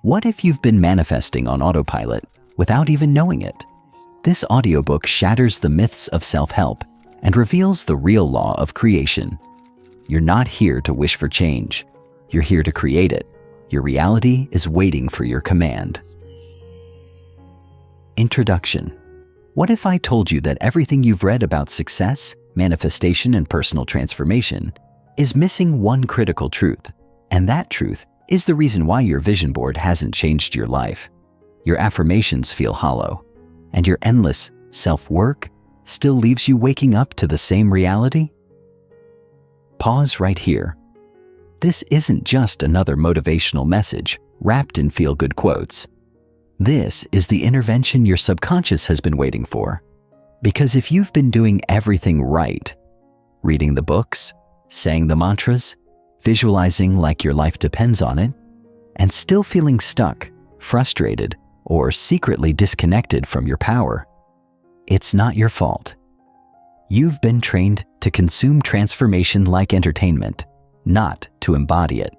What if you've been manifesting on autopilot without even knowing it? This audiobook shatters the myths of self-help and reveals the real law of creation. You're not here to wish for change. You're here to create it. Your reality is waiting for your command. Introduction. What if I told you that everything you've read about success, manifestation, and personal transformation is missing one critical truth, and that truth is the reason why your vision board hasn't changed your life. Your affirmations feel hollow, and your endless self-work still leaves you waking up to the same reality? Pause right here. This isn't just another motivational message wrapped in feel-good quotes. This is the intervention your subconscious has been waiting for. Because if you've been doing everything right, reading the books, saying the mantras, visualizing like your life depends on it, and still feeling stuck, frustrated, or secretly disconnected from your power, it's not your fault. You've been trained to consume transformation like entertainment, not to embody it.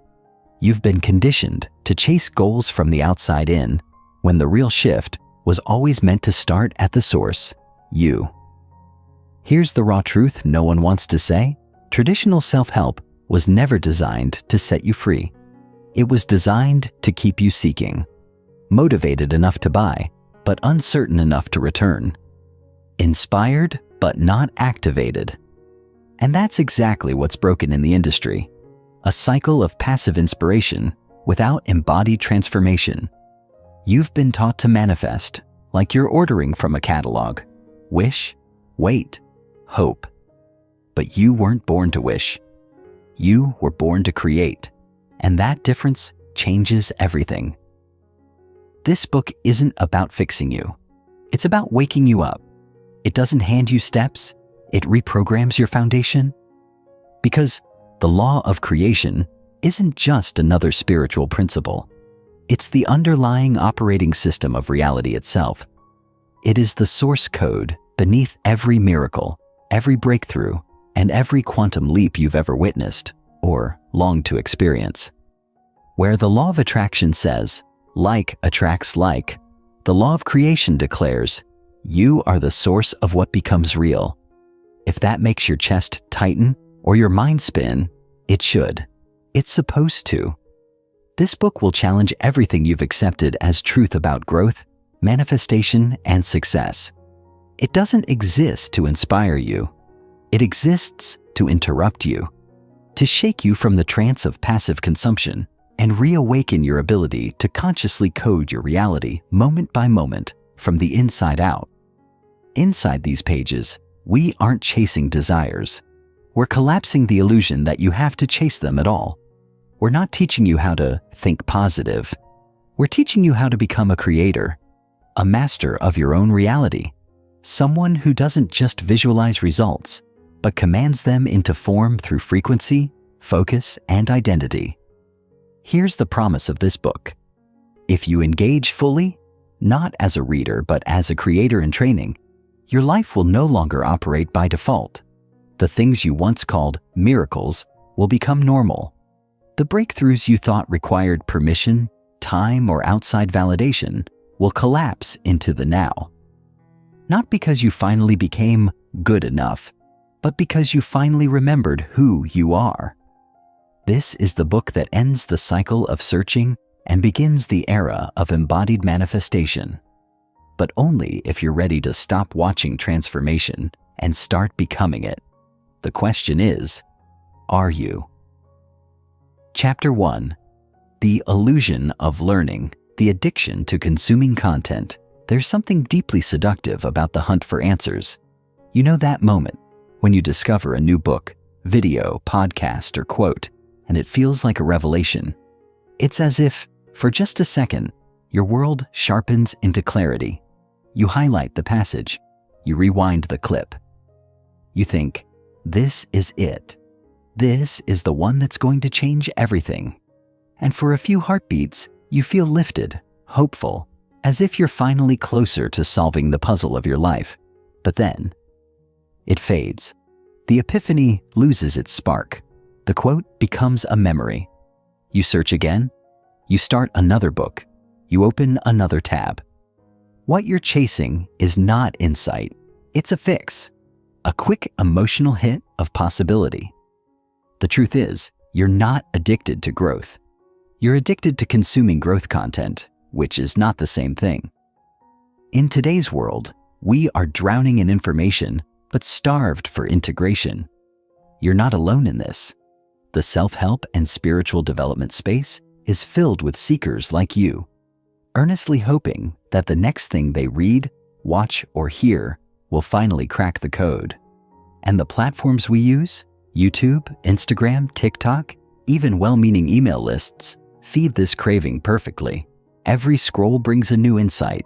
You've been conditioned to chase goals from the outside in, when the real shift was always meant to start at the source, you. Here's the raw truth no one wants to say. Traditional self-help was never designed to set you free. It was designed to keep you seeking, motivated enough to buy, but uncertain enough to return, inspired, but not activated. And that's exactly what's broken in the industry. A cycle of passive inspiration without embodied transformation. You've been taught to manifest like you're ordering from a catalog. Wish, wait, hope. But you weren't born to wish. You were born to create, and that difference changes everything. This book isn't about fixing you. It's about waking you up. It doesn't hand you steps. It reprograms your foundation. Because the law of creation isn't just another spiritual principle. It's the underlying operating system of reality itself. It is the source code beneath every miracle, every breakthrough, and every quantum leap you've ever witnessed or longed to experience. Where the law of attraction says, like attracts like, the law of creation declares, you are the source of what becomes real. If that makes your chest tighten or your mind spin, it should. It's supposed to. This book will challenge everything you've accepted as truth about growth, manifestation, and success. It doesn't exist to inspire you. It exists to interrupt you, to shake you from the trance of passive consumption and reawaken your ability to consciously code your reality moment by moment from the inside out. Inside these pages, we aren't chasing desires. We're collapsing the illusion that you have to chase them at all. We're not teaching you how to think positive. We're teaching you how to become a creator, a master of your own reality, someone who doesn't just visualize results, but commands them into form through frequency, focus, and identity. Here's the promise of this book. If you engage fully, not as a reader but as a creator in training, your life will no longer operate by default. The things you once called miracles will become normal. The breakthroughs you thought required permission, time, or outside validation will collapse into the now. Not because you finally became good enough, but because you finally remembered who you are. This is the book that ends the cycle of searching and begins the era of embodied manifestation. But only if you're ready to stop watching transformation and start becoming it. The question is, are you? Chapter 1. The illusion of learning, the addiction to consuming content. There's something deeply seductive about the hunt for answers. You know that moment when you discover a new book, video, podcast, or quote, and it feels like a revelation. It's as if, for just a second, your world sharpens into clarity. You highlight the passage. You rewind the clip. You think, this is it. This is the one that's going to change everything. And for a few heartbeats, you feel lifted, hopeful, as if you're finally closer to solving the puzzle of your life. But then, it fades. The epiphany loses its spark. The quote becomes a memory. You search again. You start another book, you open another tab. What you're chasing is not insight, it's a fix, a quick emotional hit of possibility. The truth is, you're not addicted to growth. You're addicted to consuming growth content, which is not the same thing. In today's world, we are drowning in information, but starved for integration. You're not alone in this. The self-help and spiritual development space is filled with seekers like you, earnestly hoping that the next thing they read, watch, or hear will finally crack the code. And the platforms we use, YouTube, Instagram, TikTok, even well-meaning email lists, feed this craving perfectly. Every scroll brings a new insight.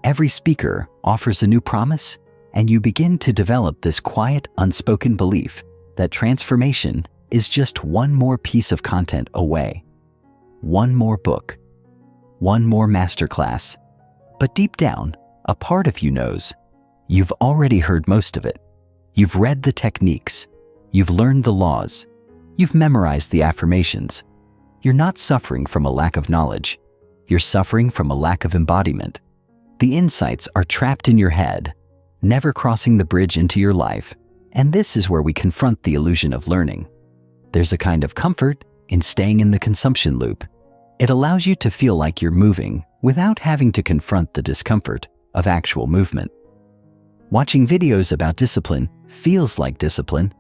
Every speaker offers a new promise, and you begin to develop this quiet, unspoken belief that transformation is just one more piece of content away. One more book. One more masterclass. But deep down, a part of you knows you've already heard most of it. You've read the techniques. You've learned the laws. You've memorized the affirmations. You're not suffering from a lack of knowledge. You're suffering from a lack of embodiment. The insights are trapped in your head, never crossing the bridge into your life, and this is where we confront the illusion of learning. There's a kind of comfort in staying in the consumption loop. It allows you to feel like you're moving without having to confront the discomfort of actual movement. Watching videos about discipline feels like discipline.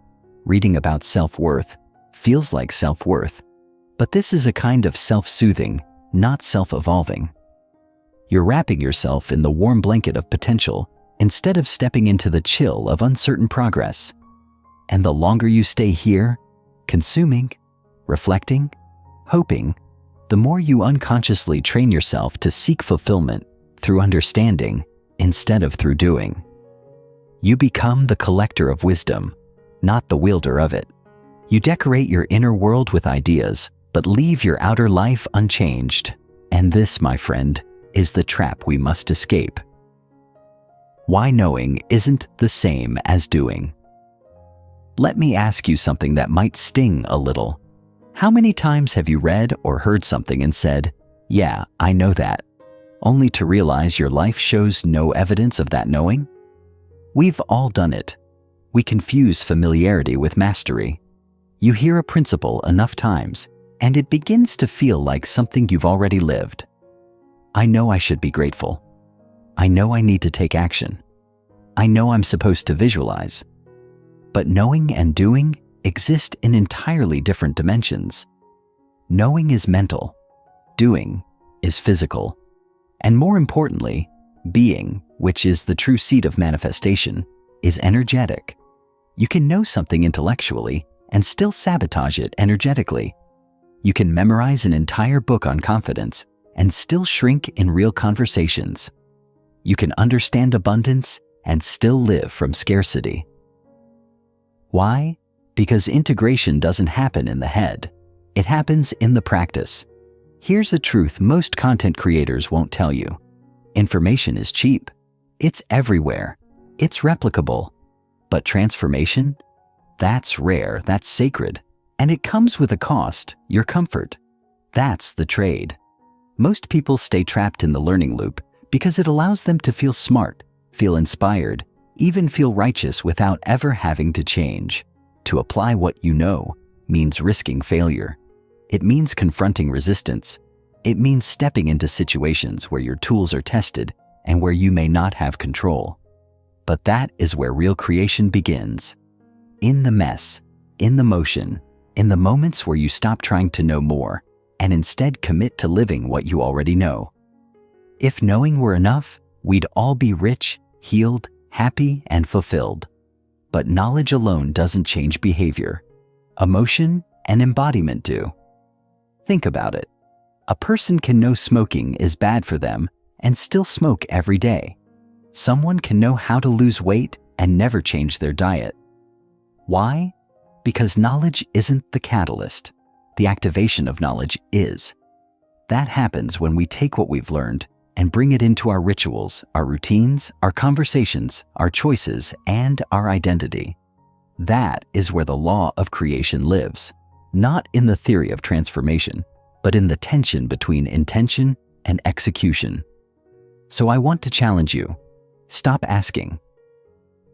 Reading about self-worth feels like self-worth. But this is a kind of self-soothing, not self-evolving. You're wrapping yourself in the warm blanket of potential instead of stepping into the chill of uncertain progress. And the longer you stay here, consuming, reflecting, hoping, the more you unconsciously train yourself to seek fulfillment through understanding instead of through doing. You become the collector of wisdom, not the wielder of it. You decorate your inner world with ideas, but leave your outer life unchanged. And this, my friend, is the trap we must escape. Why knowing isn't the same as doing. Let me ask you something that might sting a little. How many times have you read or heard something and said, "Yeah, I know that," only to realize your life shows no evidence of that knowing? We've all done it. We confuse familiarity with mastery. You hear a principle enough times, and it begins to feel like something you've already lived. I know I should be grateful. I know I need to take action. I know I'm supposed to visualize. But knowing and doing exist in entirely different dimensions. Knowing is mental. Doing is physical. And more importantly, being, which is the true seat of manifestation, is energetic. You can know something intellectually and still sabotage it energetically. You can memorize an entire book on confidence and still shrink in real conversations. You can understand abundance and still live from scarcity. Why? Because integration doesn't happen in the head. It happens in the practice. Here's a truth most content creators won't tell you. Information is cheap. It's everywhere. It's replicable. But transformation? That's rare, that's sacred. And it comes with a cost, your comfort. That's the trade. Most people stay trapped in the learning loop because it allows them to feel smart, feel inspired, even feel righteous without ever having to change. To apply what you know means risking failure. It means confronting resistance. It means stepping into situations where your tools are tested and where you may not have control. But that is where real creation begins. In the mess, in the motion, in the moments where you stop trying to know more and instead commit to living what you already know. If knowing were enough, we'd all be rich, healed, happy, and fulfilled. But knowledge alone doesn't change behavior. Emotion and embodiment do. Think about it. A person can know smoking is bad for them and still smoke every day. Someone can know how to lose weight and never change their diet. Why? Because knowledge isn't the catalyst. The activation of knowledge is. That happens when we take what we've learned and bring it into our rituals, our routines, our conversations, our choices, and our identity. That is where the law of creation lives, not in the theory of transformation, but in the tension between intention and execution. So I want to challenge you. Stop asking,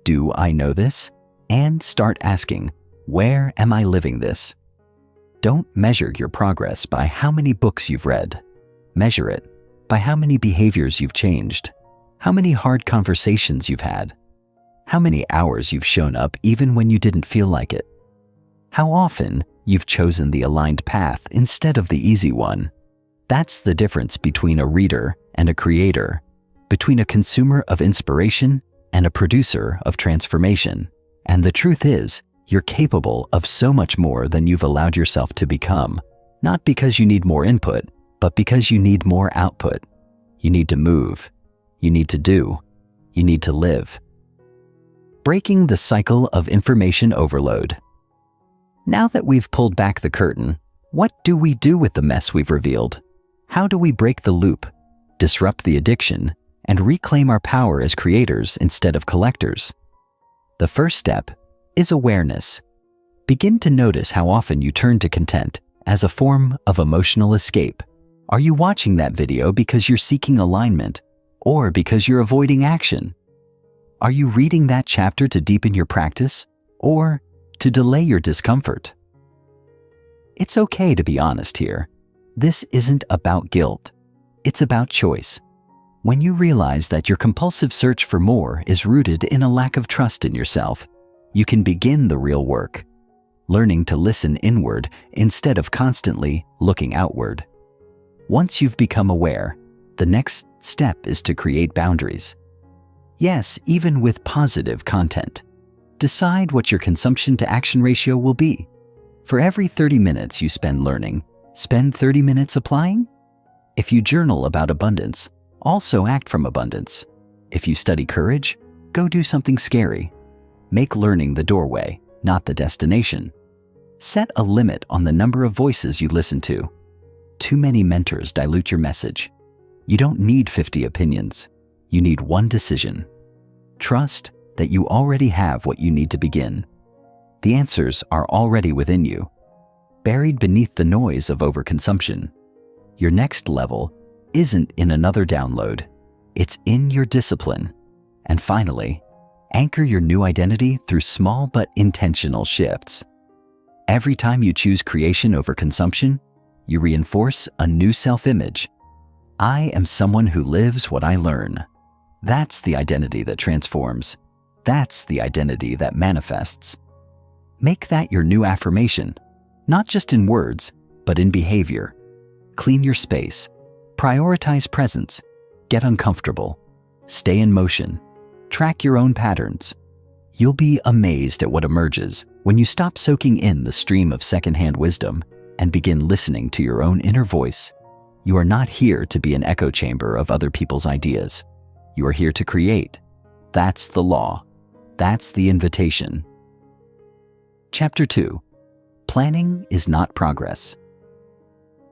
"Do I know this?" and start asking, "Where am I living this?" Don't measure your progress by how many books you've read. Measure it by how many behaviors you've changed, how many hard conversations you've had, how many hours you've shown up even when you didn't feel like it, how often you've chosen the aligned path instead of the easy one. That's the difference between a reader and a creator, between a consumer of inspiration and a producer of transformation. And the truth is, you're capable of so much more than you've allowed yourself to become, not because you need more input, but because you need more output. You need to move. You need to do. You need to live. Breaking the cycle of information overload. Now that we've pulled back the curtain, what do we do with the mess we've revealed? How do we break the loop, disrupt the addiction, and reclaim our power as creators instead of collectors? The first step is awareness. Begin to notice how often you turn to content as a form of emotional escape. Are you watching that video because you're seeking alignment or because you're avoiding action? Are you reading that chapter to deepen your practice or to delay your discomfort? It's okay to be honest here. This isn't about guilt. It's about choice. When you realize that your compulsive search for more is rooted in a lack of trust in yourself, you can begin the real work, learning to listen inward instead of constantly looking outward. Once you've become aware, the next step is to create boundaries. Yes, even with positive content. Decide what your consumption to action ratio will be. For every 30 minutes you spend learning, spend 30 minutes applying. If you journal about abundance, also act from abundance. If you study courage, go do something scary. Make learning the doorway, not the destination. Set a limit on the number of voices you listen to. Too many mentors dilute your message. You don't need 50 opinions. You need one decision. Trust that you already have what you need to begin. The answers are already within you, buried beneath the noise of overconsumption. Your next level isn't in another download. It's in your discipline. And finally, anchor your new identity through small but intentional shifts. Every time you choose creation over consumption, you reinforce a new self-image. I am someone who lives what I learn. That's the identity that transforms. That's the identity that manifests. Make that your new affirmation, not just in words, but in behavior. Clean your space. Prioritize presence. Get uncomfortable. Stay in motion. Track your own patterns. You'll be amazed at what emerges when you stop soaking in the stream of secondhand wisdom and begin listening to your own inner voice. You are not here to be an echo chamber of other people's ideas. You are here to create. That's the law. That's the invitation. Chapter 2. Planning is not progress.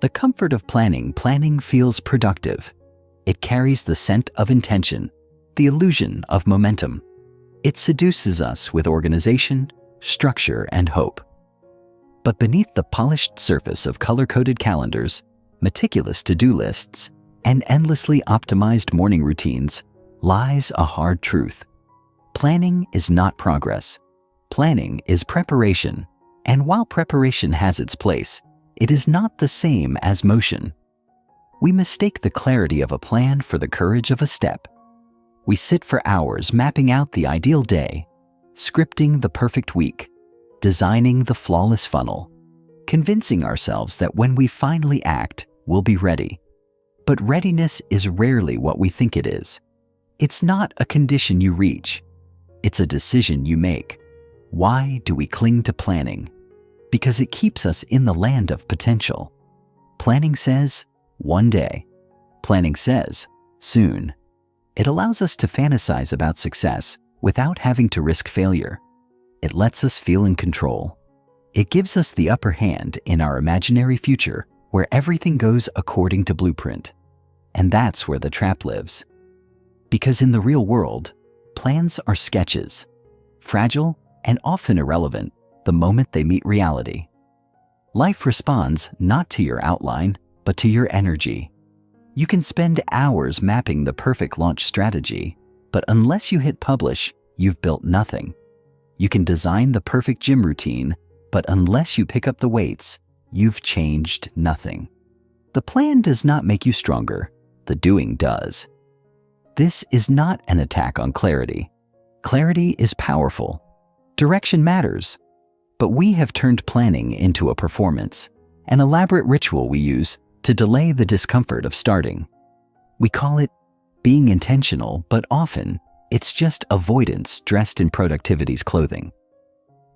The comfort of planning feels productive. It carries the scent of intention, the illusion of momentum. It seduces us with organization, structure, and hope. But beneath the polished surface of color-coded calendars, meticulous to-do lists, and endlessly optimized morning routines lies a hard truth. Planning is not progress. Planning is preparation, and while preparation has its place, it is not the same as motion. We mistake the clarity of a plan for the courage of a step. We sit for hours mapping out the ideal day, scripting the perfect week, designing the flawless funnel, convincing ourselves that when we finally act, we'll be ready. But readiness is rarely what we think it is. It's not a condition you reach. It's a decision you make. Why do we cling to planning? Because it keeps us in the land of potential. Planning says, one day. Planning says, soon. It allows us to fantasize about success without having to risk failure. It lets us feel in control. It gives us the upper hand in our imaginary future where everything goes according to blueprint. And that's where the trap lives. Because in the real world, plans are sketches, fragile and often irrelevant the moment they meet reality. Life responds not to your outline, but to your energy. You can spend hours mapping the perfect launch strategy, but unless you hit publish, you've built nothing. You can design the perfect gym routine, but unless you pick up the weights, you've changed nothing. The plan does not make you stronger, the doing does. This is not an attack on clarity. Clarity is powerful. Direction matters. But we have turned planning into a performance, an elaborate ritual we use to delay the discomfort of starting. We call it being intentional, but often it's just avoidance dressed in productivity's clothing.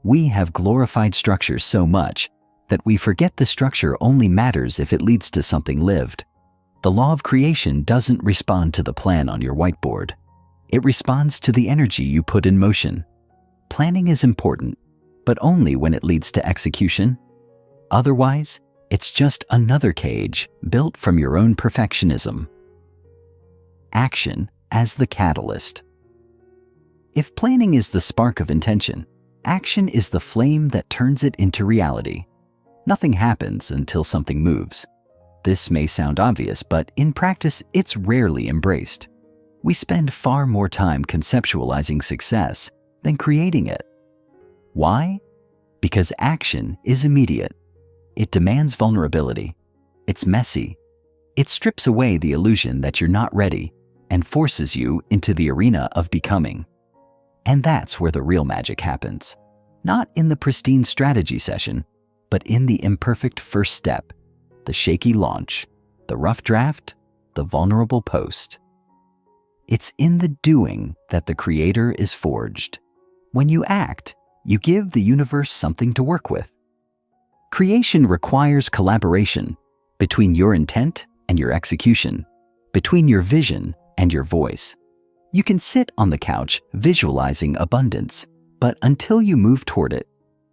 We have glorified structure so much that we forget the structure only matters if it leads to something lived. The law of creation doesn't respond to the plan on your whiteboard. It responds to the energy you put in motion. Planning is important, but only when it leads to execution. Otherwise, it's just another cage built from your own perfectionism. Action as the catalyst. If planning is the spark of intention, action is the flame that turns it into reality. Nothing happens until something moves. This may sound obvious, but in practice, it's rarely embraced. We spend far more time conceptualizing success than creating it. Why? Because action is immediate. It demands vulnerability. It's messy. It strips away the illusion that you're not ready and forces you into the arena of becoming. And that's where the real magic happens. Not in the pristine strategy session, but in the imperfect first step, the shaky launch, the rough draft, the vulnerable post. It's in the doing that the creator is forged. When you act, you give the universe something to work with. Creation requires collaboration between your intent and your execution, between your vision and your voice. You can sit on the couch visualizing abundance, but until you move toward it,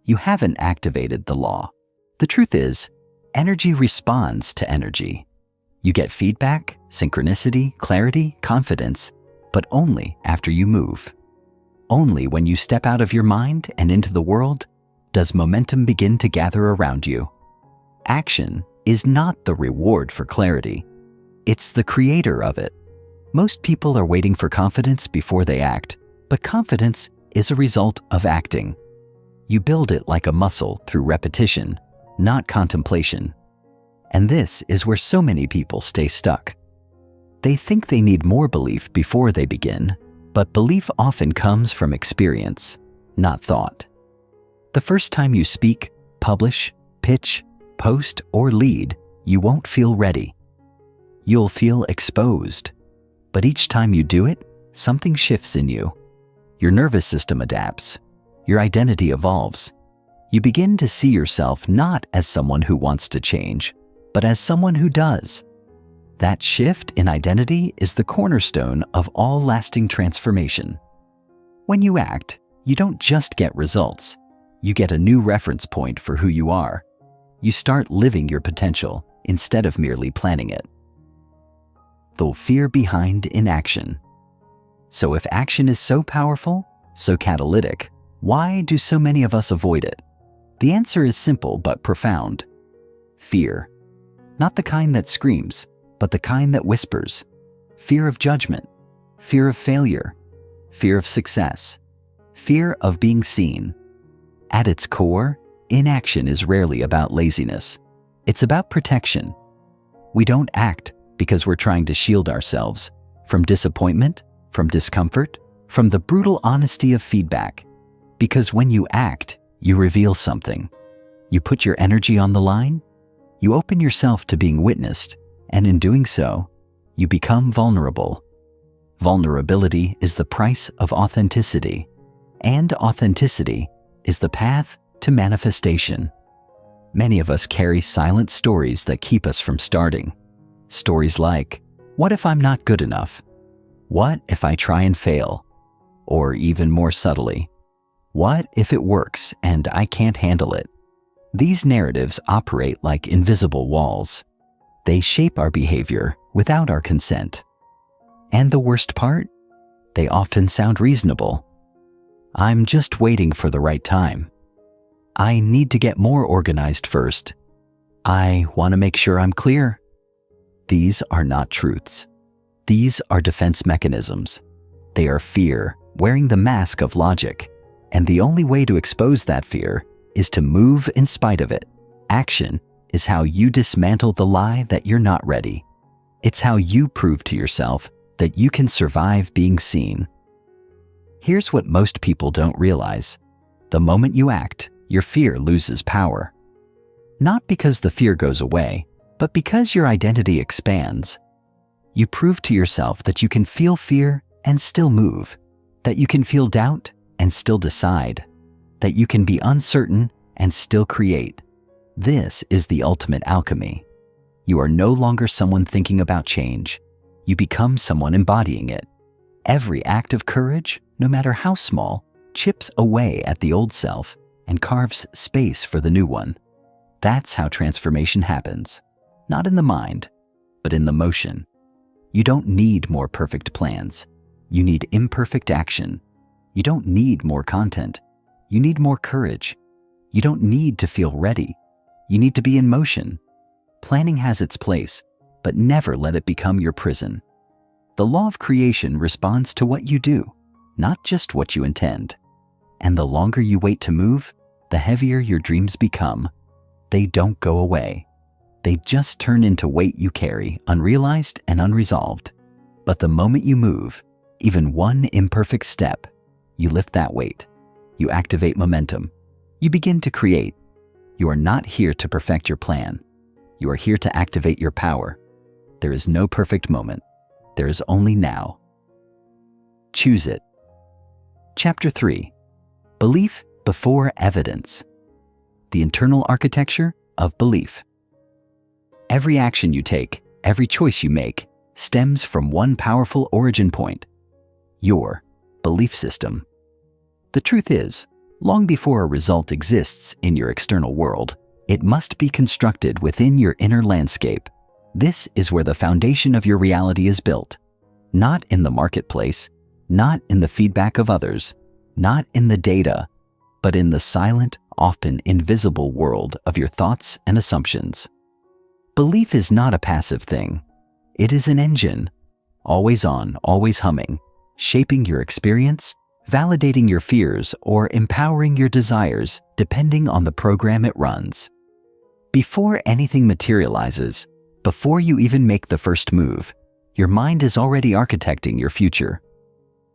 you haven't activated the law. The truth is, energy responds to energy. You get feedback, synchronicity, clarity, confidence, but only after you move. Only when you step out of your mind and into the world does momentum begin to gather around you. Action is not the reward for clarity. It's the creator of it. Most people are waiting for confidence before they act, but confidence is a result of acting. You build it like a muscle through repetition, not contemplation. And this is where so many people stay stuck. They think they need more belief before they begin, but belief often comes from experience, not thought. The first time you speak, publish, pitch, post, or lead, you won't feel ready. You'll feel exposed. But each time you do it, something shifts in you. Your nervous system adapts. Your identity evolves. You begin to see yourself not as someone who wants to change, but as someone who does. That shift in identity is the cornerstone of all lasting transformation. When you act, you don't just get results. You get a new reference point for who you are. You start living your potential instead of merely planning it. The fear behind inaction. So if action is so powerful, so catalytic, why do so many of us avoid it? The answer is simple but profound. Fear. Not the kind that screams, but the kind that whispers. Fear of judgment, fear of failure, fear of success, fear of being seen. At its core, inaction is rarely about laziness. It's about protection. We don't act because we're trying to shield ourselves from disappointment, from discomfort, from the brutal honesty of feedback. Because when you act, you reveal something. You put your energy on the line, you open yourself to being witnessed, and in doing so, you become vulnerable. Vulnerability is the price of authenticity, and authenticity is the path to manifestation. Many of us carry silent stories that keep us from starting. Stories like, what if I'm not good enough? What if I try and fail? Or even more subtly, what if it works and I can't handle it? These narratives operate like invisible walls. They shape our behavior without our consent. And the worst part? They often sound reasonable. I'm just waiting for the right time. I need to get more organized first. I want to make sure I'm clear. These are not truths. These are defense mechanisms. They are fear wearing the mask of logic, and the only way to expose that fear is to move in spite of it. Action is how you dismantle the lie that you're not ready. It's how you prove to yourself that you can survive being seen. Here's what most people don't realize. The moment you act, your fear loses power. Not because the fear goes away, but because your identity expands. You prove to yourself that you can feel fear and still move, that you can feel doubt and still decide, that you can be uncertain and still create. This is the ultimate alchemy. You are no longer someone thinking about change. You become someone embodying it. Every act of courage, no matter how small, chips away at the old self and carves space for the new one. That's how transformation happens. Not in the mind, but in the motion. You don't need more perfect plans. You need imperfect action. You don't need more content. You need more courage. You don't need to feel ready. You need to be in motion. Planning has its place, but never let it become your prison. The law of creation responds to what you do, not just what you intend. And the longer you wait to move, the heavier your dreams become. They don't go away. They just turn into weight you carry, unrealized and unresolved. But the moment you move, even one imperfect step, you lift that weight. You activate momentum. You begin to create. You are not here to perfect your plan. You are here to activate your power. There is no perfect moment. There is only now. Choose it. Chapter 3. Belief before evidence. The internal architecture of belief. Every action you take, every choice you make, stems from one powerful origin point: your belief system. The truth is, long before a result exists in your external world, it must be constructed within your inner landscape. This is where the foundation of your reality is built. Not in the marketplace, not in the feedback of others, not in the data, but in the silent, often invisible world of your thoughts and assumptions. Belief is not a passive thing. It is an engine, always on, always humming, shaping your experience, validating your fears, or empowering your desires, depending on the program it runs. Before anything materializes, before you even make the first move, your mind is already architecting your future.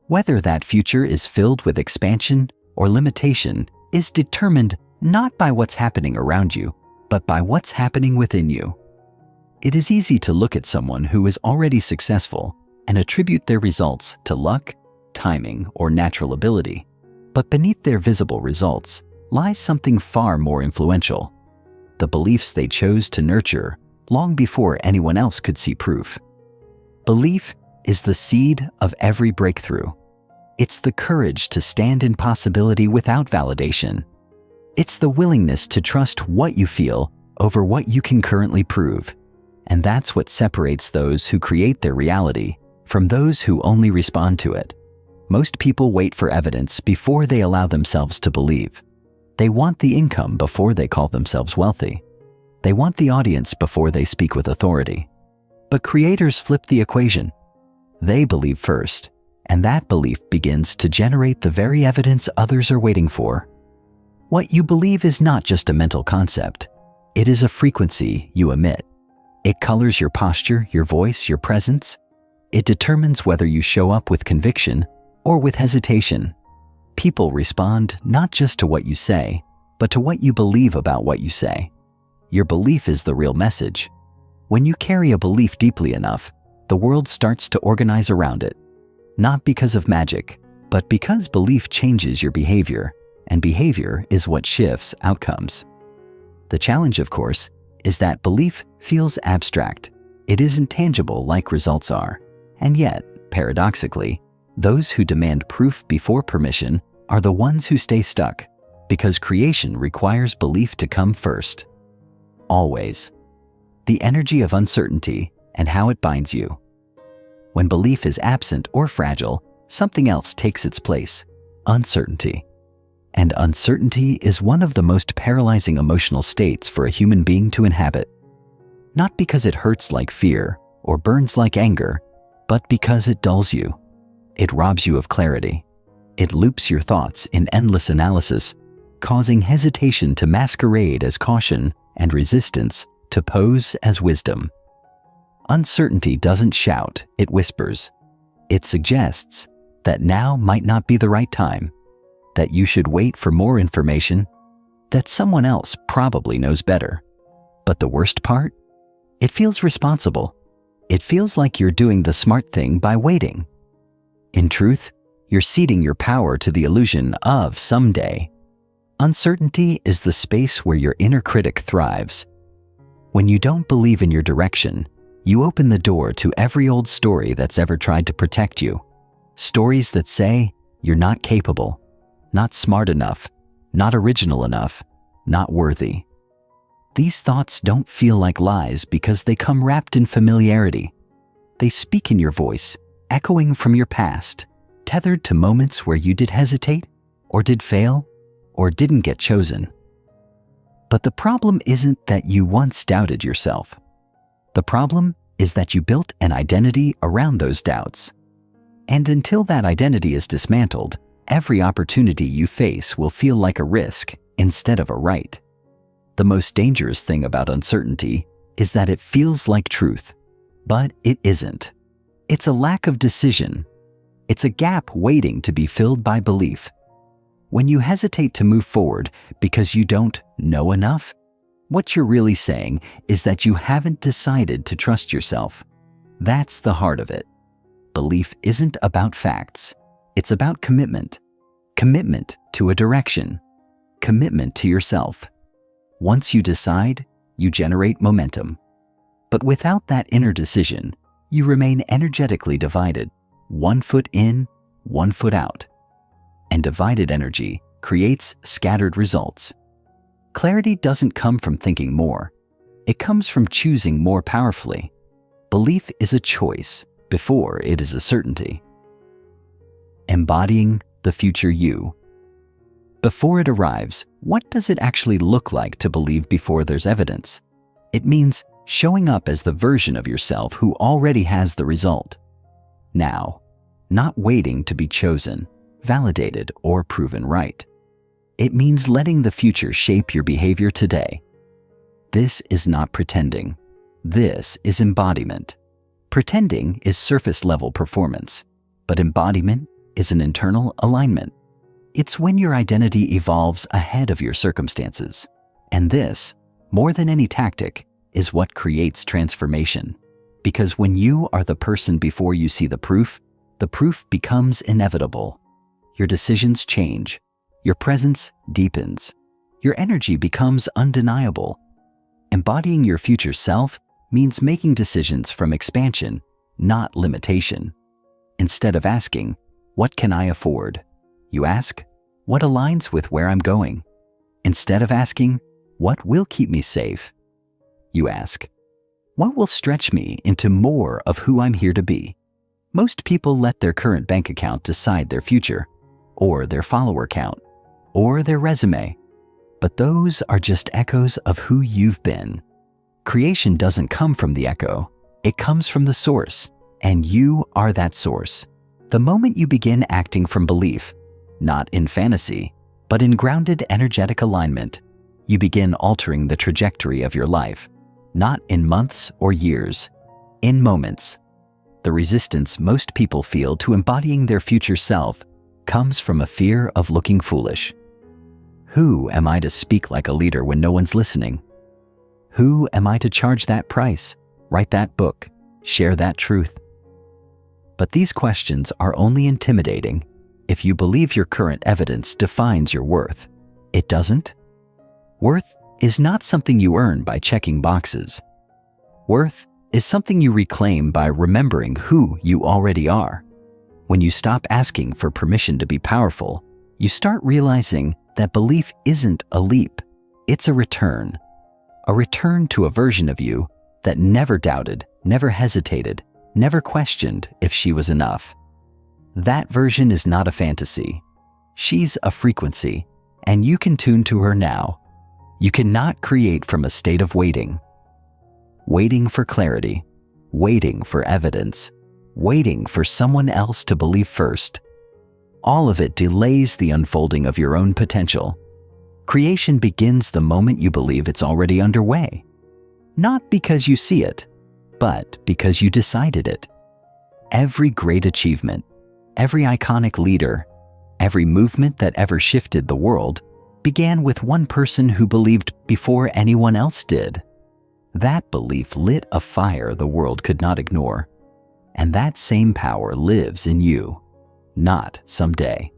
Whether that future is filled with expansion or limitation is determined not by what's happening around you, but by what's happening within you. It is easy to look at someone who is already successful and attribute their results to luck, timing, or natural ability. But beneath their visible results lies something far more influential: the beliefs they chose to nurture long before anyone else could see proof. Belief is the seed of every breakthrough. It's the courage to stand in possibility without validation. It's the willingness to trust what you feel over what you can currently prove. And that's what separates those who create their reality from those who only respond to it. Most people wait for evidence before they allow themselves to believe. They want the income before they call themselves wealthy. They want the audience before they speak with authority. But creators flip the equation. They believe first, and that belief begins to generate the very evidence others are waiting for. What you believe is not just a mental concept. It is a frequency you emit. It colors your posture, your voice, your presence. It determines whether you show up with conviction or with hesitation. People respond not just to what you say, but to what you believe about what you say. Your belief is the real message. When you carry a belief deeply enough, the world starts to organize around it. Not because of magic, but because belief changes your behavior, and behavior is what shifts outcomes. The challenge, of course, is that belief feels abstract. It isn't tangible like results are. And yet, paradoxically, those who demand proof before permission are the ones who stay stuck, because creation requires belief to come first. Always. The energy of uncertainty and how it binds you. When belief is absent or fragile, something else takes its place: uncertainty. And uncertainty is one of the most paralyzing emotional states for a human being to inhabit. Not because it hurts like fear or burns like anger, but because it dulls you. It robs you of clarity. It loops your thoughts in endless analysis, causing hesitation to masquerade as caution and resistance to pose as wisdom. Uncertainty doesn't shout, it whispers. It suggests that now might not be the right time, that you should wait for more information, that someone else probably knows better. But the worst part? It feels responsible. It feels like you're doing the smart thing by waiting. In truth, you're ceding your power to the illusion of someday. Uncertainty is the space where your inner critic thrives. When you don't believe in your direction, you open the door to every old story that's ever tried to protect you. Stories that say you're not capable, not smart enough, not original enough, not worthy. These thoughts don't feel like lies because they come wrapped in familiarity. They speak in your voice, echoing from your past, tethered to moments where you did hesitate, or did fail, or didn't get chosen. But the problem isn't that you once doubted yourself. The problem is that you built an identity around those doubts. And until that identity is dismantled, every opportunity you face will feel like a risk instead of a right. The most dangerous thing about uncertainty is that it feels like truth, but it isn't. It's a lack of decision. It's a gap waiting to be filled by belief. When you hesitate to move forward because you don't know enough, what you're really saying is that you haven't decided to trust yourself. That's the heart of it. Belief isn't about facts. It's about commitment. Commitment to a direction. Commitment to yourself. Once you decide, you generate momentum. But without that inner decision, you remain energetically divided, 1 foot in, 1 foot out. And divided energy creates scattered results. Clarity doesn't come from thinking more. It comes from choosing more powerfully. Belief is a choice before it is a certainty. Embodying the future you. Before it arrives, what does it actually look like to believe before there's evidence? It means showing up as the version of yourself who already has the result. Now, not waiting to be chosen, validated, or proven right. It means letting the future shape your behavior today. This is not pretending. This is embodiment. Pretending is surface-level performance, but embodiment is an internal alignment. It's when your identity evolves ahead of your circumstances. And this, more than any tactic, is what creates transformation. Because when you are the person before you see the proof becomes inevitable. Your decisions change. Your presence deepens. Your energy becomes undeniable. Embodying your future self means making decisions from expansion, not limitation. Instead of asking, "What can I afford?" you ask, "What aligns with where I'm going?" Instead of asking, "What will keep me safe?" you ask, "What will stretch me into more of who I'm here to be?" Most people let their current bank account decide their future, or their follower count, or their resume. But those are just echoes of who you've been. Creation doesn't come from the echo, it comes from the source, and you are that source. The moment you begin acting from belief, not in fantasy, but in grounded energetic alignment, you begin altering the trajectory of your life, not in months or years, in moments. The resistance most people feel to embodying their future self comes from a fear of looking foolish. Who am I to speak like a leader when no one's listening? Who am I to charge that price, write that book, share that truth? But these questions are only intimidating if you believe your current evidence defines your worth. It doesn't. Worth is not something you earn by checking boxes. Worth is something you reclaim by remembering who you already are. When you stop asking for permission to be powerful, you start realizing that belief isn't a leap, it's a return to a version of you that never doubted, never hesitated, never questioned if she was enough. That version is not a fantasy. She's a frequency, and you can tune to her now. You cannot create from a state of waiting for clarity, waiting for evidence, waiting for someone else to believe first. All of it delays the unfolding of your own potential. Creation begins the moment you believe it's already underway. Not because you see it, but because you decided it. Every great achievement, every iconic leader, every movement that ever shifted the world began with one person who believed before anyone else did. That belief lit a fire the world could not ignore. And that same power lives in you, not someday.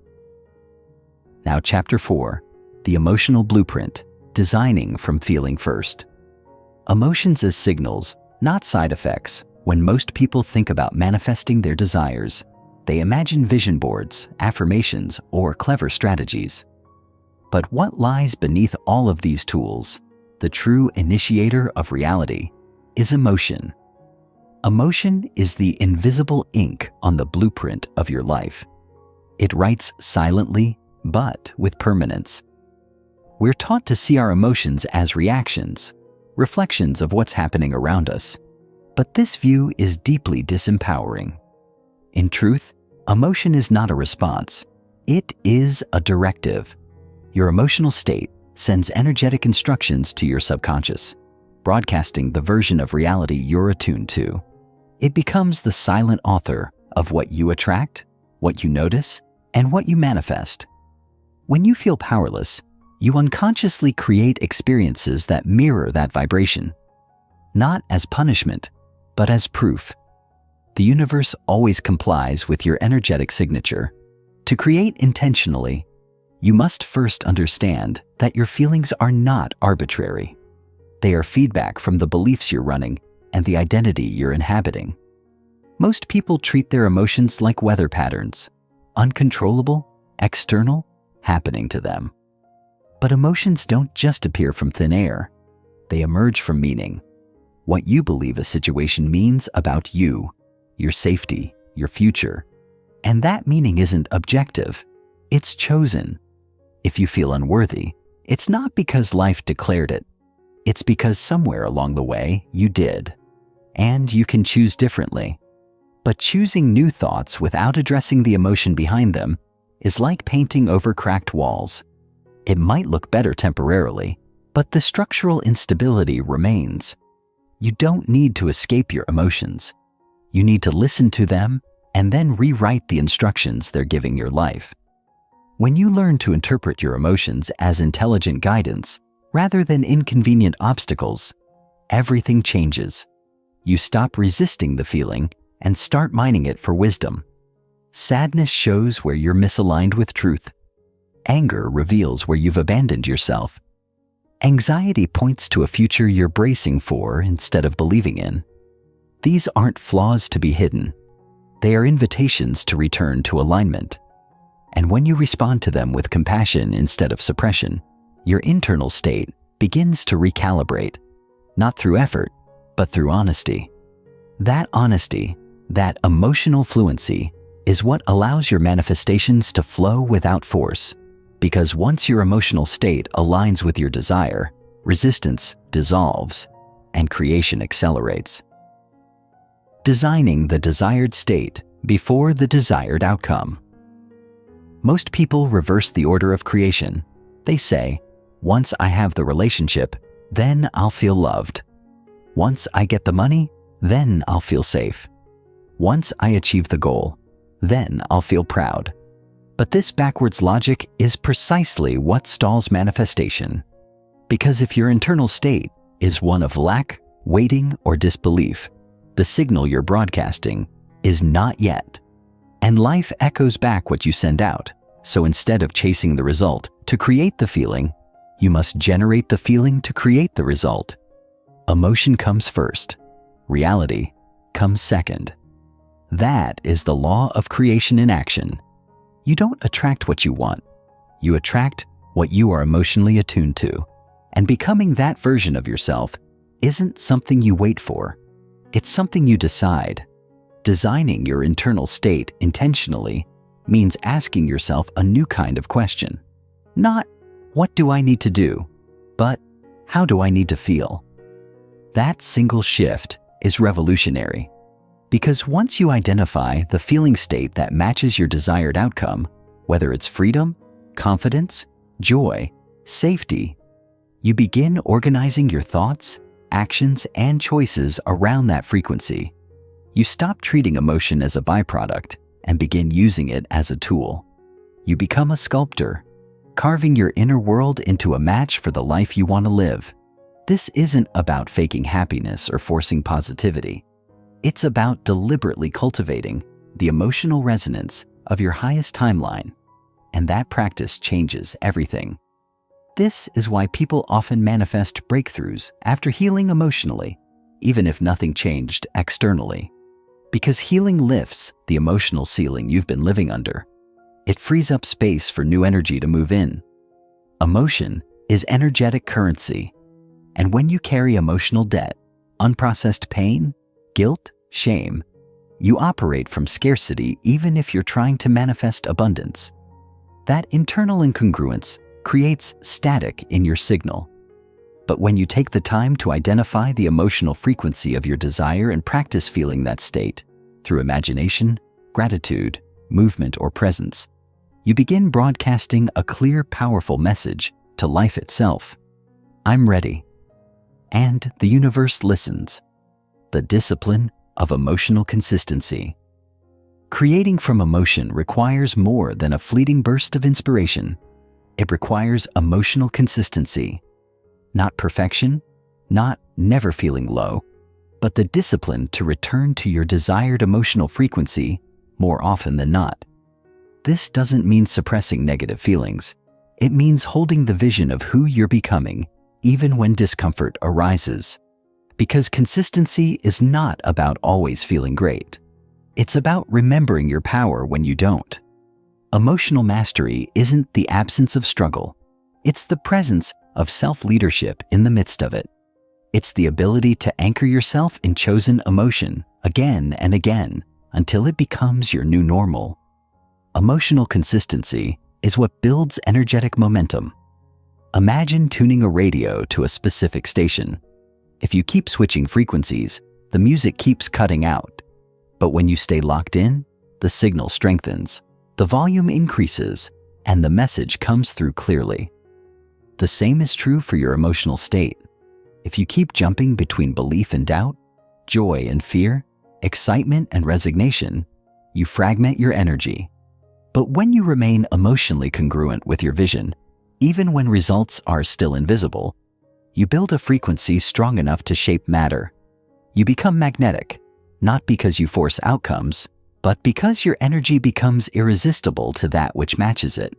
Now, Chapter 4, The Emotional Blueprint, Designing from Feeling First. Emotions as signals, not side effects. When most people think about manifesting their desires, they imagine vision boards, affirmations, or clever strategies. But what lies beneath all of these tools, the true initiator of reality, is emotion. Emotion is the invisible ink on the blueprint of your life. It writes silently, but with permanence. We're taught to see our emotions as reactions, reflections of what's happening around us. But this view is deeply disempowering. In truth, emotion is not a response. It is a directive. Your emotional state sends energetic instructions to your subconscious, broadcasting the version of reality you're attuned to. It becomes the silent author of what you attract, what you notice, and what you manifest. When you feel powerless, you unconsciously create experiences that mirror that vibration, not as punishment, but as proof. The universe always complies with your energetic signature. To create intentionally, you must first understand that your feelings are not arbitrary. They are feedback from the beliefs you're running and the identity you're inhabiting. Most people treat their emotions like weather patterns, uncontrollable, external, happening to them. But emotions don't just appear from thin air. They emerge from meaning. What you believe a situation means about you, your safety, your future. And that meaning isn't objective. It's chosen. If you feel unworthy, it's not because life declared it. It's because somewhere along the way you did. And you can choose differently. But choosing new thoughts without addressing the emotion behind them is like painting over cracked walls. It might look better temporarily, but the structural instability remains. You don't need to escape your emotions. You need to listen to them and then rewrite the instructions they're giving your life. When you learn to interpret your emotions as intelligent guidance rather than inconvenient obstacles, everything changes. You stop resisting the feeling and start mining it for wisdom. Sadness shows where you're misaligned with truth. Anger reveals where you've abandoned yourself. Anxiety points to a future you're bracing for instead of believing in. These aren't flaws to be hidden. They are invitations to return to alignment. And when you respond to them with compassion instead of suppression, your internal state begins to recalibrate, not through effort, but through honesty. That honesty, that emotional fluency, is what allows your manifestations to flow without force. Because once your emotional state aligns with your desire, resistance dissolves and creation accelerates. Designing the desired state before the desired outcome. Most people reverse the order of creation. They say, once I have the relationship, then I'll feel loved. Once I get the money, then I'll feel safe. Once I achieve the goal, then I'll feel proud. But this backwards logic is precisely what stalls manifestation. Because if your internal state is one of lack, waiting, or disbelief, the signal you're broadcasting is not yet. And life echoes back what you send out. So instead of chasing the result to create the feeling, you must generate the feeling to create the result. Emotion comes first. Reality comes second. That is the law of creation in action. You don't attract what you want. You attract what you are emotionally attuned to. And becoming that version of yourself isn't something you wait for. It's something you decide. Designing your internal state intentionally means asking yourself a new kind of question. Not, what do I need to do? But, how do I need to feel? That single shift is revolutionary. Because once you identify the feeling state that matches your desired outcome, whether it's freedom, confidence, joy, safety, you begin organizing your thoughts, actions, and choices around that frequency. You stop treating emotion as a byproduct and begin using it as a tool. You become a sculptor, carving your inner world into a match for the life you want to live. This isn't about faking happiness or forcing positivity. It's about deliberately cultivating the emotional resonance of your highest timeline, and that practice changes everything. This is why people often manifest breakthroughs after healing emotionally, even if nothing changed externally. Because healing lifts the emotional ceiling you've been living under. It frees up space for new energy to move in. Emotion is energetic currency, and when you carry emotional debt, unprocessed pain, guilt, shame, you operate from scarcity even if you're trying to manifest abundance. That internal incongruence creates static in your signal. But when you take the time to identify the emotional frequency of your desire and practice feeling that state through imagination, gratitude, movement, or presence, you begin broadcasting a clear, powerful message to life itself. I'm ready. And the universe listens. The discipline of emotional consistency. Creating from emotion requires more than a fleeting burst of inspiration. It requires emotional consistency. Not perfection, not never feeling low, but the discipline to return to your desired emotional frequency more often than not. This doesn't mean suppressing negative feelings. It means holding the vision of who you're becoming, even when discomfort arises. Because consistency is not about always feeling great. It's about remembering your power when you don't. Emotional mastery isn't the absence of struggle. It's the presence of self-leadership in the midst of it. It's the ability to anchor yourself in chosen emotion again and again until it becomes your new normal. Emotional consistency is what builds energetic momentum. Imagine tuning a radio to a specific station. If you keep switching frequencies, the music keeps cutting out. But when you stay locked in, the signal strengthens, the volume increases, and the message comes through clearly. The same is true for your emotional state. If you keep jumping between belief and doubt, joy and fear, excitement and resignation, you fragment your energy. But when you remain emotionally congruent with your vision, even when results are still invisible, you build a frequency strong enough to shape matter. You become magnetic, not because you force outcomes, but because your energy becomes irresistible to that which matches it.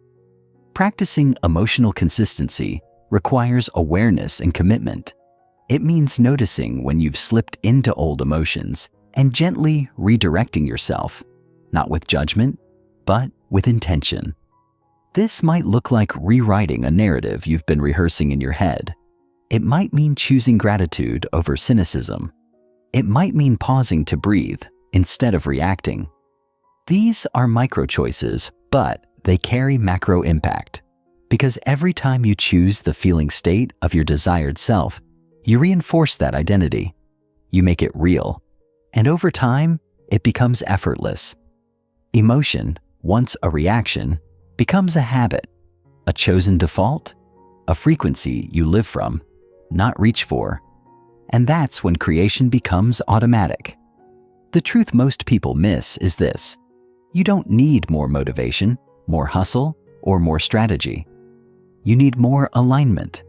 Practicing emotional consistency requires awareness and commitment. It means noticing when you've slipped into old emotions and gently redirecting yourself, not with judgment, but with intention. This might look like rewriting a narrative you've been rehearsing in your head. It might mean choosing gratitude over cynicism. It might mean pausing to breathe instead of reacting. These are micro choices, but they carry macro impact. Because every time you choose the feeling state of your desired self, you reinforce that identity. You make it real. And over time, it becomes effortless. Emotion, once a reaction, becomes a habit, a chosen default, a frequency you live from, not reach for. And that's when creation becomes automatic. The truth most people miss is this: you don't need more motivation, more hustle, or more strategy. You need more alignment.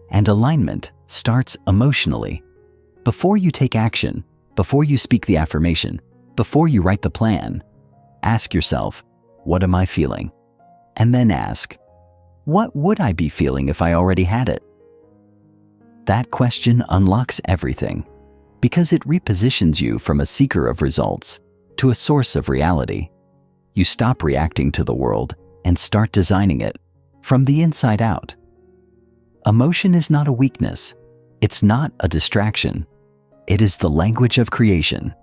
And alignment starts emotionally. Before you take action, before you speak the affirmation, before you write the plan, ask yourself, what am I feeling? And then ask, what would I be feeling if I already had it? That question unlocks everything, because it repositions you from a seeker of results to a source of reality. You stop reacting to the world and start designing it from the inside out. Emotion is not a weakness. It's not a distraction. It is the language of creation.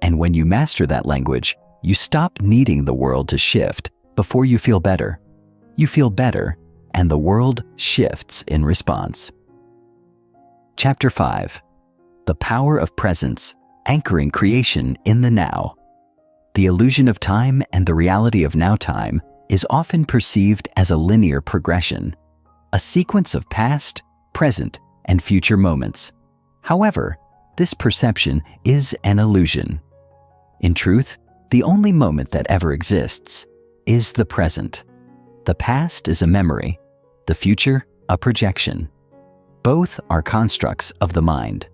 And when you master that language, you stop needing the world to shift before you feel better. You feel better, and the world shifts in response. Chapter 5. the power of presence, anchoring creation in the now. The illusion of time and the reality of now time is often perceived as a linear progression, a sequence of past, present, and future moments. However, this perception is an illusion. In truth, the only moment that ever exists is the present. The past is a memory, the future a projection. Both are constructs of the mind.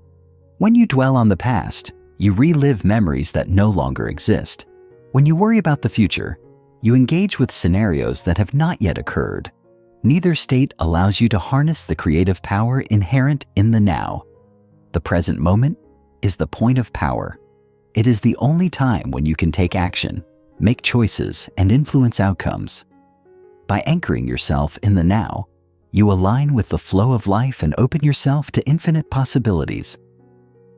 When you dwell on the past, you relive memories that no longer exist. When you worry about the future, you engage with scenarios that have not yet occurred. Neither state allows you to harness the creative power inherent in the now. The present moment is the point of power. It is the only time when you can take action, make choices, and influence outcomes. By anchoring yourself in the now, you align with the flow of life and open yourself to infinite possibilities.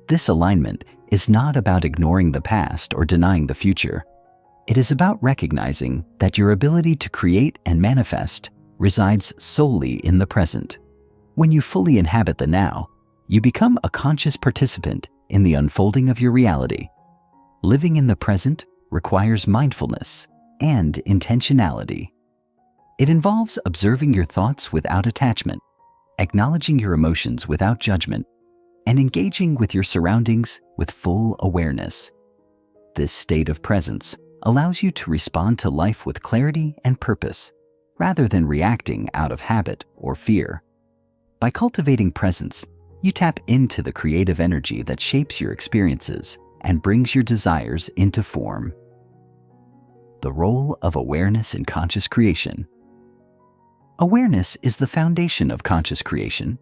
This alignment is not about ignoring the past or denying the future. It is about recognizing that your ability to create and manifest resides solely in the present. When you fully inhabit the now, you become a conscious participant in the unfolding of your reality. Living in the present requires mindfulness and intentionality. It involves observing your thoughts without attachment, acknowledging your emotions without judgment, and engaging with your surroundings with full awareness. This state of presence allows you to respond to life with clarity and purpose, rather than reacting out of habit or fear. By cultivating presence, you tap into the creative energy that shapes your experiences and brings your desires into form. The role of awareness in conscious creation. Awareness is the foundation of conscious creation.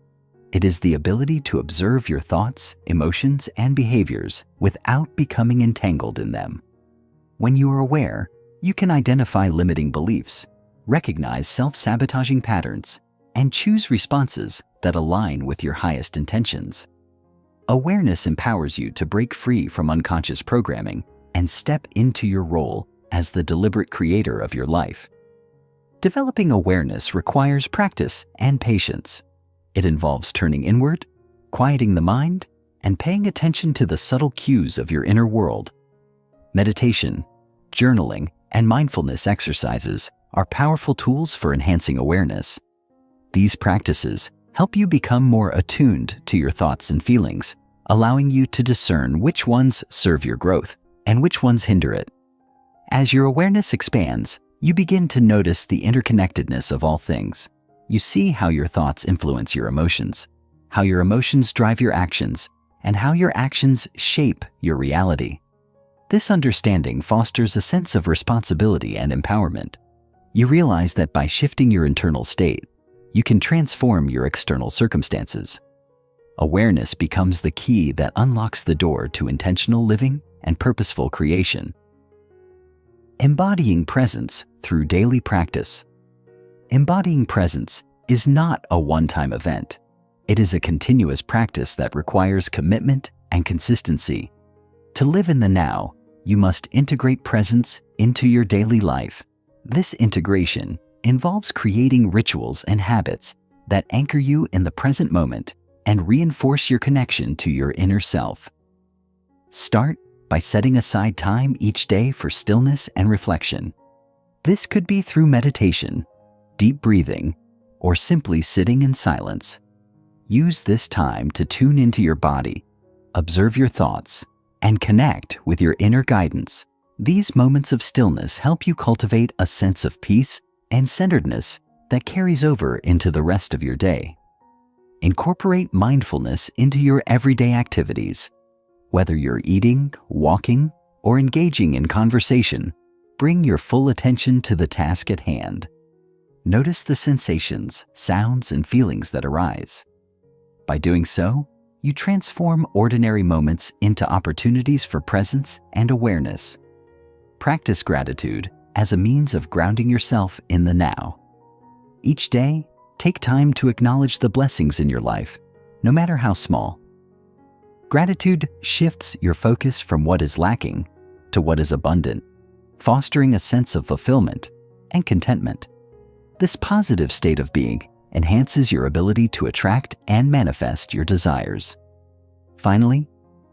It is the ability to observe your thoughts, emotions, and behaviors without becoming entangled in them. When you are aware, you can identify limiting beliefs, recognize self-sabotaging patterns, and choose responses that align with your highest intentions. Awareness empowers you to break free from unconscious programming and step into your role as the deliberate creator of your life. Developing awareness requires practice and patience. It involves turning inward, quieting the mind, and paying attention to the subtle cues of your inner world. Meditation, journaling, and mindfulness exercises are powerful tools for enhancing awareness. These practices help you become more attuned to your thoughts and feelings, allowing you to discern which ones serve your growth and which ones hinder it. As your awareness expands, you begin to notice the interconnectedness of all things. You see how your thoughts influence your emotions, how your emotions drive your actions, and how your actions shape your reality. This understanding fosters a sense of responsibility and empowerment. You realize that by shifting your internal state, you can transform your external circumstances. Awareness becomes the key that unlocks the door to intentional living and purposeful creation. Embodying presence through daily practice. Embodying presence is not a one-time event. It is a continuous practice that requires commitment and consistency. To live in the now, you must integrate presence into your daily life. This integration involves creating rituals and habits that anchor you in the present moment and reinforce your connection to your inner self. Start by setting aside time each day for stillness and reflection. This could be through meditation, deep breathing, or simply sitting in silence. Use this time to tune into your body, observe your thoughts, and connect with your inner guidance. These moments of stillness help you cultivate a sense of peace and centeredness that carries over into the rest of your day. Incorporate mindfulness into your everyday activities. Whether you're eating, walking, or engaging in conversation, bring your full attention to the task at hand. Notice the sensations, sounds, and feelings that arise. By doing so, you transform ordinary moments into opportunities for presence and awareness. Practice gratitude as a means of grounding yourself in the now. Each day, take time to acknowledge the blessings in your life, no matter how small. Gratitude shifts your focus from what is lacking to what is abundant, fostering a sense of fulfillment and contentment. This positive state of being enhances your ability to attract and manifest your desires. Finally,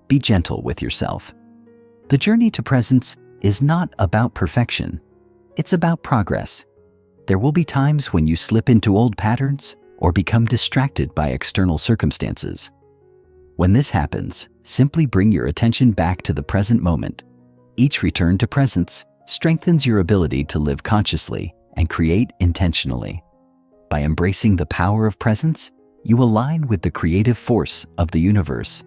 be gentle with yourself. The journey to presence is not about perfection. It's about progress. There will be times when you slip into old patterns or become distracted by external circumstances. When this happens, simply bring your attention back to the present moment. Each return to presence strengthens your ability to live consciously and create intentionally. By embracing the power of presence, you align with the creative force of the universe.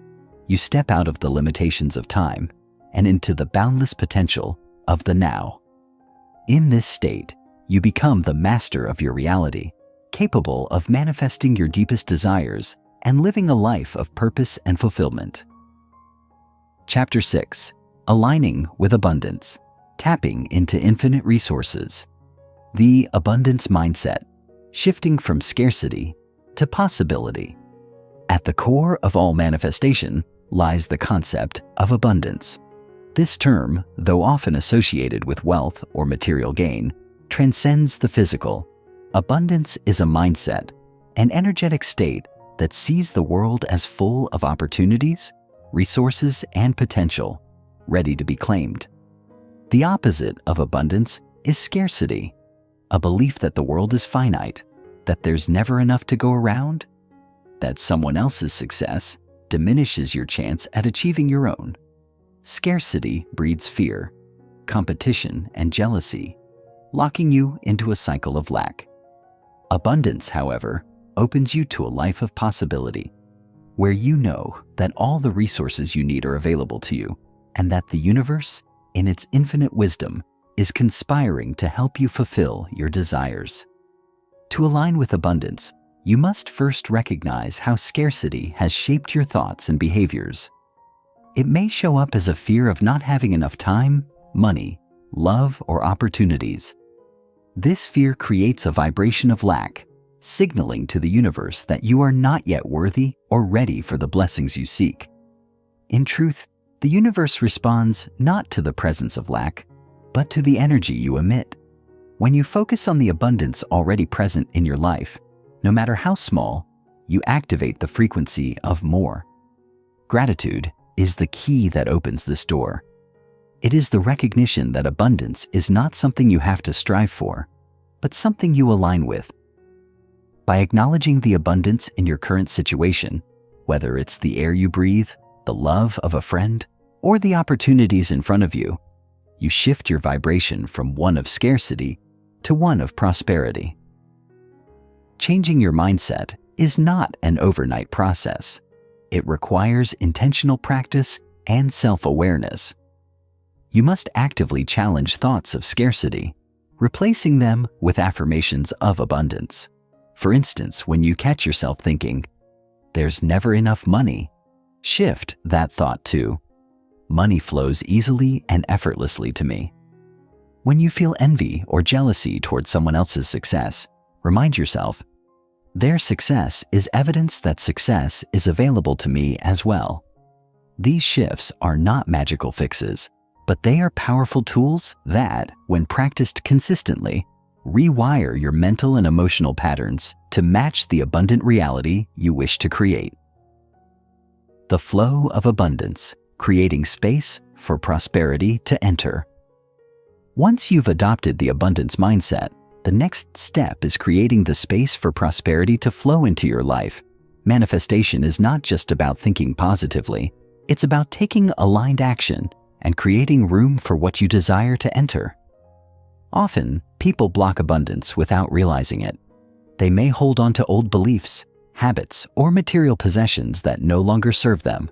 You step out of the limitations of time and into the boundless potential of the now. In this state, you become the master of your reality, capable of manifesting your deepest desires and living a life of purpose and fulfillment. Chapter 6. Aligning with Abundance. Tapping into Infinite Resources. The abundance mindset, shifting from scarcity to possibility. At the core of all manifestation lies the concept of abundance. This term, though often associated with wealth or material gain, transcends the physical. Abundance is a mindset, an energetic state that sees the world as full of opportunities, resources, and potential, ready to be claimed. The opposite of abundance is scarcity, a belief that the world is finite, that there's never enough to go around, that someone else's success diminishes your chance at achieving your own. Scarcity breeds fear, competition, and jealousy, locking you into a cycle of lack. Abundance, however, opens you to a life of possibility, where you know that all the resources you need are available to you, and that the universe, in its infinite wisdom, is conspiring to help you fulfill your desires. To align with abundance, you must first recognize how scarcity has shaped your thoughts and behaviors. It may show up as a fear of not having enough time, money, love, or opportunities. This fear creates a vibration of lack, signaling to the universe that you are not yet worthy or ready for the blessings you seek. In truth, the universe responds not to the presence of lack, but to the energy you emit. When you focus on the abundance already present in your life, no matter how small, you activate the frequency of more. Gratitude is the key that opens this door. It is the recognition that abundance is not something you have to strive for, but something you align with. By acknowledging the abundance in your current situation, whether it's the air you breathe, the love of a friend, or the opportunities in front of you, you shift your vibration from one of scarcity to one of prosperity. Changing your mindset is not an overnight process. It requires intentional practice and self-awareness. You must actively challenge thoughts of scarcity, replacing them with affirmations of abundance. For instance, when you catch yourself thinking, "There's never enough money," shift that thought to, "Money flows easily and effortlessly to me." When you feel envy or jealousy towards someone else's success, remind yourself, "Their success is evidence that success is available to me as well." These shifts are not magical fixes, but they are powerful tools that, when practiced consistently, rewire your mental and emotional patterns to match the abundant reality you wish to create. The flow of abundance, creating space for prosperity to enter. Once you've adopted the abundance mindset, the next step is creating the space for prosperity to flow into your life. Manifestation is not just about thinking positively, it's about taking aligned action and creating room for what you desire to enter. Often, people block abundance without realizing it. They may hold on to old beliefs, habits, or material possessions that no longer serve them,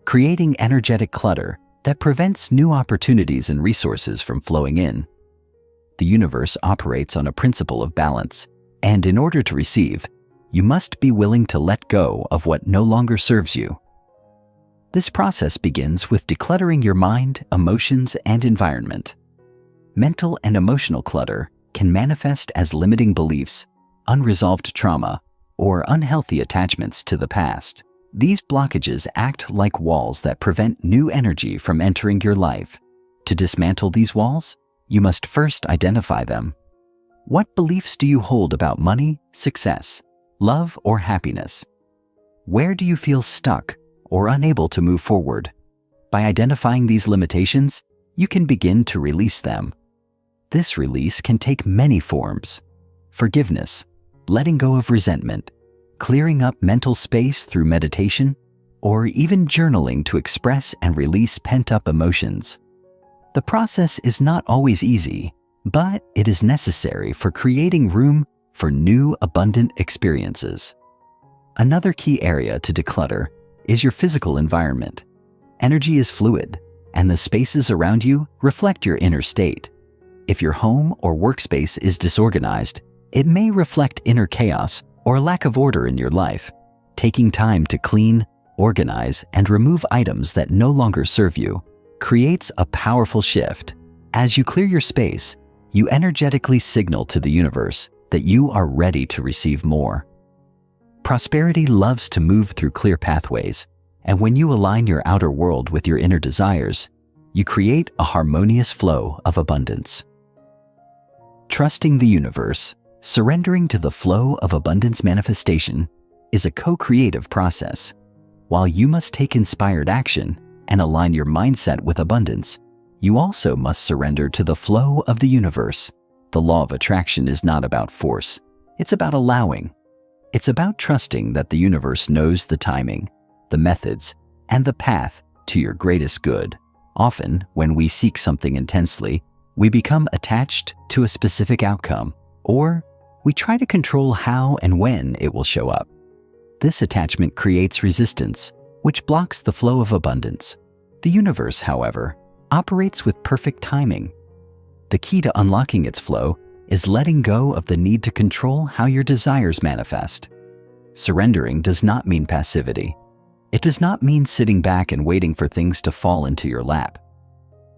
creating energetic clutter that prevents new opportunities and resources from flowing in. The universe operates on a principle of balance, and in order to receive, you must be willing to let go of what no longer serves you. This process begins with decluttering your mind, emotions, and environment. Mental and emotional clutter can manifest as limiting beliefs, unresolved trauma, or unhealthy attachments to the past. These blockages act like walls that prevent new energy from entering your life. To dismantle these walls, you must first identify them. What beliefs do you hold about money, success, love, or happiness? Where do you feel stuck or unable to move forward. By identifying these limitations, you can begin to release them. This release can take many forms: forgiveness, letting go of resentment, clearing up mental space through meditation, or even journaling to express and release pent-up emotions. The process is not always easy, but it is necessary for creating room for new, abundant experiences. Another key area to declutter is your physical environment. Energy is fluid, and the spaces around you reflect your inner state. If your home or workspace is disorganized, it may reflect inner chaos or lack of order in your life. Taking time to clean, organize, and remove items that no longer serve you creates a powerful shift. As you clear your space, you energetically signal to the universe that you are ready to receive more. Prosperity loves to move through clear pathways, and when you align your outer world with your inner desires, you create a harmonious flow of abundance. Trusting the universe, surrendering to the flow of abundance manifestation, is a co-creative process. While you must take inspired action and align your mindset with abundance, you also must surrender to the flow of the universe. The law of attraction is not about force. It's about allowing. It's about trusting that the universe knows the timing, the methods, and the path to your greatest good. Often, when we seek something intensely, we become attached to a specific outcome, or we try to control how and when it will show up. This attachment creates resistance, which blocks the flow of abundance. The universe, however, operates with perfect timing. The key to unlocking its flow is letting go of the need to control how your desires manifest. Surrendering does not mean passivity. It does not mean sitting back and waiting for things to fall into your lap.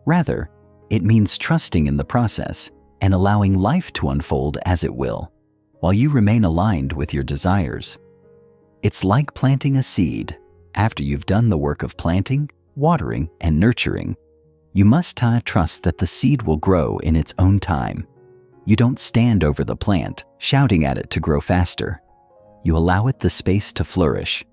Rather, it means trusting in the process and allowing life to unfold as it will, while you remain aligned with your desires. It's like planting a seed. After you've done the work of planting, watering, and nurturing, you must trust that the seed will grow in its own time. You don't stand over the plant, shouting at it to grow faster. You allow it the space to flourish.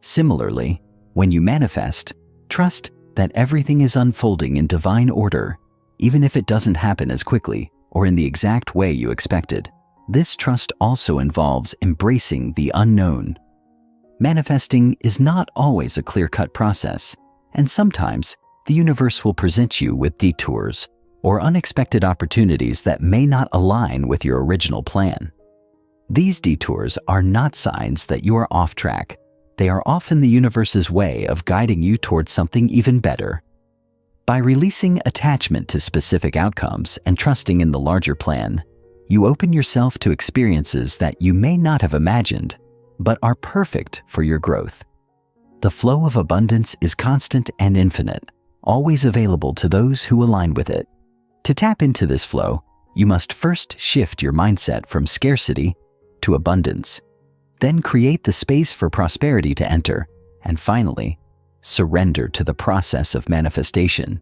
Similarly, when you manifest, trust that everything is unfolding in divine order, even if it doesn't happen as quickly or in the exact way you expected. This trust also involves embracing the unknown. Manifesting is not always a clear-cut process, and sometimes the universe will present you with detours or unexpected opportunities that may not align with your original plan. These detours are not signs that you are off track. They are often the universe's way of guiding you towards something even better. By releasing attachment to specific outcomes and trusting in the larger plan, you open yourself to experiences that you may not have imagined, but are perfect for your growth. The flow of abundance is constant and infinite, always available to those who align with it. To tap into this flow, you must first shift your mindset from scarcity to abundance, then create the space for prosperity to enter, and finally, surrender to the process of manifestation.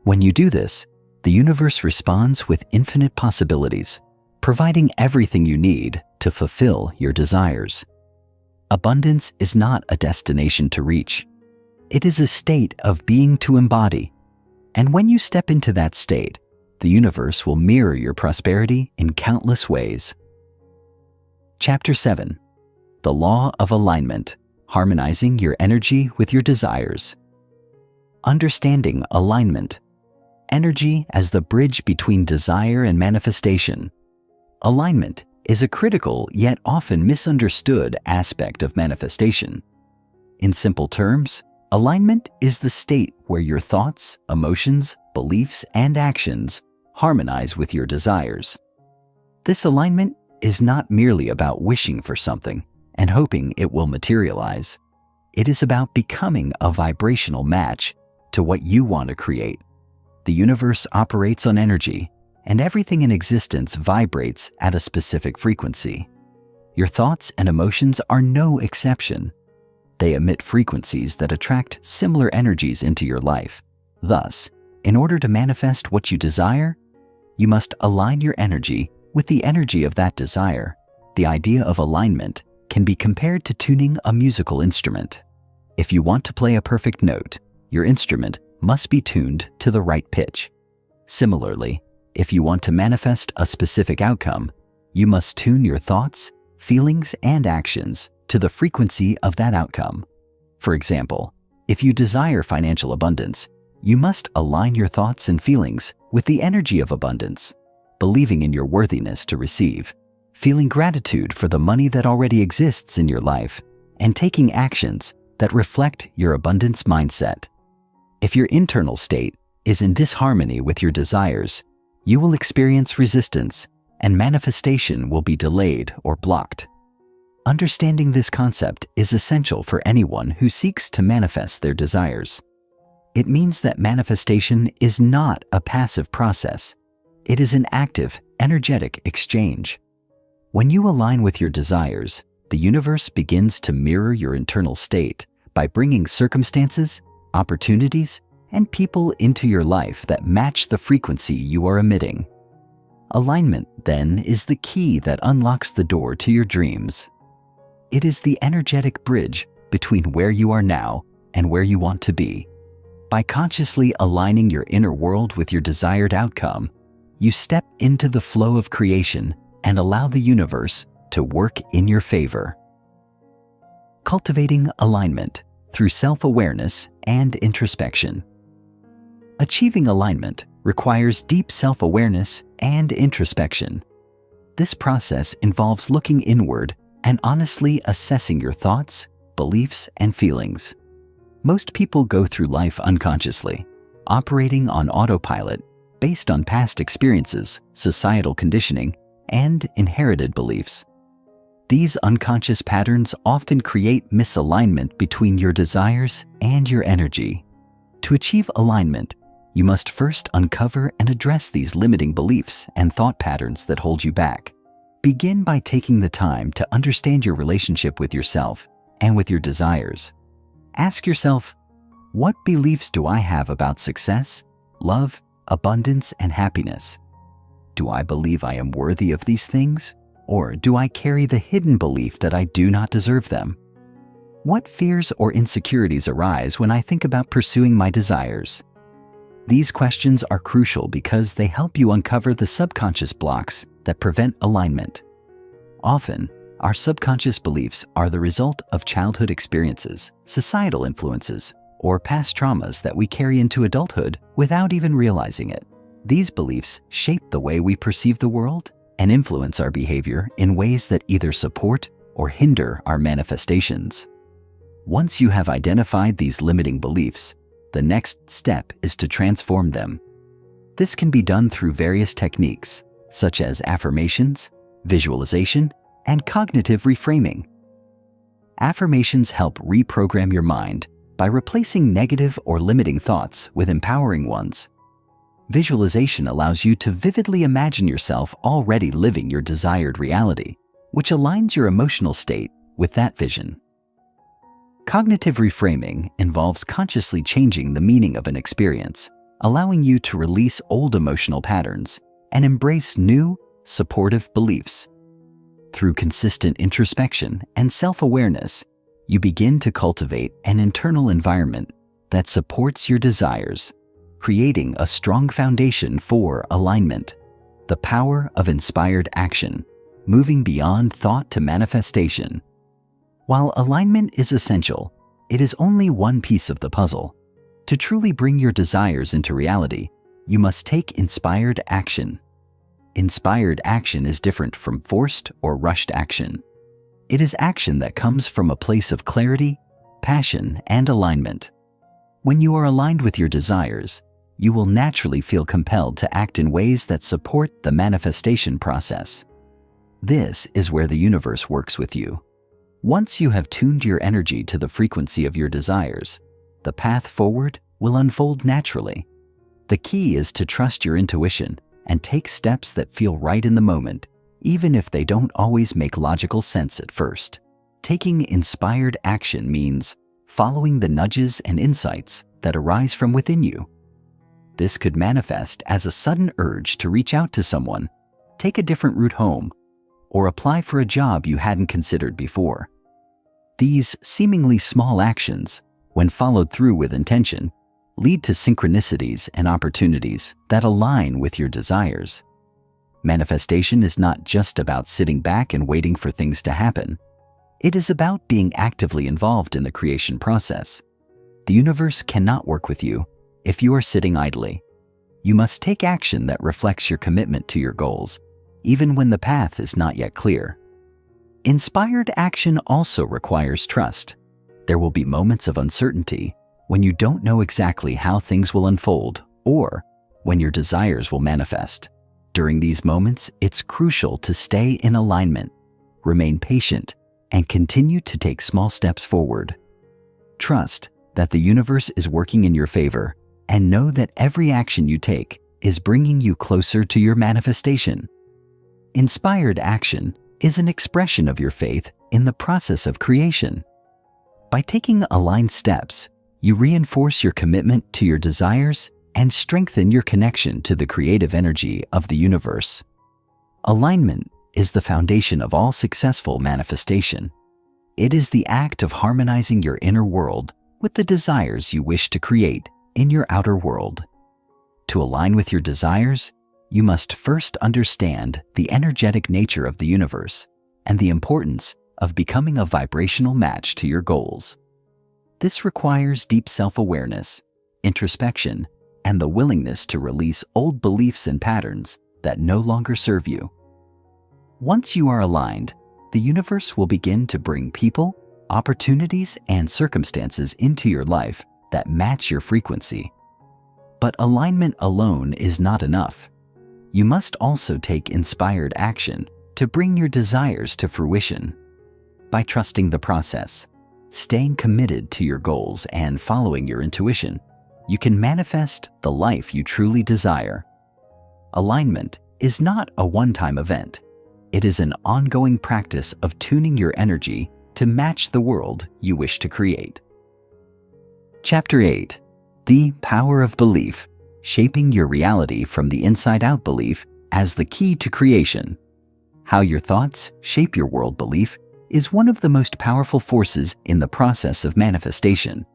When you do this, the universe responds with infinite possibilities, providing everything you need to fulfill your desires. Abundance is not a destination to reach. It is a state of being to embody. And when you step into that state, the universe will mirror your prosperity in countless ways. Chapter 7. The Law of Alignment, Harmonizing Your Energy with Your Desires. Understanding alignment. Energy as the bridge between desire and manifestation. Alignment is a critical yet often misunderstood aspect of manifestation. In simple terms, alignment is the state where your thoughts, emotions, beliefs, and actions harmonize with your desires. This alignment is not merely about wishing for something and hoping it will materialize. It is about becoming a vibrational match to what you want to create. The universe operates on energy, and everything in existence vibrates at a specific frequency. Your thoughts and emotions are no exception. They emit frequencies that attract similar energies into your life. Thus, in order to manifest what you desire, you must align your energy with the energy of that desire. The idea of alignment can be compared to tuning a musical instrument. If you want to play a perfect note, your instrument must be tuned to the right pitch. Similarly, if you want to manifest a specific outcome, you must tune your thoughts, feelings, and actions to the frequency of that outcome. For example, if you desire financial abundance, you must align your thoughts and feelings with the energy of abundance, believing in your worthiness to receive, feeling gratitude for the money that already exists in your life, and taking actions that reflect your abundance mindset. If your internal state is in disharmony with your desires, you will experience resistance and manifestation will be delayed or blocked. Understanding this concept is essential for anyone who seeks to manifest their desires. It means that manifestation is not a passive process. It is an active, energetic exchange. When you align with your desires, the universe begins to mirror your internal state by bringing circumstances, opportunities, and people into your life that match the frequency you are emitting. Alignment, then, is the key that unlocks the door to your dreams. It is the energetic bridge between where you are now and where you want to be. By consciously aligning your inner world with your desired outcome, you step into the flow of creation and allow the universe to work in your favor. Cultivating alignment through self-awareness and introspection. Achieving alignment requires deep self-awareness and introspection. This process involves looking inward and honestly assessing your thoughts, beliefs, and feelings. Most people go through life unconsciously, operating on autopilot based on past experiences, societal conditioning, and inherited beliefs. These unconscious patterns often create misalignment between your desires and your energy. To achieve alignment, you must first uncover and address these limiting beliefs and thought patterns that hold you back. Begin by taking the time to understand your relationship with yourself and with your desires. Ask yourself, what beliefs do I have about success, love, abundance, and happiness? Do I believe I am worthy of these things? Or do I carry the hidden belief that I do not deserve them? What fears or insecurities arise when I think about pursuing my desires? These questions are crucial because they help you uncover the subconscious blocks that prevent alignment. Often, our subconscious beliefs are the result of childhood experiences, societal influences, or past traumas that we carry into adulthood without even realizing it. These beliefs shape the way we perceive the world and influence our behavior in ways that either support or hinder our manifestations. Once you have identified these limiting beliefs, the next step is to transform them. This can be done through various techniques, such as affirmations, visualization, and cognitive reframing. Affirmations help reprogram your mind by replacing negative or limiting thoughts with empowering ones. Visualization allows you to vividly imagine yourself already living your desired reality, which aligns your emotional state with that vision. Cognitive reframing involves consciously changing the meaning of an experience, allowing you to release old emotional patterns and embrace new, supportive beliefs. Through consistent introspection and self-awareness, you begin to cultivate an internal environment that supports your desires, creating a strong foundation for alignment. The power of inspired action, moving beyond thought to manifestation. While alignment is essential, it is only one piece of the puzzle. To truly bring your desires into reality, you must take inspired action. Inspired action is different from forced or rushed action. It is action that comes from a place of clarity, passion, and alignment. When you are aligned with your desires, you will naturally feel compelled to act in ways that support the manifestation process. This is where the universe works with you. Once you have tuned your energy to the frequency of your desires, the path forward will unfold naturally. The key is to trust your intuition and take steps that feel right in the moment, even if they don't always make logical sense at first. Taking inspired action means following the nudges and insights that arise from within you. This could manifest as a sudden urge to reach out to someone, take a different route home, or apply for a job you hadn't considered before. These seemingly small actions, when followed through with intention, lead to synchronicities and opportunities that align with your desires. Manifestation is not just about sitting back and waiting for things to happen. It is about being actively involved in the creation process. The universe cannot work with you if you are sitting idly. You must take action that reflects your commitment to your goals, even when the path is not yet clear. Inspired action also requires trust. There will be moments of uncertainty when you don't know exactly how things will unfold or when your desires will manifest. During these moments, it's crucial to stay in alignment, remain patient, and continue to take small steps forward. Trust that the universe is working in your favor and know that every action you take is bringing you closer to your manifestation. Inspired action is an expression of your faith in the process of creation. By taking aligned steps, you reinforce your commitment to your desires and strengthen your connection to the creative energy of the universe. Alignment is the foundation of all successful manifestation. It is the act of harmonizing your inner world with the desires you wish to create in your outer world. To align with your desires, you must first understand the energetic nature of the universe and the importance of becoming a vibrational match to your goals. This requires deep self-awareness, introspection, and the willingness to release old beliefs and patterns that no longer serve you. Once you are aligned, the universe will begin to bring people, opportunities, and circumstances into your life that match your frequency. But alignment alone is not enough. You must also take inspired action to bring your desires to fruition. By trusting the process, staying committed to your goals, and following your intuition, you can manifest the life you truly desire. Alignment is not a one-time event. It is an ongoing practice of tuning your energy to match the world you wish to create. Chapter 8. The Power of Belief, Shaping Your Reality from the Inside Out Belief as the Key to Creation. How your thoughts shape your world belief is one of the most powerful forces in the process of manifestation.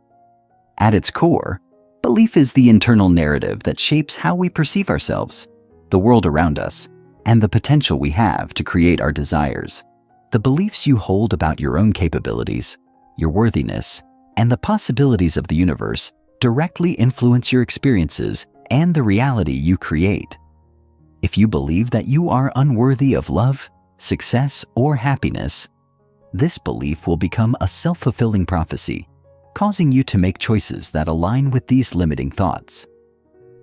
At its core, belief is the internal narrative that shapes how we perceive ourselves, the world around us, and the potential we have to create our desires. The beliefs you hold about your own capabilities, your worthiness, and the possibilities of the universe directly influence your experiences and the reality you create. If you believe that you are unworthy of love, success, or happiness, this belief will become a self-fulfilling prophecy, causing you to make choices that align with these limiting thoughts.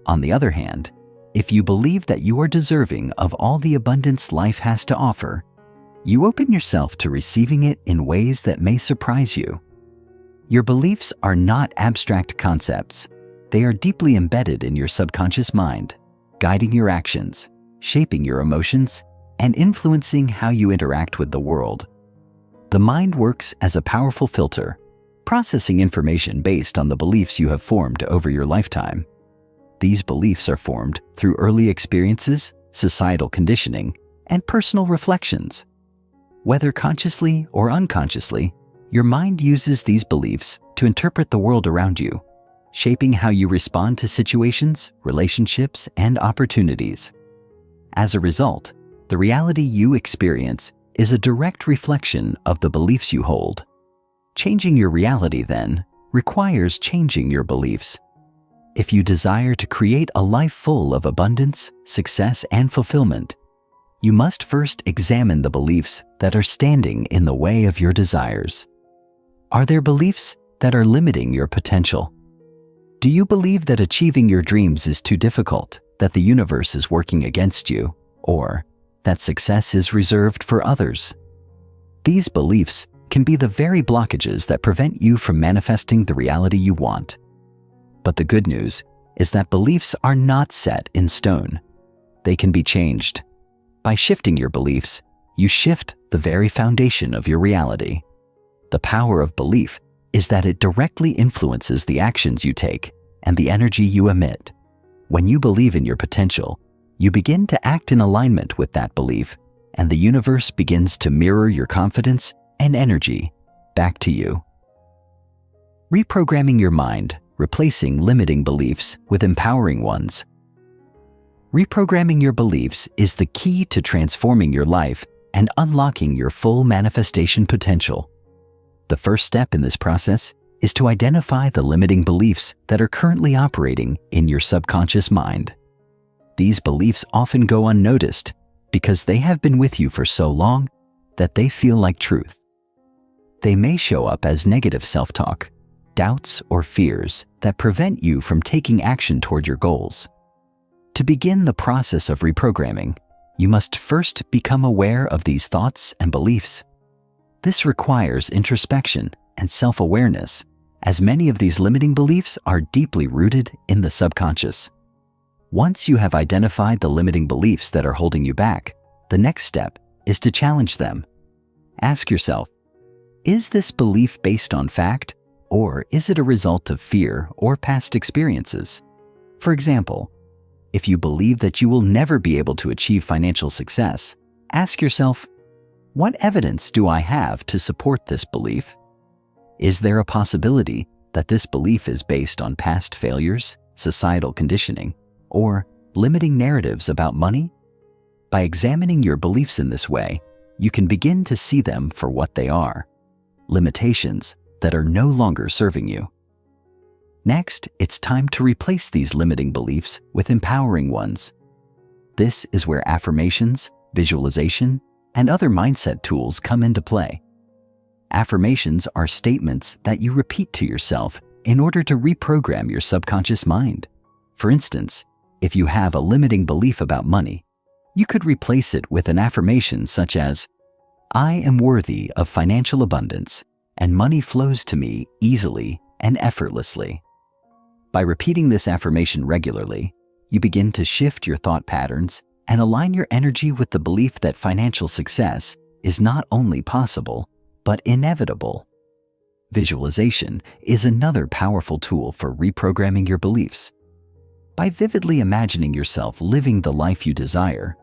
On the other hand, if you believe that you are deserving of all the abundance life has to offer, you open yourself to receiving it in ways that may surprise you. Your beliefs are not abstract concepts. They are deeply embedded in your subconscious mind, guiding your actions, shaping your emotions, and influencing how you interact with the world. The mind works as a powerful filter, processing information based on the beliefs you have formed over your lifetime. These beliefs are formed through early experiences, societal conditioning, and personal reflections. Whether consciously or unconsciously, your mind uses these beliefs to interpret the world around you, shaping how you respond to situations, relationships, and opportunities. As a result, the reality you experience is a direct reflection of the beliefs you hold. Changing your reality, then, requires changing your beliefs. If you desire to create a life full of abundance, success, and fulfillment, you must first examine the beliefs that are standing in the way of your desires. Are there beliefs that are limiting your potential? Do you believe that achieving your dreams is too difficult, that the universe is working against you, or that success is reserved for others? These beliefs can be the very blockages that prevent you from manifesting the reality you want. But the good news is that beliefs are not set in stone. They can be changed. By shifting your beliefs, you shift the very foundation of your reality. The power of belief is that it directly influences the actions you take and the energy you emit. When you believe in your potential, you begin to act in alignment with that belief, and the universe begins to mirror your confidence and energy, back to you. Reprogramming your mind, replacing limiting beliefs with empowering ones. Reprogramming your beliefs is the key to transforming your life and unlocking your full manifestation potential. The first step in this process is to identify the limiting beliefs that are currently operating in your subconscious mind. These beliefs often go unnoticed because they have been with you for so long that they feel like truth. They may show up as negative self-talk, doubts, or fears that prevent you from taking action toward your goals. To begin the process of reprogramming, you must first become aware of these thoughts and beliefs. This requires introspection and self-awareness, as many of these limiting beliefs are deeply rooted in the subconscious. Once you have identified the limiting beliefs that are holding you back, the next step is to challenge them. Ask yourself, is this belief based on fact, or is it a result of fear or past experiences? For example, if you believe that you will never be able to achieve financial success, ask yourself, what evidence do I have to support this belief? Is there a possibility that this belief is based on past failures, societal conditioning, or limiting narratives about money? By examining your beliefs in this way, you can begin to see them for what they are, limitations that are no longer serving you. Next, it's time to replace these limiting beliefs with empowering ones. This is where affirmations, visualization, and other mindset tools come into play. Affirmations are statements that you repeat to yourself in order to reprogram your subconscious mind. For instance, if you have a limiting belief about money, you could replace it with an affirmation such as, I am worthy of financial abundance, and money flows to me easily and effortlessly. By repeating this affirmation regularly, you begin to shift your thought patterns and align your energy with the belief that financial success is not only possible, but inevitable. Visualization is another powerful tool for reprogramming your beliefs. By vividly imagining yourself living the life you desire,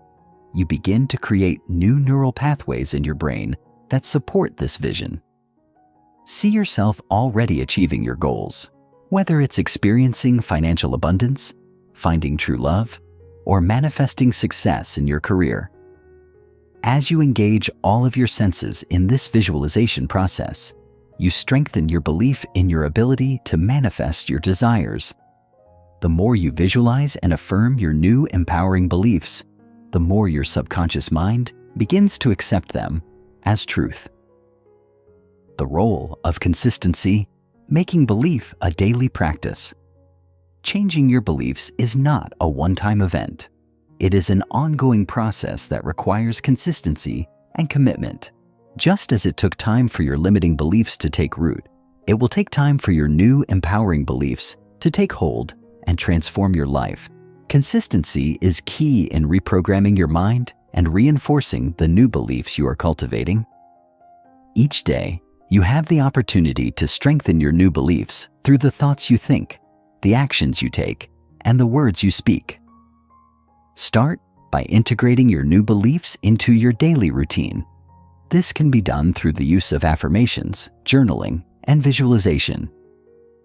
you begin to create new neural pathways in your brain that support this vision. See yourself already achieving your goals, whether it's experiencing financial abundance, finding true love, or manifesting success in your career. As you engage all of your senses in this visualization process, you strengthen your belief in your ability to manifest your desires. The more you visualize and affirm your new empowering beliefs, the more your subconscious mind begins to accept them as truth. The role of consistency, making belief a daily practice. Changing your beliefs is not a one-time event. It is an ongoing process that requires consistency and commitment. Just as it took time for your limiting beliefs to take root, it will take time for your new empowering beliefs to take hold and transform your life. Consistency is key in reprogramming your mind and reinforcing the new beliefs you are cultivating. Each day, you have the opportunity to strengthen your new beliefs through the thoughts you think, the actions you take, and the words you speak. Start by integrating your new beliefs into your daily routine. This can be done through the use of affirmations, journaling, and visualization.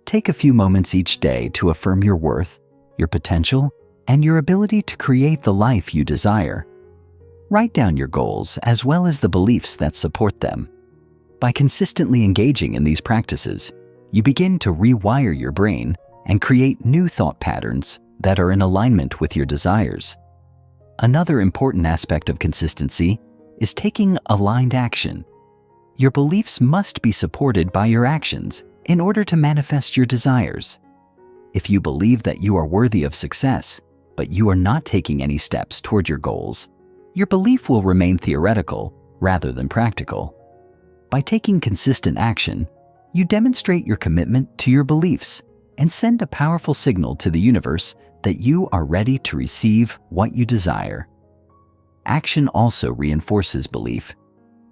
Take a few moments each day to affirm your worth, your potential, and your ability to create the life you desire. Write down your goals as well as the beliefs that support them. By consistently engaging in these practices, you begin to rewire your brain and create new thought patterns that are in alignment with your desires. Another important aspect of consistency is taking aligned action. Your beliefs must be supported by your actions in order to manifest your desires. If you believe that you are worthy of success, but you are not taking any steps toward your goals, your belief will remain theoretical rather than practical. By taking consistent action, you demonstrate your commitment to your beliefs and send a powerful signal to the universe that you are ready to receive what you desire. Action also reinforces belief.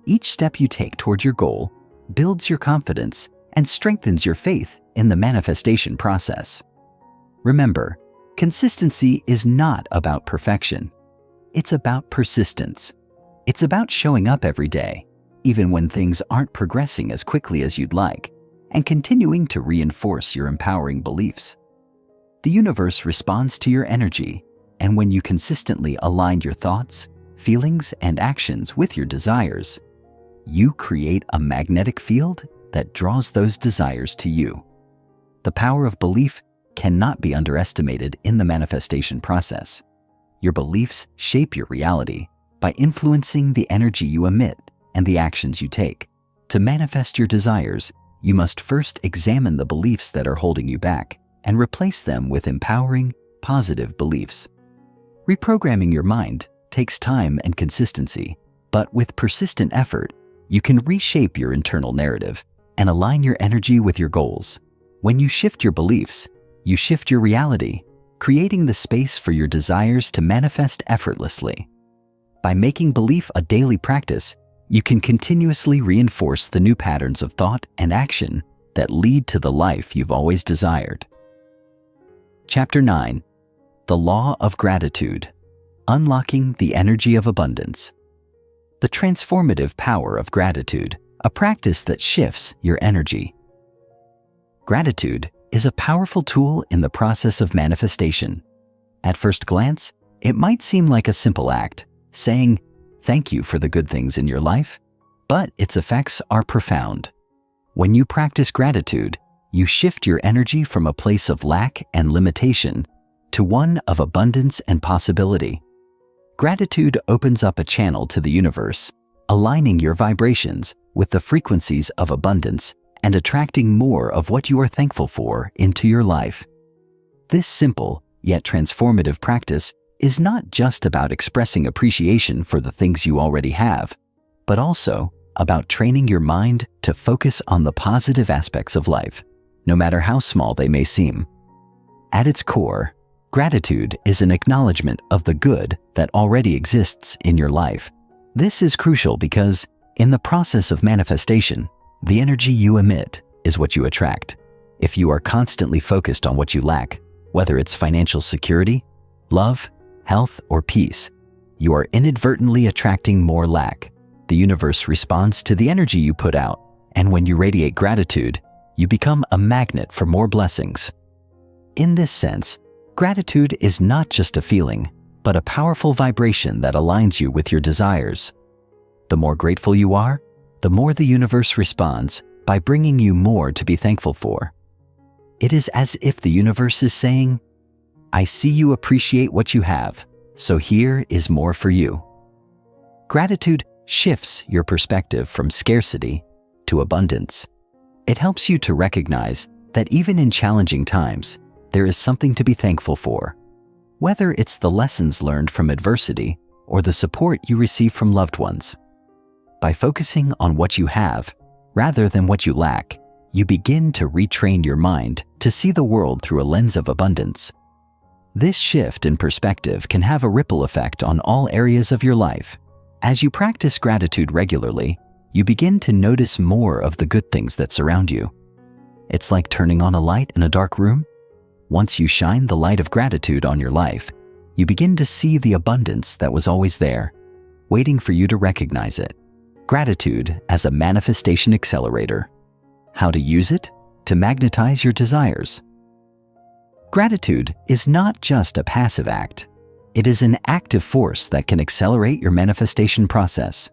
Each step you take toward your goal builds your confidence and strengthens your faith in the manifestation process. Remember, consistency is not about perfection. It's about persistence. It's about showing up every day, even when things aren't progressing as quickly as you'd like, and continuing to reinforce your empowering beliefs. The universe responds to your energy, and when you consistently align your thoughts, feelings, and actions with your desires, you create a magnetic field that draws those desires to you. The power of belief cannot be underestimated in the manifestation process. Your beliefs shape your reality by influencing the energy you emit and the actions you take. To manifest your desires, you must first examine the beliefs that are holding you back and replace them with empowering, positive beliefs. Reprogramming your mind takes time and consistency, but with persistent effort, you can reshape your internal narrative and align your energy with your goals. When you shift your beliefs, you shift your reality, creating the space for your desires to manifest effortlessly. By making belief a daily practice, you can continuously reinforce the new patterns of thought and action that lead to the life you've always desired. Chapter 9. The Law of Gratitude. Unlocking the Energy of Abundance. The transformative power of gratitude, a practice that shifts your energy. Gratitude is a powerful tool in the process of manifestation. At first glance, it might seem like a simple act, saying, "Thank you for the good things in your life," but its effects are profound. When you practice gratitude, you shift your energy from a place of lack and limitation to one of abundance and possibility. Gratitude opens up a channel to the universe, aligning your vibrations with the frequencies of abundance and attracting more of what you are thankful for into your life. This simple yet transformative practice is not just about expressing appreciation for the things you already have, but also about training your mind to focus on the positive aspects of life, no matter how small they may seem. At its core, gratitude is an acknowledgement of the good that already exists in your life. This is crucial because, in the process of manifestation, the energy you emit is what you attract. If you are constantly focused on what you lack, whether it's financial security, love, health, or peace, you are inadvertently attracting more lack. The universe responds to the energy you put out, and when you radiate gratitude, you become a magnet for more blessings. In this sense, gratitude is not just a feeling, but a powerful vibration that aligns you with your desires. The more grateful you are, the more the universe responds by bringing you more to be thankful for. It is as if the universe is saying, "I see you appreciate what you have, so here is more for you." Gratitude shifts your perspective from scarcity to abundance. It helps you to recognize that even in challenging times, there is something to be thankful for. Whether it's the lessons learned from adversity or the support you receive from loved ones. By focusing on what you have, rather than what you lack, you begin to retrain your mind to see the world through a lens of abundance. This shift in perspective can have a ripple effect on all areas of your life. As you practice gratitude regularly, you begin to notice more of the good things that surround you. It's like turning on a light in a dark room. Once you shine the light of gratitude on your life, you begin to see the abundance that was always there, waiting for you to recognize it. Gratitude as a manifestation accelerator. How to use it to magnetize your desires. Gratitude is not just a passive act. It is an active force that can accelerate your manifestation process.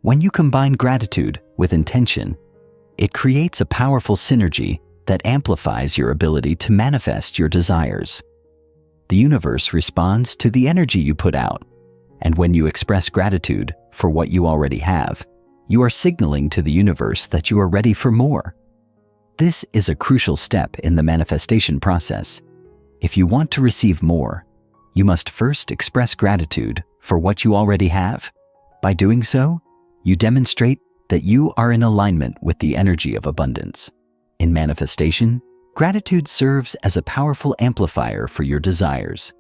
When you combine gratitude with intention, it creates a powerful synergy that amplifies your ability to manifest your desires. The universe responds to the energy you put out, and when you express gratitude for what you already have, you are signaling to the universe that you are ready for more. This is a crucial step in the manifestation process. If you want to receive more, you must first express gratitude for what you already have. By doing so, you demonstrate that you are in alignment with the energy of abundance. In manifestation, gratitude serves as a powerful amplifier for your desires.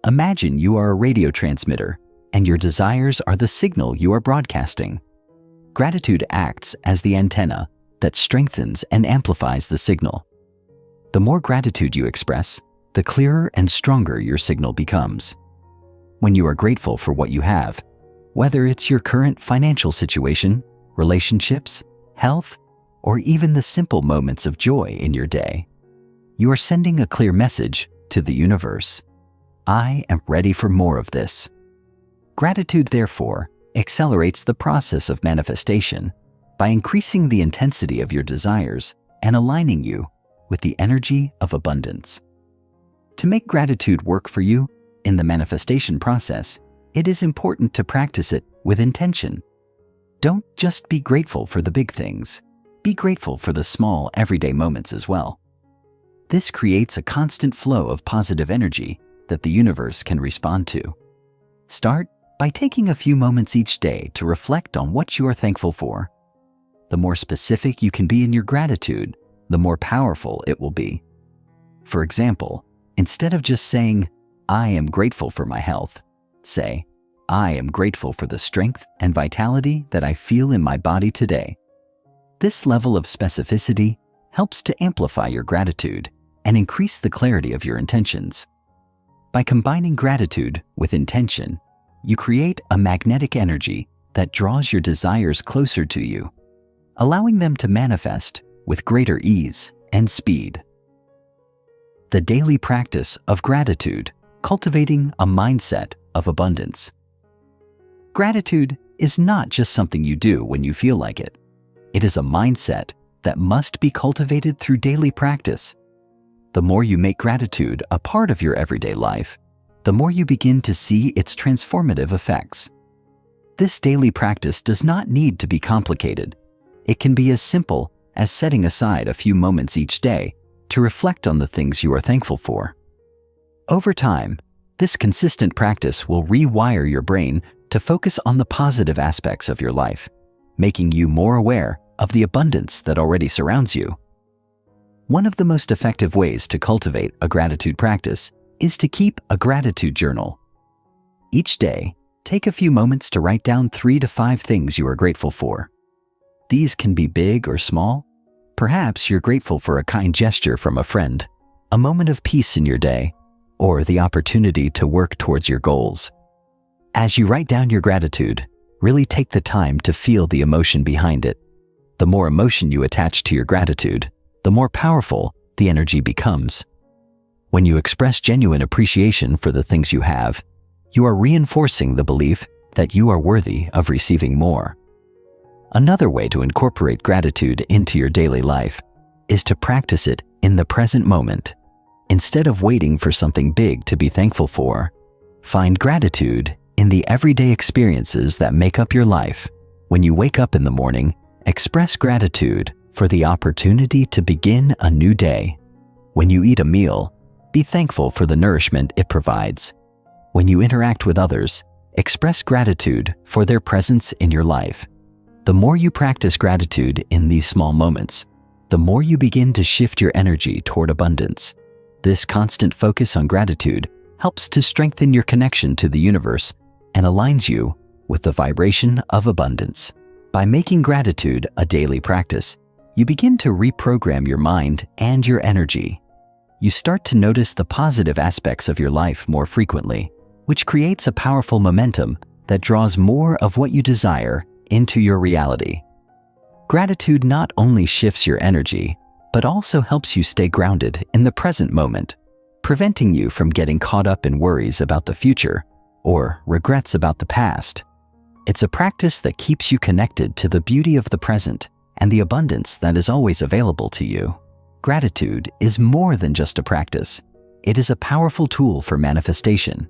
Imagine you are a radio transmitter, and your desires are the signal you are broadcasting. Gratitude acts as the antenna that strengthens and amplifies the signal. The more gratitude you express, the clearer and stronger your signal becomes. When you are grateful for what you have, whether it's your current financial situation, relationships, health, or even the simple moments of joy in your day. You are sending a clear message to the universe. I am ready for more of this. Gratitude, therefore, accelerates the process of manifestation by increasing the intensity of your desires and aligning you with the energy of abundance. To make gratitude work for you in the manifestation process, it is important to practice it with intention. Don't just be grateful for the big things. Be grateful for the small, everyday moments as well. This creates a constant flow of positive energy that the universe can respond to. Start by taking a few moments each day to reflect on what you are thankful for. The more specific you can be in your gratitude, the more powerful it will be. For example, instead of just saying, I am grateful for my health, say, I am grateful for the strength and vitality that I feel in my body today. This level of specificity helps to amplify your gratitude and increase the clarity of your intentions. By combining gratitude with intention, you create a magnetic energy that draws your desires closer to you, allowing them to manifest with greater ease and speed. The daily practice of gratitude, cultivating a mindset of abundance. Gratitude is not just something you do when you feel like it. It is a mindset that must be cultivated through daily practice. The more you make gratitude a part of your everyday life, the more you begin to see its transformative effects. This daily practice does not need to be complicated. It can be as simple as setting aside a few moments each day to reflect on the things you are thankful for. Over time, this consistent practice will rewire your brain to focus on the positive aspects of your life, making you more aware of the abundance that already surrounds you. One of the most effective ways to cultivate a gratitude practice is to keep a gratitude journal. Each day, take a few moments to write down 3 to 5 things you are grateful for. These can be big or small. Perhaps you're grateful for a kind gesture from a friend, a moment of peace in your day, or the opportunity to work towards your goals. As you write down your gratitude, really take the time to feel the emotion behind it. The more emotion you attach to your gratitude, the more powerful the energy becomes. When you express genuine appreciation for the things you have, you are reinforcing the belief that you are worthy of receiving more. Another way to incorporate gratitude into your daily life is to practice it in the present moment. Instead of waiting for something big to be thankful for, find gratitude in the everyday experiences that make up your life. When you wake up in the morning, express gratitude for the opportunity to begin a new day. When you eat a meal, be thankful for the nourishment it provides. When you interact with others, express gratitude for their presence in your life. The more you practice gratitude in these small moments, the more you begin to shift your energy toward abundance. This constant focus on gratitude helps to strengthen your connection to the universe and aligns you with the vibration of abundance. By making gratitude a daily practice, you begin to reprogram your mind and your energy. You start to notice the positive aspects of your life more frequently, which creates a powerful momentum that draws more of what you desire into your reality. Gratitude not only shifts your energy, but also helps you stay grounded in the present moment, preventing you from getting caught up in worries about the future or regrets about the past. It's a practice that keeps you connected to the beauty of the present and the abundance that is always available to you. Gratitude is more than just a practice. It is a powerful tool for manifestation.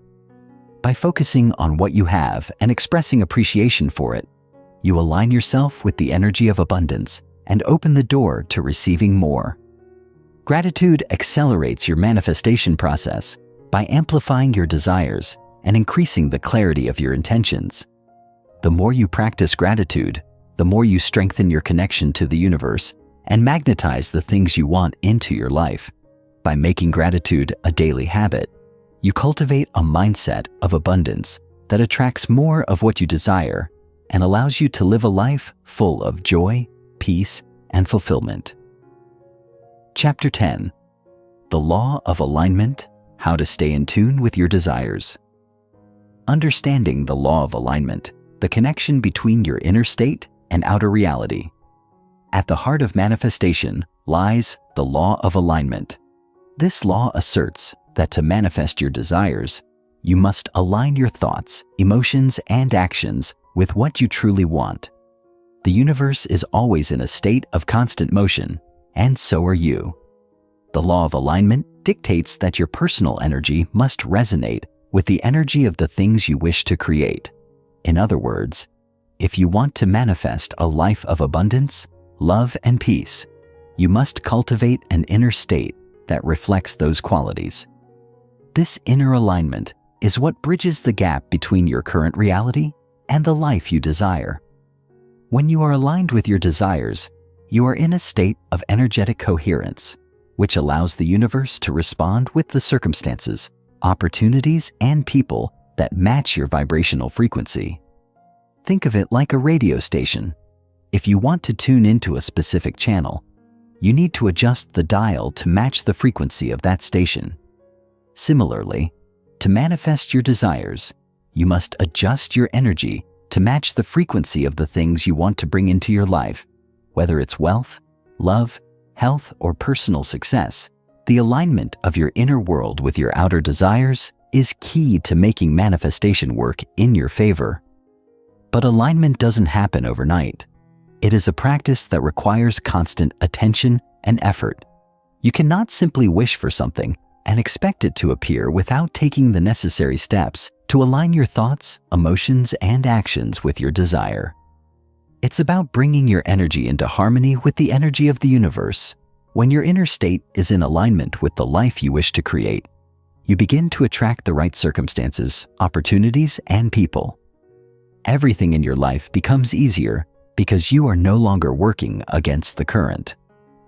By focusing on what you have and expressing appreciation for it, you align yourself with the energy of abundance and open the door to receiving more. Gratitude accelerates your manifestation process by amplifying your desires and increasing the clarity of your intentions. The more you practice gratitude, the more you strengthen your connection to the universe and magnetize the things you want into your life. By making gratitude a daily habit, you cultivate a mindset of abundance that attracts more of what you desire and allows you to live a life full of joy, peace, and fulfillment. Chapter 10. The Law of Alignment: How to Stay in Tune with Your Desires. Understanding the law of alignment, the connection between your inner state and outer reality. At the heart of manifestation lies the law of alignment. This law asserts that to manifest your desires, you must align your thoughts, emotions, and actions with what you truly want. The universe is always in a state of constant motion, and so are you. The law of alignment dictates that your personal energy must resonate with the energy of the things you wish to create. In other words, if you want to manifest a life of abundance, love, and peace, you must cultivate an inner state that reflects those qualities. This inner alignment is what bridges the gap between your current reality and the life you desire. When you are aligned with your desires, you are in a state of energetic coherence, which allows the universe to respond with the circumstances, opportunities, and people that match your vibrational frequency. Think of it like a radio station. If you want to tune into a specific channel, you need to adjust the dial to match the frequency of that station. Similarly, to manifest your desires, you must adjust your energy to match the frequency of the things you want to bring into your life. Whether it's wealth, love, health, or personal success, the alignment of your inner world with your outer desires is key to making manifestation work in your favor. But alignment doesn't happen overnight. It is a practice that requires constant attention and effort. You cannot simply wish for something and expect it to appear without taking the necessary steps to align your thoughts, emotions, and actions with your desire. It's about bringing your energy into harmony with the energy of the universe. When your inner state is in alignment with the life you wish to create, you begin to attract the right circumstances, opportunities, and people. Everything in your life becomes easier because you are no longer working against the current.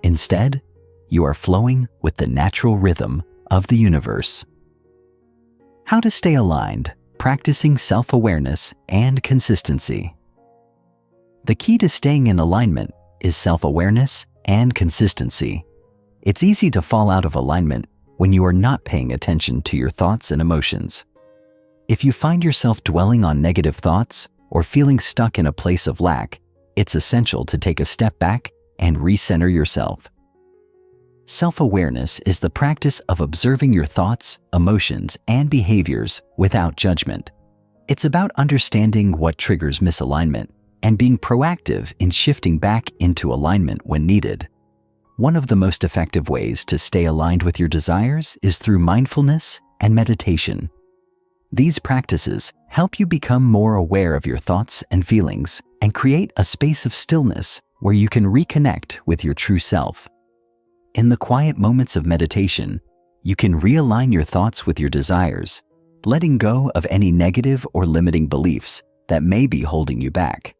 Instead, you are flowing with the natural rhythm of the universe. How to stay aligned, practicing self-awareness and consistency. The key to staying in alignment is self-awareness and consistency. It's easy to fall out of alignment when you are not paying attention to your thoughts and emotions. If you find yourself dwelling on negative thoughts or feeling stuck in a place of lack, it's essential to take a step back and recenter yourself. Self-awareness is the practice of observing your thoughts, emotions, and behaviors without judgment. It's about understanding what triggers misalignment and being proactive in shifting back into alignment when needed. One of the most effective ways to stay aligned with your desires is through mindfulness and meditation. These practices help you become more aware of your thoughts and feelings and create a space of stillness where you can reconnect with your true self. In the quiet moments of meditation, you can realign your thoughts with your desires, letting go of any negative or limiting beliefs that may be holding you back.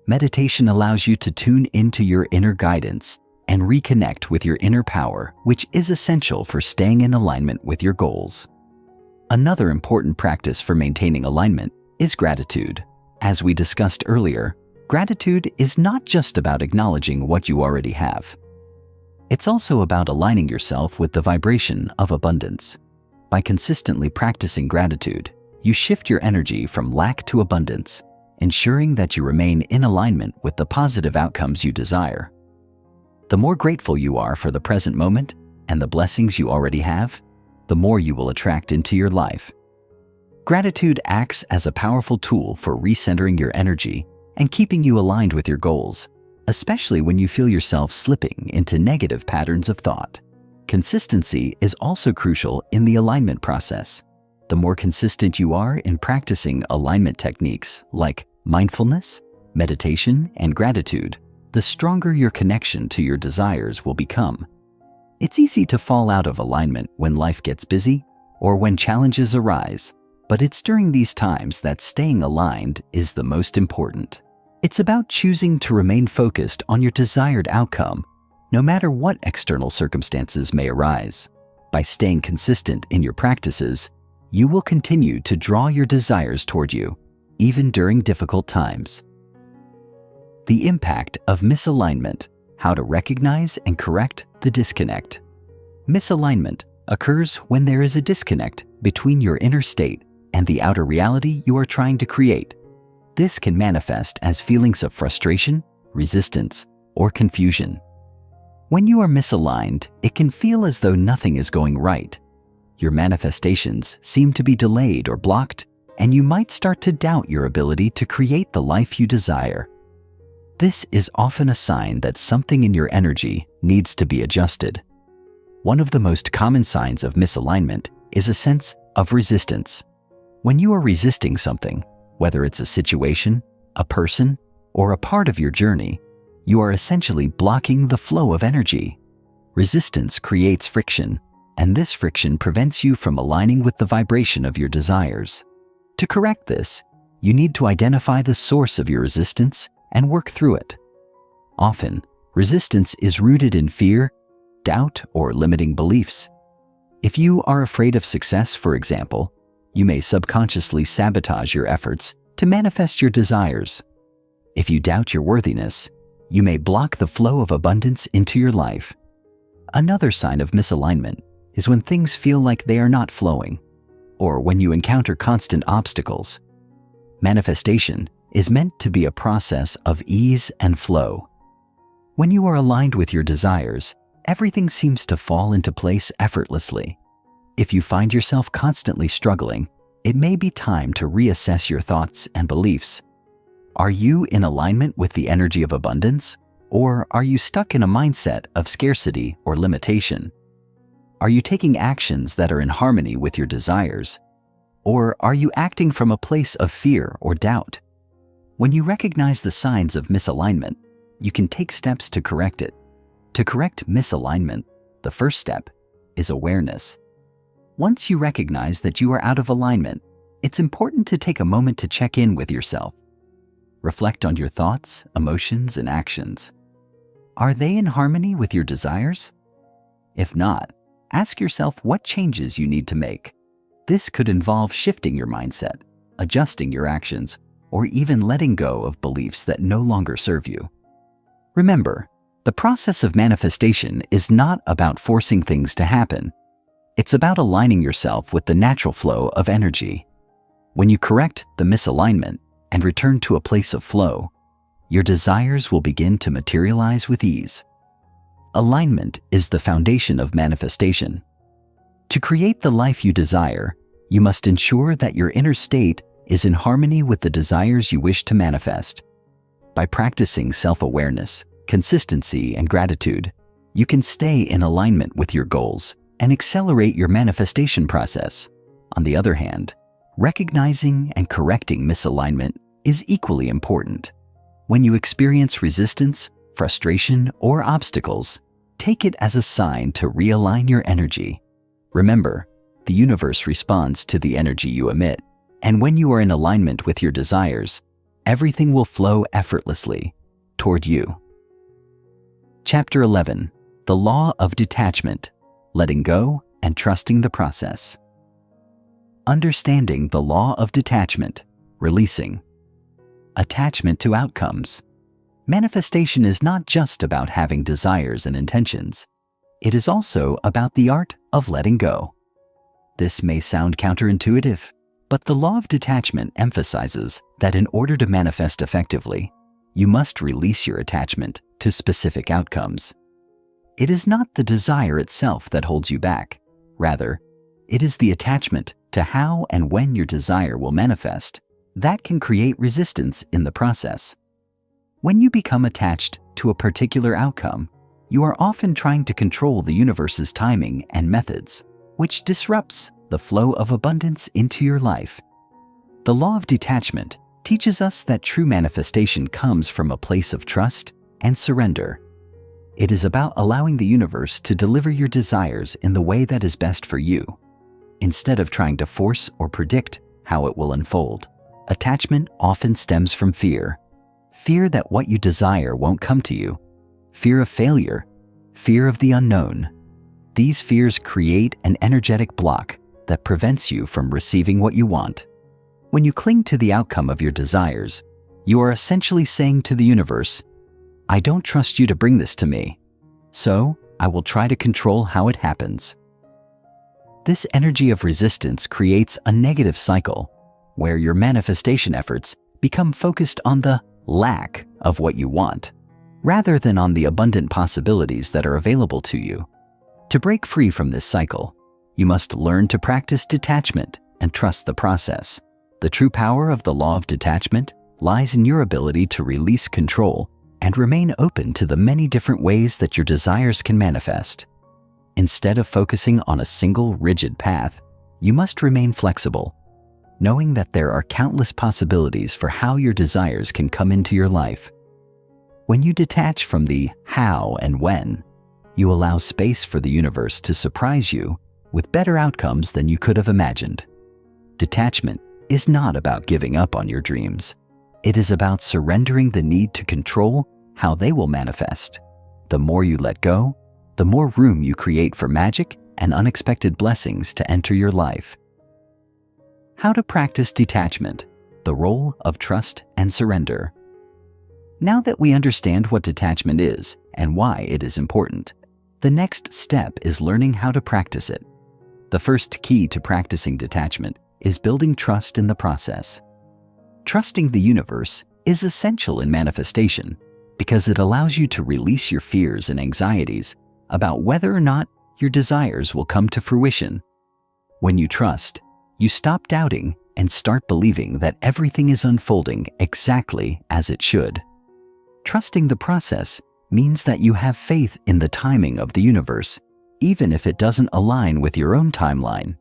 Meditation allows you to tune into your inner guidance and reconnect with your inner power, which is essential for staying in alignment with your goals. Another important practice for maintaining alignment is gratitude. As we discussed earlier, gratitude is not just about acknowledging what you already have. It's also about aligning yourself with the vibration of abundance. By consistently practicing gratitude, you shift your energy from lack to abundance, ensuring that you remain in alignment with the positive outcomes you desire. The more grateful you are for the present moment and the blessings you already have, the more you will attract into your life. Gratitude acts as a powerful tool for recentering your energy and keeping you aligned with your goals, especially when you feel yourself slipping into negative patterns of thought. Consistency is also crucial in the alignment process. The more consistent you are in practicing alignment techniques like mindfulness, meditation, and gratitude, the stronger your connection to your desires will become. It's easy to fall out of alignment when life gets busy or when challenges arise, but it's during these times that staying aligned is the most important. It's about choosing to remain focused on your desired outcome, no matter what external circumstances may arise. By staying consistent in your practices, you will continue to draw your desires toward you, even during difficult times. The impact of misalignment: how to recognize and correct the disconnect. Misalignment occurs when there is a disconnect between your inner state and the outer reality you are trying to create. This can manifest as feelings of frustration, resistance, or confusion. When you are misaligned, it can feel as though nothing is going right. Your manifestations seem to be delayed or blocked, and you might start to doubt your ability to create the life you desire. This is often a sign that something in your energy needs to be adjusted. One of the most common signs of misalignment is a sense of resistance. When you are resisting something, whether it's a situation, a person, or a part of your journey, you are essentially blocking the flow of energy. Resistance creates friction, and this friction prevents you from aligning with the vibration of your desires. To correct this, you need to identify the source of your resistance and work through it. Often, resistance is rooted in fear, doubt, or limiting beliefs. If you are afraid of success, for example, you may subconsciously sabotage your efforts to manifest your desires. If you doubt your worthiness, you may block the flow of abundance into your life. Another sign of misalignment is when things feel like they are not flowing, or when you encounter constant obstacles. Manifestation is meant to be a process of ease and flow. When you are aligned with your desires, everything seems to fall into place effortlessly. If you find yourself constantly struggling, it may be time to reassess your thoughts and beliefs. Are you in alignment with the energy of abundance, or are you stuck in a mindset of scarcity or limitation? Are you taking actions that are in harmony with your desires, or are you acting from a place of fear or doubt? When you recognize the signs of misalignment, you can take steps to correct it. To correct misalignment, the first step is awareness. Once you recognize that you are out of alignment, it's important to take a moment to check in with yourself. Reflect on your thoughts, emotions, and actions. Are they in harmony with your desires? If not, ask yourself what changes you need to make. This could involve shifting your mindset, adjusting your actions, or even letting go of beliefs that no longer serve you. Remember, the process of manifestation is not about forcing things to happen. It's about aligning yourself with the natural flow of energy. When you correct the misalignment and return to a place of flow, your desires will begin to materialize with ease. Alignment is the foundation of manifestation. To create the life you desire, you must ensure that your inner state is in harmony with the desires you wish to manifest. By practicing self-awareness, consistency, and gratitude, you can stay in alignment with your goals and accelerate your manifestation process. On the other hand, recognizing and correcting misalignment is equally important. When you experience resistance, frustration, or obstacles, take it as a sign to realign your energy. Remember, the universe responds to the energy you emit, and when you are in alignment with your desires, everything will flow effortlessly toward you. Chapter 11: The Law of Detachment, Letting Go and Trusting the Process. Understanding the law of detachment, releasing. Attachment to outcomes. Manifestation is not just about having desires and intentions. It is also about the art of letting go. This may sound counterintuitive, but the law of detachment emphasizes that in order to manifest effectively, you must release your attachment to specific outcomes. It is not the desire itself that holds you back. Rather, it is the attachment to how and when your desire will manifest that can create resistance in the process. When you become attached to a particular outcome, you are often trying to control the universe's timing and methods, which disrupts the flow of abundance into your life. The law of detachment teaches us that true manifestation comes from a place of trust and surrender. It is about allowing the universe to deliver your desires in the way that is best for you, instead of trying to force or predict how it will unfold. Attachment often stems from fear. Fear that what you desire won't come to you. Fear of failure. Fear of the unknown. These fears create an energetic block that prevents you from receiving what you want. When you cling to the outcome of your desires, you are essentially saying to the universe, "I don't trust you to bring this to me, so I will try to control how it happens." This energy of resistance creates a negative cycle where your manifestation efforts become focused on the lack of what you want, rather than on the abundant possibilities that are available to you. To break free from this cycle, you must learn to practice detachment and trust the process. The true power of the law of detachment lies in your ability to release control and remain open to the many different ways that your desires can manifest. Instead of focusing on a single rigid path, you must remain flexible, knowing that there are countless possibilities for how your desires can come into your life. When you detach from the how and when, you allow space for the universe to surprise you with better outcomes than you could have imagined. Detachment is not about giving up on your dreams. It is about surrendering the need to control how they will manifest. The more you let go, the more room you create for magic and unexpected blessings to enter your life. How to practice detachment, the role of trust and surrender. Now that we understand what detachment is and why it is important, the next step is learning how to practice it. The first key to practicing detachment is building trust in the process. Trusting the universe is essential in manifestation because it allows you to release your fears and anxieties about whether or not your desires will come to fruition. When you trust, you stop doubting and start believing that everything is unfolding exactly as it should. Trusting the process means that you have faith in the timing of the universe, even if it doesn't align with your own timeline.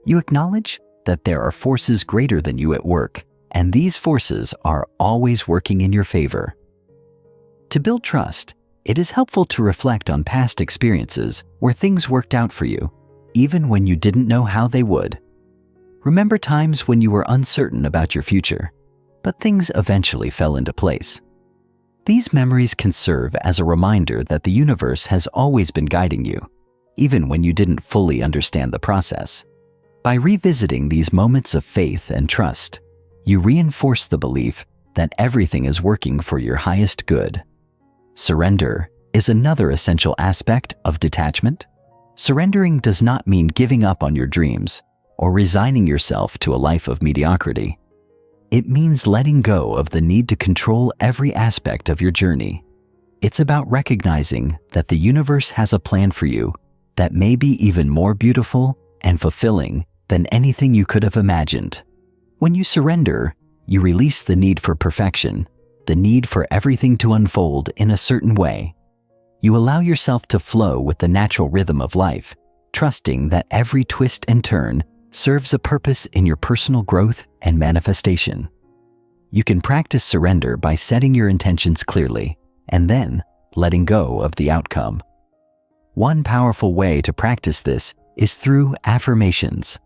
You acknowledge that there are forces greater than you at work, and these forces are always working in your favor. To build trust, it is helpful to reflect on past experiences where things worked out for you, even when you didn't know how they would. Remember times when you were uncertain about your future, but things eventually fell into place. These memories can serve as a reminder that the universe has always been guiding you, even when you didn't fully understand the process. By revisiting these moments of faith and trust, you reinforce the belief that everything is working for your highest good. Surrender is another essential aspect of detachment. Surrendering does not mean giving up on your dreams or resigning yourself to a life of mediocrity. It means letting go of the need to control every aspect of your journey. It's about recognizing that the universe has a plan for you that may be even more beautiful and fulfilling than anything you could have imagined. When you surrender, you release the need for perfection, the need for everything to unfold in a certain way. You allow yourself to flow with the natural rhythm of life, trusting that every twist and turn serves a purpose in your personal growth and manifestation. You can practice surrender by setting your intentions clearly and then letting go of the outcome. One powerful way to practice this is through affirmations.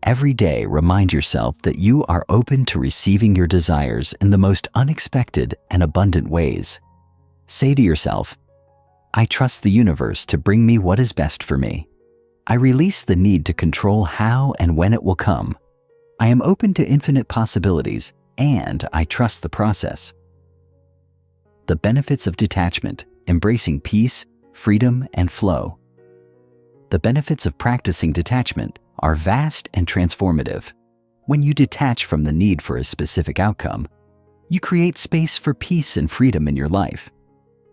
Every day, remind yourself that you are open to receiving your desires in the most unexpected and abundant ways. Say to yourself, "I trust the universe to bring me what is best for me. I release the need to control how and when it will come. I am open to infinite possibilities, and I trust the process." The benefits of detachment, embracing peace, freedom, and flow. The benefits of practicing detachment are vast and transformative. When you detach from the need for a specific outcome, you create space for peace and freedom in your life.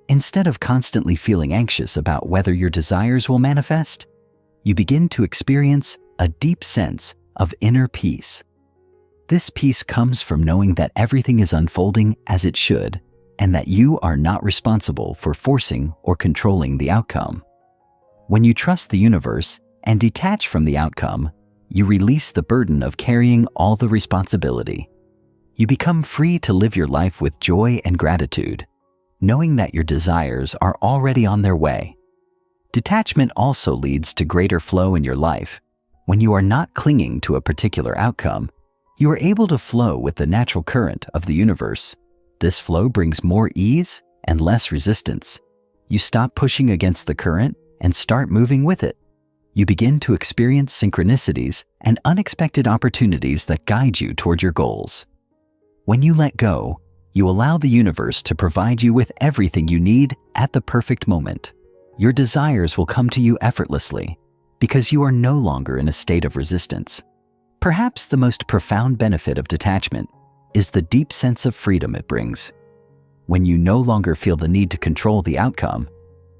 Instead of constantly feeling anxious about whether your desires will manifest, you begin to experience a deep sense of inner peace. This peace comes from knowing that everything is unfolding as it should, and that you are not responsible for forcing or controlling the outcome. When you trust the universe and detach from the outcome, you release the burden of carrying all the responsibility. You become free to live your life with joy and gratitude, knowing that your desires are already on their way. Detachment also leads to greater flow in your life. When you are not clinging to a particular outcome, you are able to flow with the natural current of the universe. This flow brings more ease and less resistance. You stop pushing against the current and start moving with it. You begin to experience synchronicities and unexpected opportunities that guide you toward your goals. When you let go, you allow the universe to provide you with everything you need at the perfect moment. Your desires will come to you effortlessly because you are no longer in a state of resistance. Perhaps the most profound benefit of detachment is the deep sense of freedom it brings. When you no longer feel the need to control the outcome,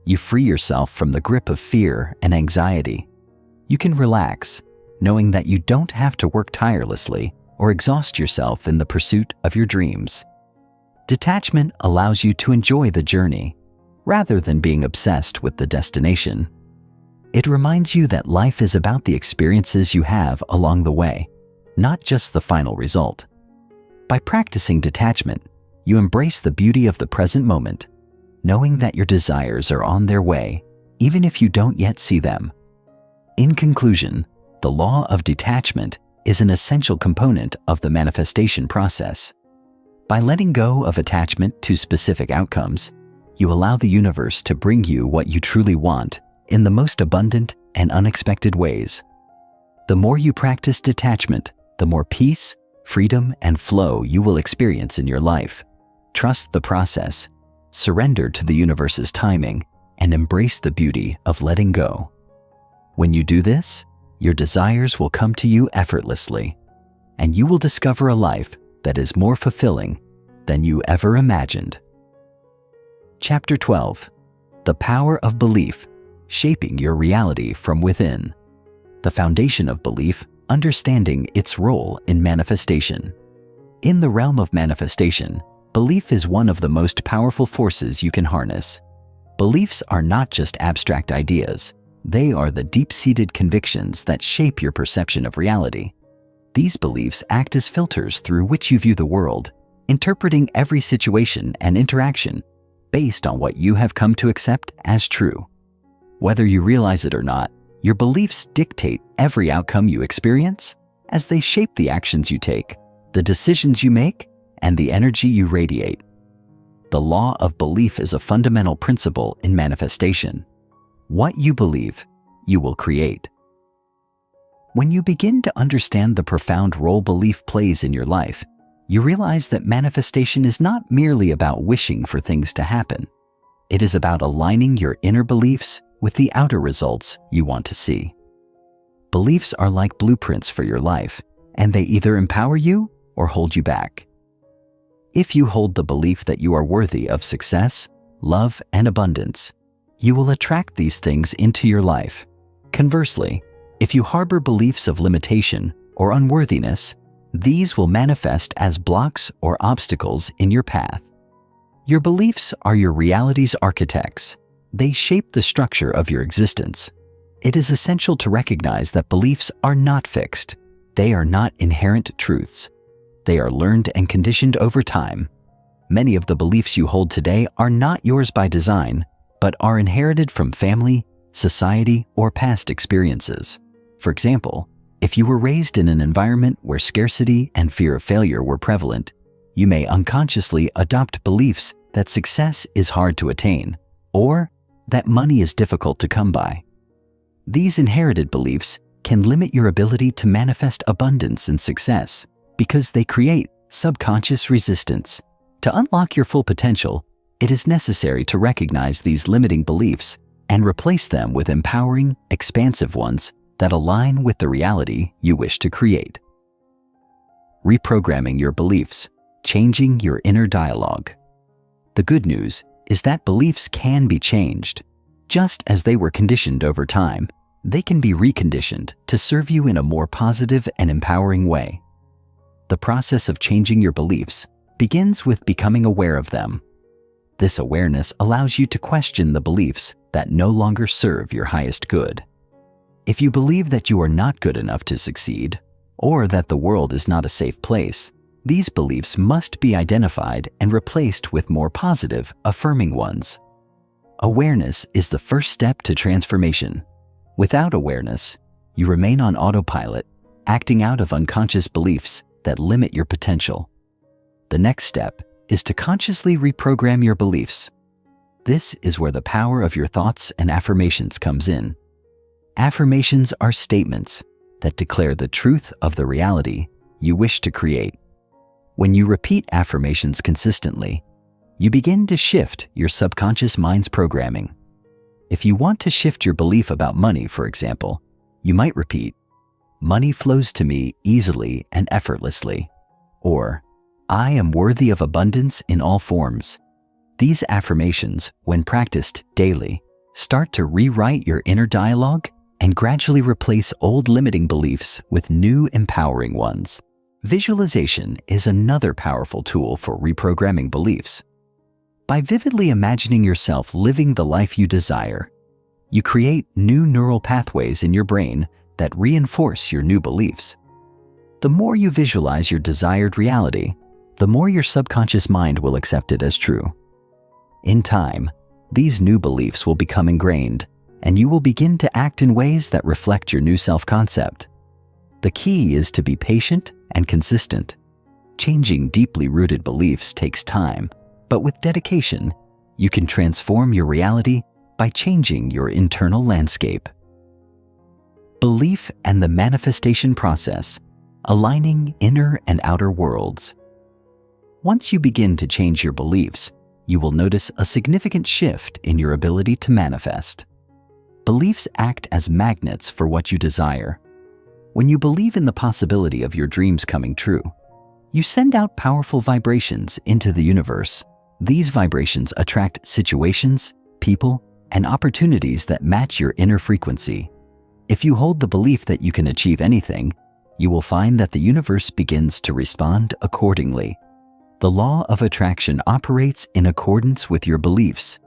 you free yourself from the grip of fear and anxiety. You can relax, knowing that you don't have to work tirelessly or exhaust yourself in the pursuit of your dreams. Detachment allows you to enjoy the journey, rather than being obsessed with the destination. It reminds you that life is about the experiences you have along the way, not just the final result. By practicing detachment, you embrace the beauty of the present moment, knowing that your desires are on their way, even if you don't yet see them. In conclusion, the law of detachment is an essential component of the manifestation process. By letting go of attachment to specific outcomes, you allow the universe to bring you what you truly want in the most abundant and unexpected ways. The more you practice detachment, the more peace, freedom, and flow you will experience in your life. Trust the process, surrender to the universe's timing, and embrace the beauty of letting go. When you do this, your desires will come to you effortlessly, and you will discover a life that is more fulfilling than you ever imagined. Chapter 12. The Power of Belief, Shaping Your Reality from Within. The foundation of belief, understanding its role in manifestation. In the realm of manifestation, belief is one of the most powerful forces you can harness. Beliefs are not just abstract ideas. They are the deep-seated convictions that shape your perception of reality. These beliefs act as filters through which you view the world, interpreting every situation and interaction based on what you have come to accept as true. Whether you realize it or not, your beliefs dictate every outcome you experience, as they shape the actions you take, the decisions you make, and the energy you radiate. The law of belief is a fundamental principle in manifestation. What you believe, you will create. When you begin to understand the profound role belief plays in your life, you realize that manifestation is not merely about wishing for things to happen. It is about aligning your inner beliefs with the outer results you want to see. Beliefs are like blueprints for your life, and they either empower you or hold you back. If you hold the belief that you are worthy of success, love, and abundance, you will attract these things into your life. Conversely, if you harbor beliefs of limitation or unworthiness, these will manifest as blocks or obstacles in your path. Your beliefs are your reality's architects. They shape the structure of your existence. It is essential to recognize that beliefs are not fixed. They are not inherent truths. They are learned and conditioned over time. Many of the beliefs you hold today are not yours by design, but are inherited from family, society, or past experiences. For example, if you were raised in an environment where scarcity and fear of failure were prevalent, you may unconsciously adopt beliefs that success is hard to attain, or that money is difficult to come by. These inherited beliefs can limit your ability to manifest abundance and success because they create subconscious resistance. To unlock your full potential, it is necessary to recognize these limiting beliefs and replace them with empowering, expansive ones that align with the reality you wish to create. Reprogramming your beliefs, changing your inner dialogue. The good news is that beliefs can be changed. Just as they were conditioned over time, they can be reconditioned to serve you in a more positive and empowering way. The process of changing your beliefs begins with becoming aware of them. This awareness allows you to question the beliefs that no longer serve your highest good. If you believe that you are not good enough to succeed, or that the world is not a safe place, these beliefs must be identified and replaced with more positive, affirming ones. Awareness is the first step to transformation. Without awareness, you remain on autopilot, acting out of unconscious beliefs that limit your potential. The next step is to consciously reprogram your beliefs. This is where the power of your thoughts and affirmations comes in. Affirmations are statements that declare the truth of the reality you wish to create. When you repeat affirmations consistently, you begin to shift your subconscious mind's programming. If you want to shift your belief about money, for example, you might repeat, "Money flows to me easily and effortlessly," or I am worthy of abundance in all forms. These affirmations, when practiced daily, start to rewrite your inner dialogue and gradually replace old limiting beliefs with new empowering ones. Visualization is another powerful tool for reprogramming beliefs. By vividly imagining yourself living the life you desire, you create new neural pathways in your brain that reinforce your new beliefs. The more you visualize your desired reality, the more your subconscious mind will accept it as true. In time, these new beliefs will become ingrained, and you will begin to act in ways that reflect your new self-concept. The key is to be patient and consistent. Changing deeply rooted beliefs takes time, but with dedication, you can transform your reality by changing your internal landscape. Belief and the manifestation process, aligning inner and outer worlds. Once you begin to change your beliefs, you will notice a significant shift in your ability to manifest. Beliefs act as magnets for what you desire. When you believe in the possibility of your dreams coming true, you send out powerful vibrations into the universe. These vibrations attract situations, people, and opportunities that match your inner frequency. If you hold the belief that you can achieve anything, you will find that the universe begins to respond accordingly. The law of attraction operates in accordance with your beliefs.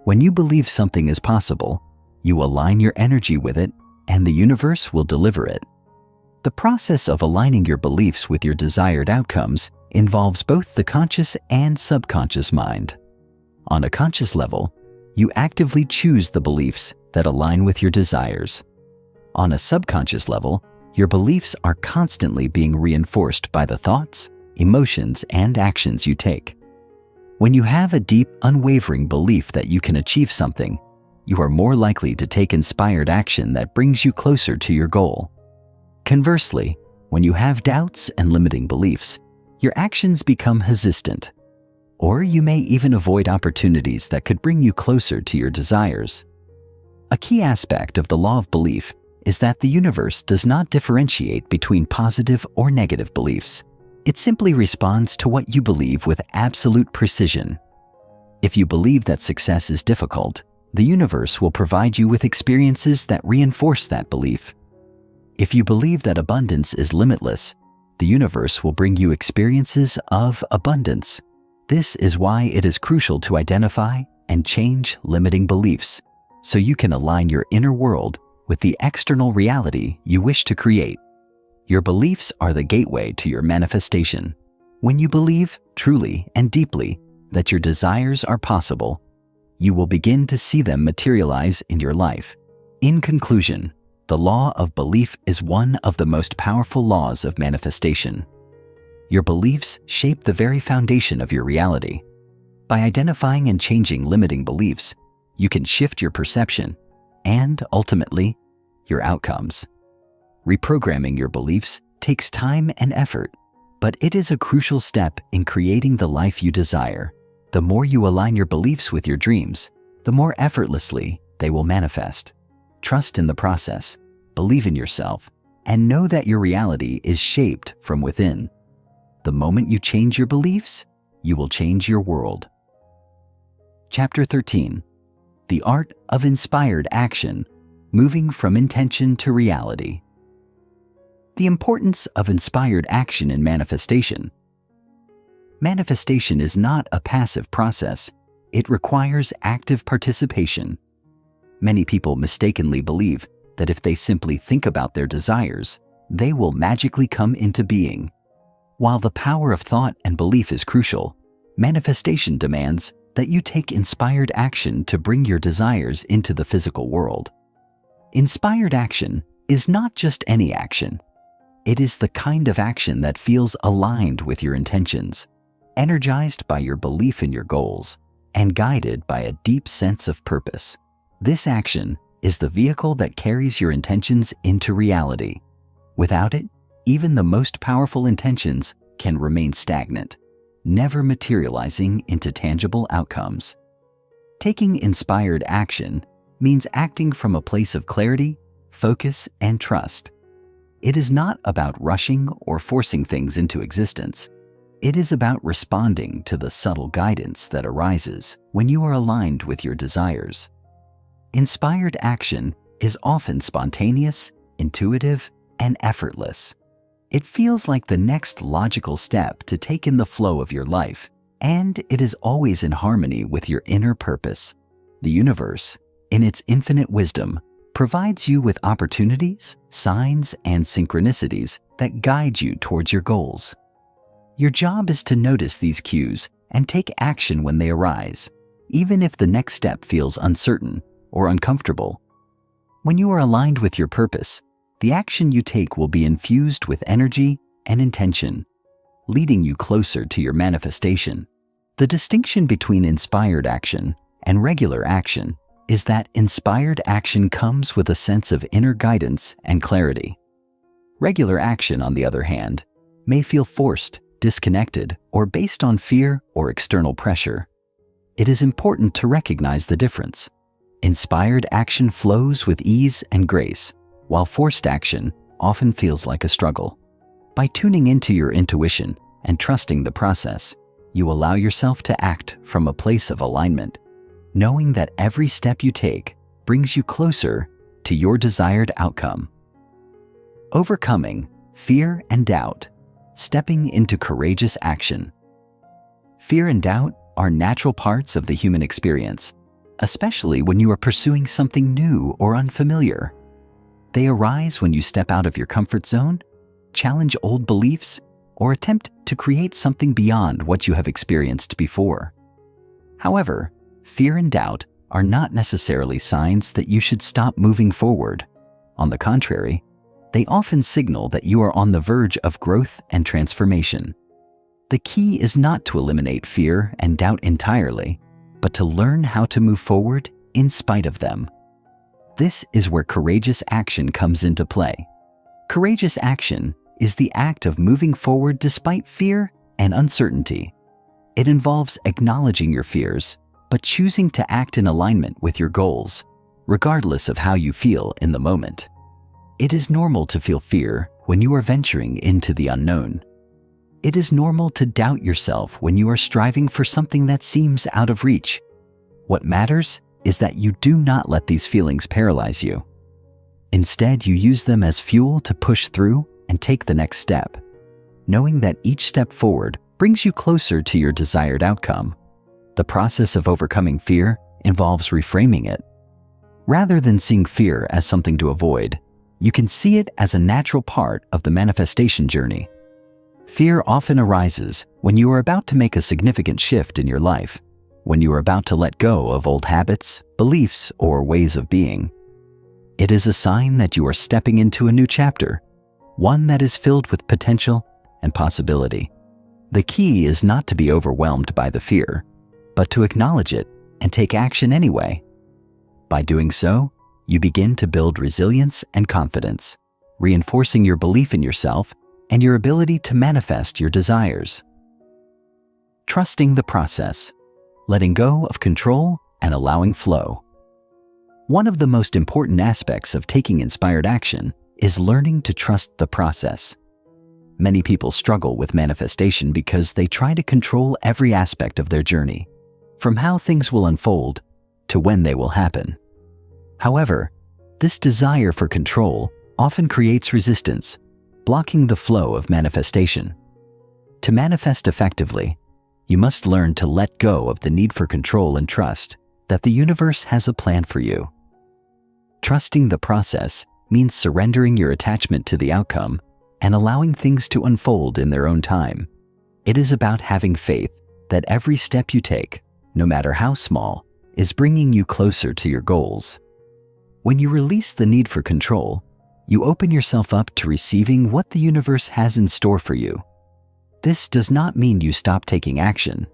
When you believe something is possible, you align your energy with it, and the universe will deliver it. The process of aligning your beliefs with your desired outcomes involves both the conscious and subconscious mind. On a conscious level, you actively choose the beliefs that align with your desires. On a subconscious level, your beliefs are constantly being reinforced by the thoughts, emotions, and actions you take. When you have a deep, unwavering belief that you can achieve something, you are more likely to take inspired action that brings you closer to your goal. Conversely, when you have doubts and limiting beliefs, your actions become hesitant, or you may even avoid opportunities that could bring you closer to your desires. A key aspect of the law of belief is that the universe does not differentiate between positive or negative beliefs. It simply responds to what you believe with absolute precision. If you believe that success is difficult, the universe will provide you with experiences that reinforce that belief. If you believe that abundance is limitless, the universe will bring you experiences of abundance. This is why it is crucial to identify and change limiting beliefs, so you can align your inner world with the external reality you wish to create. Your beliefs are the gateway to your manifestation. When you believe truly and deeply that your desires are possible, you will begin to see them materialize in your life. In conclusion, the law of belief is one of the most powerful laws of manifestation. Your beliefs shape the very foundation of your reality. By identifying and changing limiting beliefs, you can shift your perception and, ultimately, your outcomes. Reprogramming your beliefs takes time and effort, but it is a crucial step in creating the life you desire. The more you align your beliefs with your dreams, the more effortlessly they will manifest. Trust in the process, believe in yourself, and know that your reality is shaped from within. The moment you change your beliefs, you will change your world. Chapter 13. The Art of Inspired Action, Moving from Intention to Reality. The importance of inspired action in manifestation. Manifestation is not a passive process. It requires active participation. Many people mistakenly believe that if they simply think about their desires, they will magically come into being. While the power of thought and belief is crucial, manifestation demands that you take inspired action to bring your desires into the physical world. Inspired action is not just any action. It is the kind of action that feels aligned with your intentions, energized by your belief in your goals, and guided by a deep sense of purpose. This action is the vehicle that carries your intentions into reality. Without it, even the most powerful intentions can remain stagnant, never materializing into tangible outcomes. Taking inspired action means acting from a place of clarity, focus, and trust. It is not about rushing or forcing things into existence. It is about responding to the subtle guidance that arises when you are aligned with your desires. Inspired action is often spontaneous, intuitive, and effortless. It feels like the next logical step to take in the flow of your life, and it is always in harmony with your inner purpose. The universe, in its infinite wisdom, provides you with opportunities, signs, and synchronicities that guide you towards your goals. Your job is to notice these cues and take action when they arise, even if the next step feels uncertain or uncomfortable. When you are aligned with your purpose, the action you take will be infused with energy and intention, leading you closer to your manifestation. The distinction between inspired action and regular action is that inspired action comes with a sense of inner guidance and clarity. Regular action, on the other hand, may feel forced, disconnected, or based on fear or external pressure. It is important to recognize the difference. Inspired action flows with ease and grace, while forced action often feels like a struggle. By tuning into your intuition and trusting the process, you allow yourself to act from a place of alignment, knowing that every step you take brings you closer to your desired outcome. Overcoming fear and doubt, stepping into courageous action. Fear and doubt are natural parts of the human experience, especially when you are pursuing something new or unfamiliar. They arise when you step out of your comfort zone, challenge old beliefs, or attempt to create something beyond what you have experienced before. However, fear and doubt are not necessarily signs that you should stop moving forward. On the contrary, they often signal that you are on the verge of growth and transformation. The key is not to eliminate fear and doubt entirely, but to learn how to move forward in spite of them. This is where courageous action comes into play. Courageous action is the act of moving forward despite fear and uncertainty. It involves acknowledging your fears, but choosing to act in alignment with your goals, regardless of how you feel in the moment. It is normal to feel fear when you are venturing into the unknown. It is normal to doubt yourself when you are striving for something that seems out of reach. What matters is that you do not let these feelings paralyze you. Instead, you use them as fuel to push through and take the next step, knowing that each step forward brings you closer to your desired outcome. The process of overcoming fear involves reframing it. Rather than seeing fear as something to avoid, you can see it as a natural part of the manifestation journey. Fear often arises when you are about to make a significant shift in your life, when you are about to let go of old habits, beliefs, or ways of being. It is a sign that you are stepping into a new chapter, one that is filled with potential and possibility. The key is not to be overwhelmed by the fear, but to acknowledge it and take action anyway. By doing so, you begin to build resilience and confidence, reinforcing your belief in yourself and your ability to manifest your desires. Trusting the process, letting go of control and allowing flow. One of the most important aspects of taking inspired action is learning to trust the process. Many people struggle with manifestation because they try to control every aspect of their journey, from how things will unfold to when they will happen. However, this desire for control often creates resistance, blocking the flow of manifestation. To manifest effectively, you must learn to let go of the need for control and trust that the universe has a plan for you. Trusting the process means surrendering your attachment to the outcome and allowing things to unfold in their own time. It is about having faith that every step you take, no matter how small, is bringing you closer to your goals. When you release the need for control, you open yourself up to receiving what the universe has in store for you. This does not mean you stop taking action.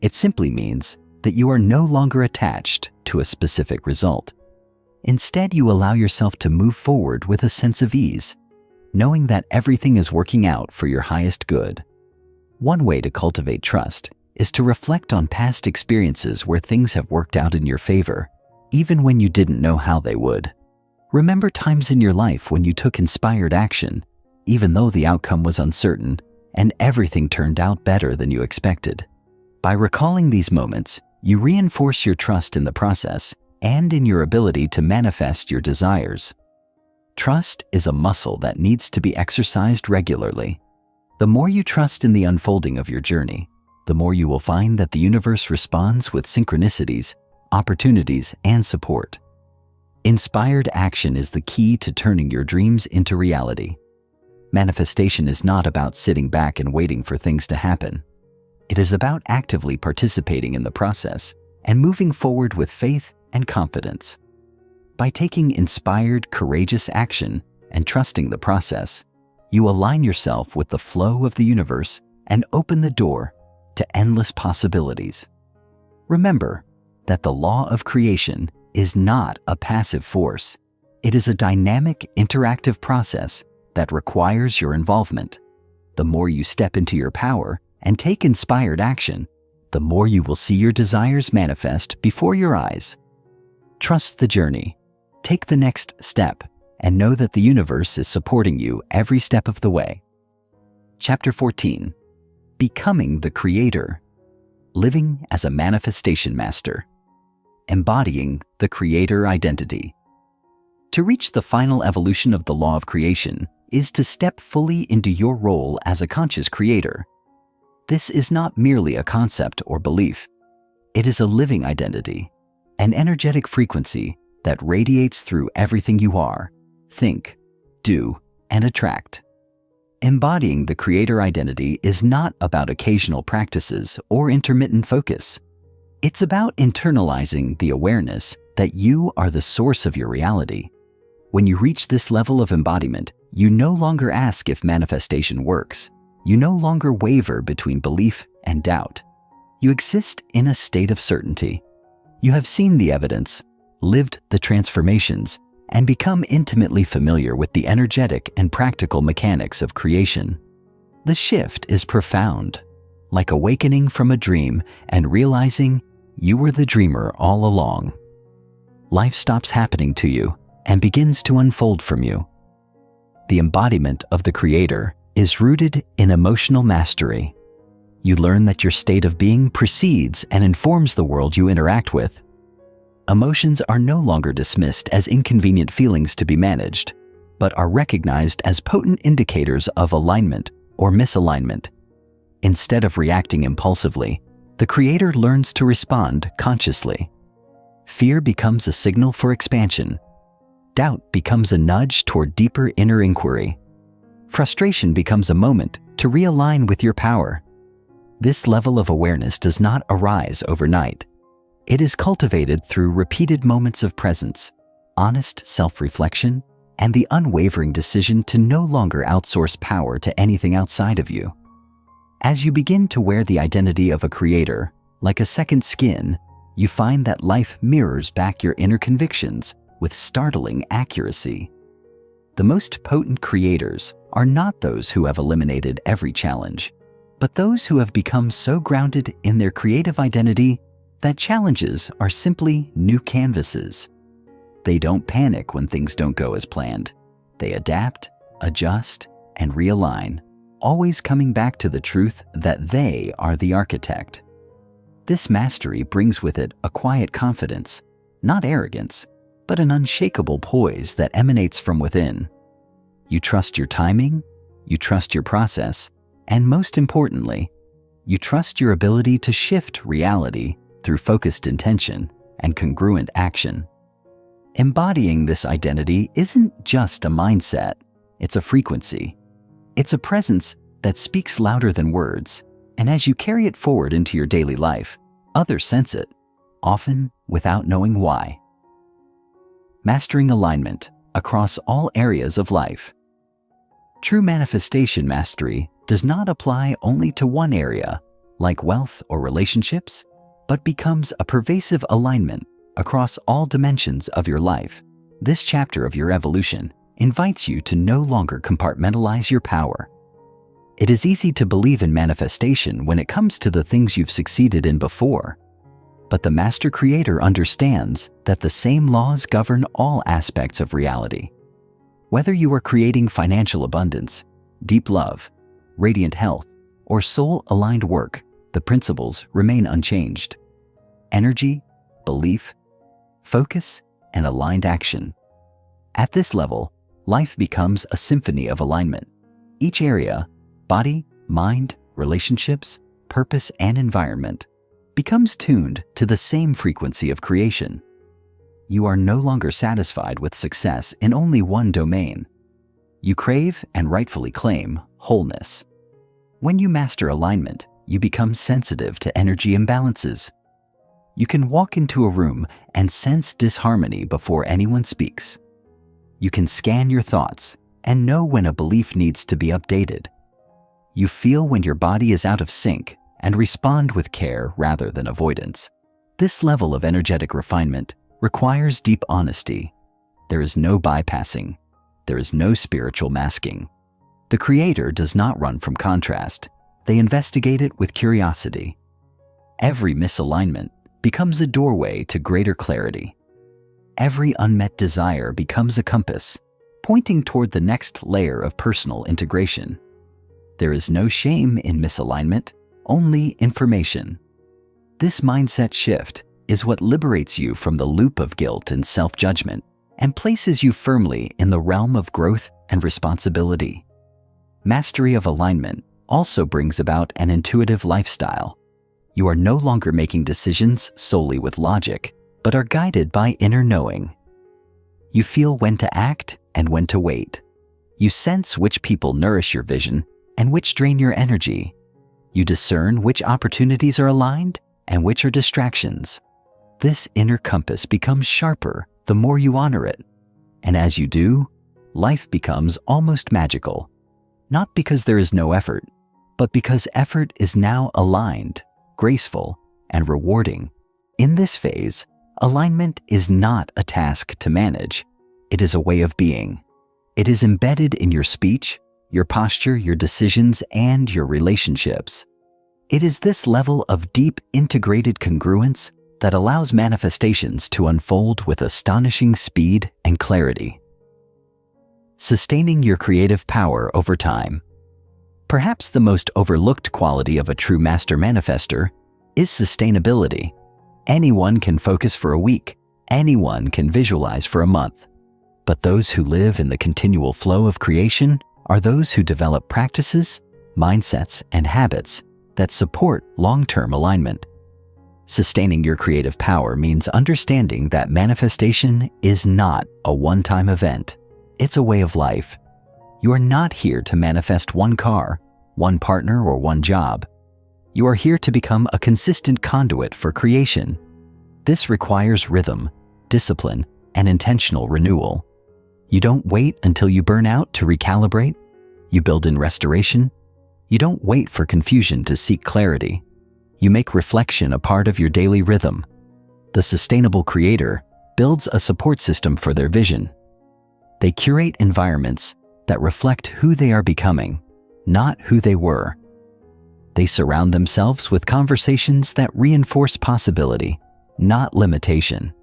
It simply means that you are no longer attached to a specific result. Instead, you allow yourself to move forward with a sense of ease, knowing that everything is working out for your highest good. One way to cultivate trust is to reflect on past experiences where things have worked out in your favor, even when you didn't know how they would. Remember times in your life when you took inspired action, even though the outcome was uncertain, and everything turned out better than you expected. By recalling these moments, you reinforce your trust in the process and in your ability to manifest your desires. Trust is a muscle that needs to be exercised regularly. The more you trust in the unfolding of your journey, the more you will find that the universe responds with synchronicities, opportunities, and support. Inspired action is the key to turning your dreams into reality. Manifestation is not about sitting back and waiting for things to happen. It is about actively participating in the process and moving forward with faith and confidence. By taking inspired, courageous action and trusting the process, you align yourself with the flow of the universe and open the door to endless possibilities. Remember that the law of creation is not a passive force. It is a dynamic, interactive process that requires your involvement. The more you step into your power and take inspired action, the more you will see your desires manifest before your eyes. Trust the journey. Take the next step and know that the universe is supporting you every step of the way. Chapter 14. Becoming the Creator. Living as a Manifestation Master. Embodying the Creator identity. To reach the final evolution of the law of creation is to step fully into your role as a conscious creator. This is not merely a concept or belief. It is a living identity, an energetic frequency that radiates through everything you are, think, do, and attract. Embodying the creator identity is not about occasional practices or intermittent focus. It's about internalizing the awareness that you are the source of your reality. When you reach this level of embodiment, you no longer ask if manifestation works. You no longer waver between belief and doubt. You exist in a state of certainty. You have seen the evidence, lived the transformations, and become intimately familiar with the energetic and practical mechanics of creation. The shift is profound, like awakening from a dream and realizing you were the dreamer all along. Life stops happening to you and begins to unfold from you. The embodiment of the Creator is rooted in emotional mastery. You learn that your state of being precedes and informs the world you interact with. Emotions are no longer dismissed as inconvenient feelings to be managed, but are recognized as potent indicators of alignment or misalignment. Instead of reacting impulsively, the Creator learns to respond consciously. Fear becomes a signal for expansion. Doubt becomes a nudge toward deeper inner inquiry. Frustration becomes a moment to realign with your power. This level of awareness does not arise overnight. It is cultivated through repeated moments of presence, honest self-reflection, and the unwavering decision to no longer outsource power to anything outside of you. As you begin to wear the identity of a creator, like a second skin, you find that life mirrors back your inner convictions with startling accuracy. The most potent creators are not those who have eliminated every challenge, but those who have become so grounded in their creative identity that challenges are simply new canvases. They don't panic when things don't go as planned. They adapt, adjust, and realign, always coming back to the truth that they are the architect. This mastery brings with it a quiet confidence, not arrogance, but an unshakable poise that emanates from within. You trust your timing, you trust your process, and most importantly, you trust your ability to shift reality through focused intention and congruent action. Embodying this identity isn't just a mindset, it's a frequency. It's a presence that speaks louder than words, and as you carry it forward into your daily life, others sense it, often without knowing why. Mastering alignment across all areas of life. True manifestation mastery does not apply only to one area, like wealth or relationships, but becomes a pervasive alignment across all dimensions of your life. This chapter of your evolution invites you to no longer compartmentalize your power. It is easy to believe in manifestation when it comes to the things you've succeeded in before, but the Master Creator understands that the same laws govern all aspects of reality. Whether you are creating financial abundance, deep love, radiant health, or soul-aligned work, the principles remain unchanged. Energy, belief, focus, and aligned action. At this level, life becomes a symphony of alignment. Each area, body, mind, relationships, purpose, and environment, becomes tuned to the same frequency of creation. You are no longer satisfied with success in only one domain. You crave and rightfully claim wholeness. When you master alignment, you become sensitive to energy imbalances. You can walk into a room and sense disharmony before anyone speaks. You can scan your thoughts and know when a belief needs to be updated. You feel when your body is out of sync and respond with care rather than avoidance. This level of energetic refinement requires deep honesty. There is no bypassing. There is no spiritual masking. The Creator does not run from contrast. They investigate it with curiosity. Every misalignment becomes a doorway to greater clarity. Every unmet desire becomes a compass, pointing toward the next layer of personal integration. There is no shame in misalignment, only information. This mindset shift is what liberates you from the loop of guilt and self-judgment and places you firmly in the realm of growth and responsibility. Mastery of alignment also brings about an intuitive lifestyle. You are no longer making decisions solely with logic, but are guided by inner knowing. You feel when to act and when to wait. You sense which people nourish your vision and which drain your energy. You discern which opportunities are aligned and which are distractions. This inner compass becomes sharper the more you honor it. And as you do, life becomes almost magical. Not because there is no effort, but because effort is now aligned, graceful, and rewarding. In this phase, alignment is not a task to manage. It is a way of being. It is embedded in your speech, your posture, your decisions, and your relationships. It is this level of deep integrated congruence that allows manifestations to unfold with astonishing speed and clarity. Sustaining your creative power over time. Perhaps the most overlooked quality of a true master manifester is sustainability. Anyone can focus for a week. Anyone can visualize for a month. But those who live in the continual flow of creation are those who develop practices, mindsets, and habits that support long-term alignment. Sustaining your creative power means understanding that manifestation is not a one-time event. It's a way of life. You are not here to manifest one car, one partner, or one job. You are here to become a consistent conduit for creation. This requires rhythm, discipline, and intentional renewal. You don't wait until you burn out to recalibrate. You build in restoration. You don't wait for confusion to seek clarity. You make reflection a part of your daily rhythm. The sustainable creator builds a support system for their vision. They curate environments that reflect who they are becoming, not who they were. They surround themselves with conversations that reinforce possibility, not limitation.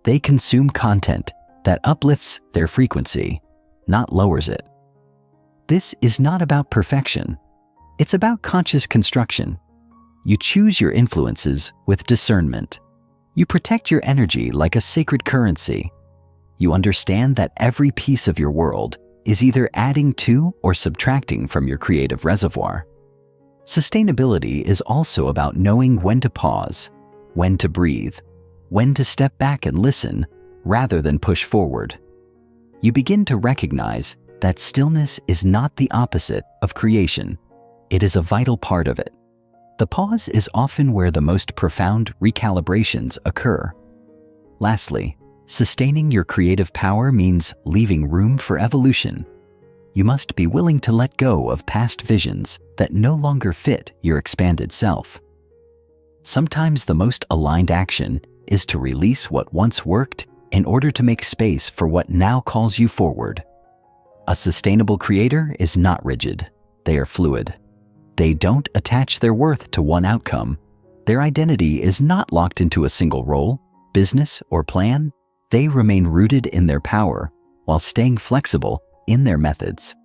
They consume content that uplifts their frequency, not lowers it. This is not about perfection. It's about conscious construction. You choose your influences with discernment. You protect your energy like a sacred currency. You understand that every piece of your world is either adding to or subtracting from your creative reservoir. Sustainability is also about knowing when to pause, when to breathe, when to step back and listen rather than push forward. You begin to recognize that stillness is not the opposite of creation. It is a vital part of it. The pause is often where the most profound recalibrations occur. Lastly, sustaining your creative power means leaving room for evolution. You must be willing to let go of past visions that no longer fit your expanded self. Sometimes the most aligned action is to release what once worked in order to make space for what now calls you forward. A sustainable creator is not rigid. They are fluid. They don't attach their worth to one outcome. Their identity is not locked into a single role, business, or plan. They remain rooted in their power while staying flexible in their methods.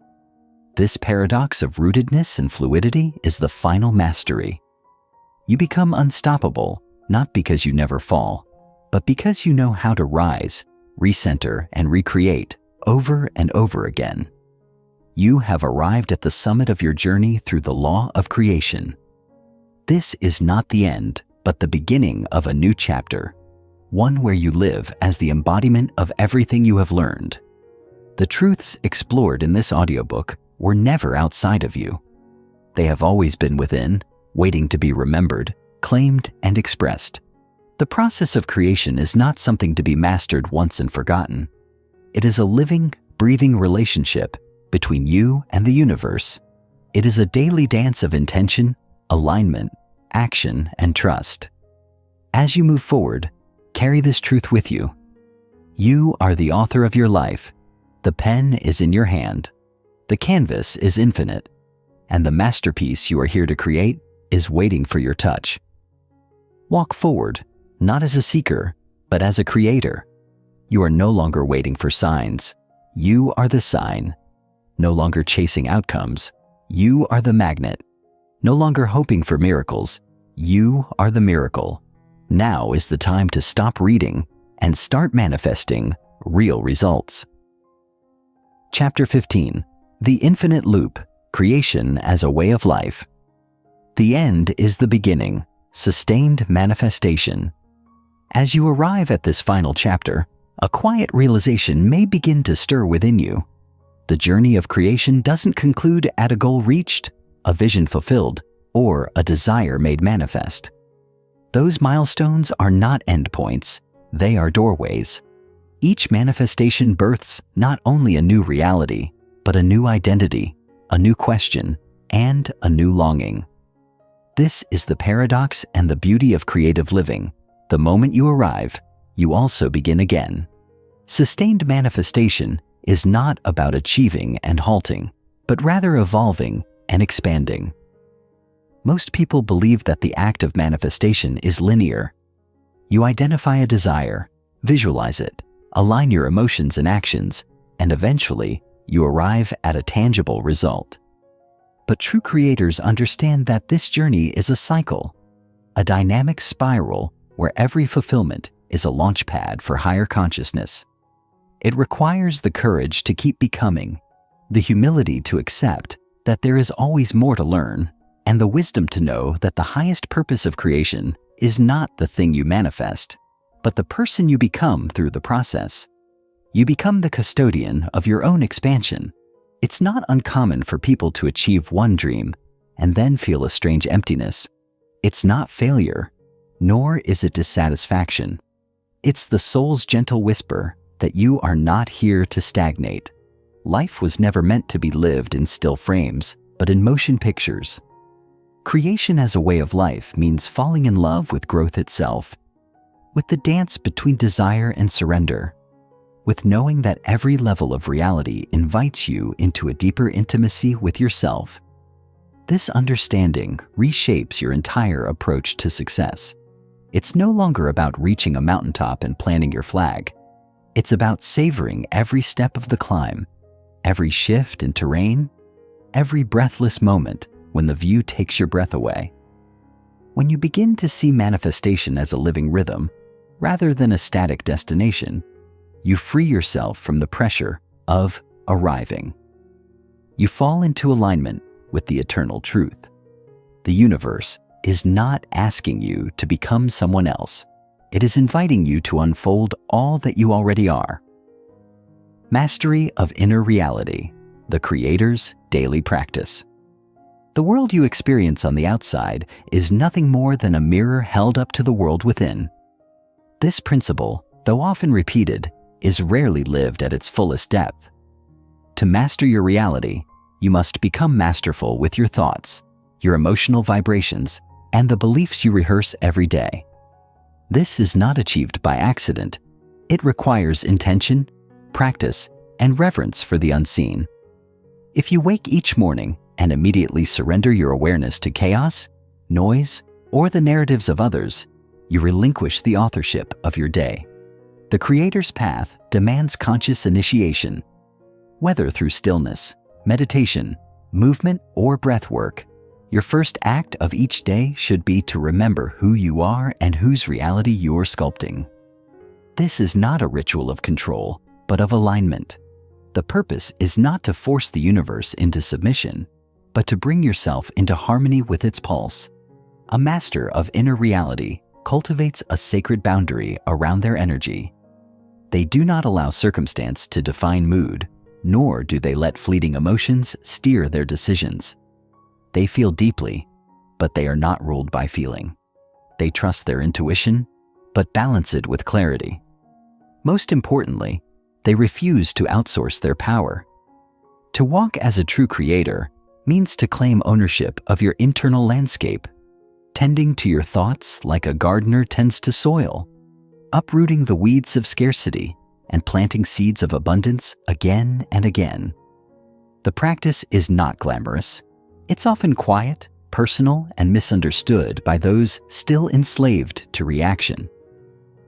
This paradox of rootedness and fluidity is the final mastery. You become unstoppable, not because you never fall, but because you know how to rise, recenter, and recreate over and over again. You have arrived at the summit of your journey through the law of creation. This is not the end, but the beginning of a new chapter, one where you live as the embodiment of everything you have learned. The truths explored in this audiobook were never outside of you. They have always been within, waiting to be remembered, claimed, and expressed. The process of creation is not something to be mastered once and forgotten. It is a living, breathing relationship between you and the universe. It is a daily dance of intention, alignment, action, and trust. As you move forward, carry this truth with you. You are the author of your life. The pen is in your hand. The canvas is infinite, and the masterpiece you are here to create is waiting for your touch. Walk forward, not as a seeker, but as a creator. You are no longer waiting for signs. You are the sign. No longer chasing outcomes. You are the magnet. No longer hoping for miracles. You are the miracle. Now is the time to stop reading and start manifesting real results. Chapter 15. The Infinite Loop, Creation as a Way of Life. The end is the beginning, sustained manifestation. As you arrive at this final chapter, a quiet realization may begin to stir within you. The journey of creation doesn't conclude at a goal reached, a vision fulfilled, or a desire made manifest. Those milestones are not endpoints, they are doorways. Each manifestation births not only a new reality, but a new identity, a new question, and a new longing. This is the paradox and the beauty of creative living. The moment you arrive, you also begin again. Sustained manifestation is not about achieving and halting, but rather evolving and expanding. Most people believe that the act of manifestation is linear. You identify a desire, visualize it, align your emotions and actions, and eventually, you arrive at a tangible result. But true creators understand that this journey is a cycle, a dynamic spiral where every fulfillment is a launch pad for higher consciousness. It requires the courage to keep becoming, the humility to accept that there is always more to learn, and the wisdom to know that the highest purpose of creation is not the thing you manifest, but the person you become through the process. You become the custodian of your own expansion. It's not uncommon for people to achieve one dream and then feel a strange emptiness. It's not failure, nor is it dissatisfaction. It's the soul's gentle whisper that you are not here to stagnate. Life was never meant to be lived in still frames, but in motion pictures. Creation as a way of life means falling in love with growth itself, with the dance between desire and surrender, with knowing that every level of reality invites you into a deeper intimacy with yourself. This understanding reshapes your entire approach to success. It's no longer about reaching a mountaintop and planting your flag. It's about savoring every step of the climb, every shift in terrain, every breathless moment when the view takes your breath away. When you begin to see manifestation as a living rhythm, rather than a static destination, you free yourself from the pressure of arriving. You fall into alignment with the eternal truth. The universe is not asking you to become someone else. It is inviting you to unfold all that you already are. Mastery of inner reality, the creator's daily practice. The world you experience on the outside is nothing more than a mirror held up to the world within. This principle, though often repeated, is rarely lived at its fullest depth. To master your reality, you must become masterful with your thoughts, your emotional vibrations, and the beliefs you rehearse every day. This is not achieved by accident. It requires intention, practice, and reverence for the unseen. If you wake each morning and immediately surrender your awareness to chaos, noise, or the narratives of others, you relinquish the authorship of your day. The Creator's path demands conscious initiation, whether through stillness, meditation, movement, or breath work, your first act of each day should be to remember who you are and whose reality you're sculpting. This is not a ritual of control, but of alignment. The purpose is not to force the universe into submission, but to bring yourself into harmony with its pulse. A master of inner reality cultivates a sacred boundary around their energy. They do not allow circumstance to define mood, nor do they let fleeting emotions steer their decisions. They feel deeply, but they are not ruled by feeling. They trust their intuition, but balance it with clarity. Most importantly, they refuse to outsource their power. To walk as a true creator means to claim ownership of your internal landscape, tending to your thoughts like a gardener tends to soil, uprooting the weeds of scarcity and planting seeds of abundance again and again. The practice is not glamorous. It's often quiet, personal, and misunderstood by those still enslaved to reaction.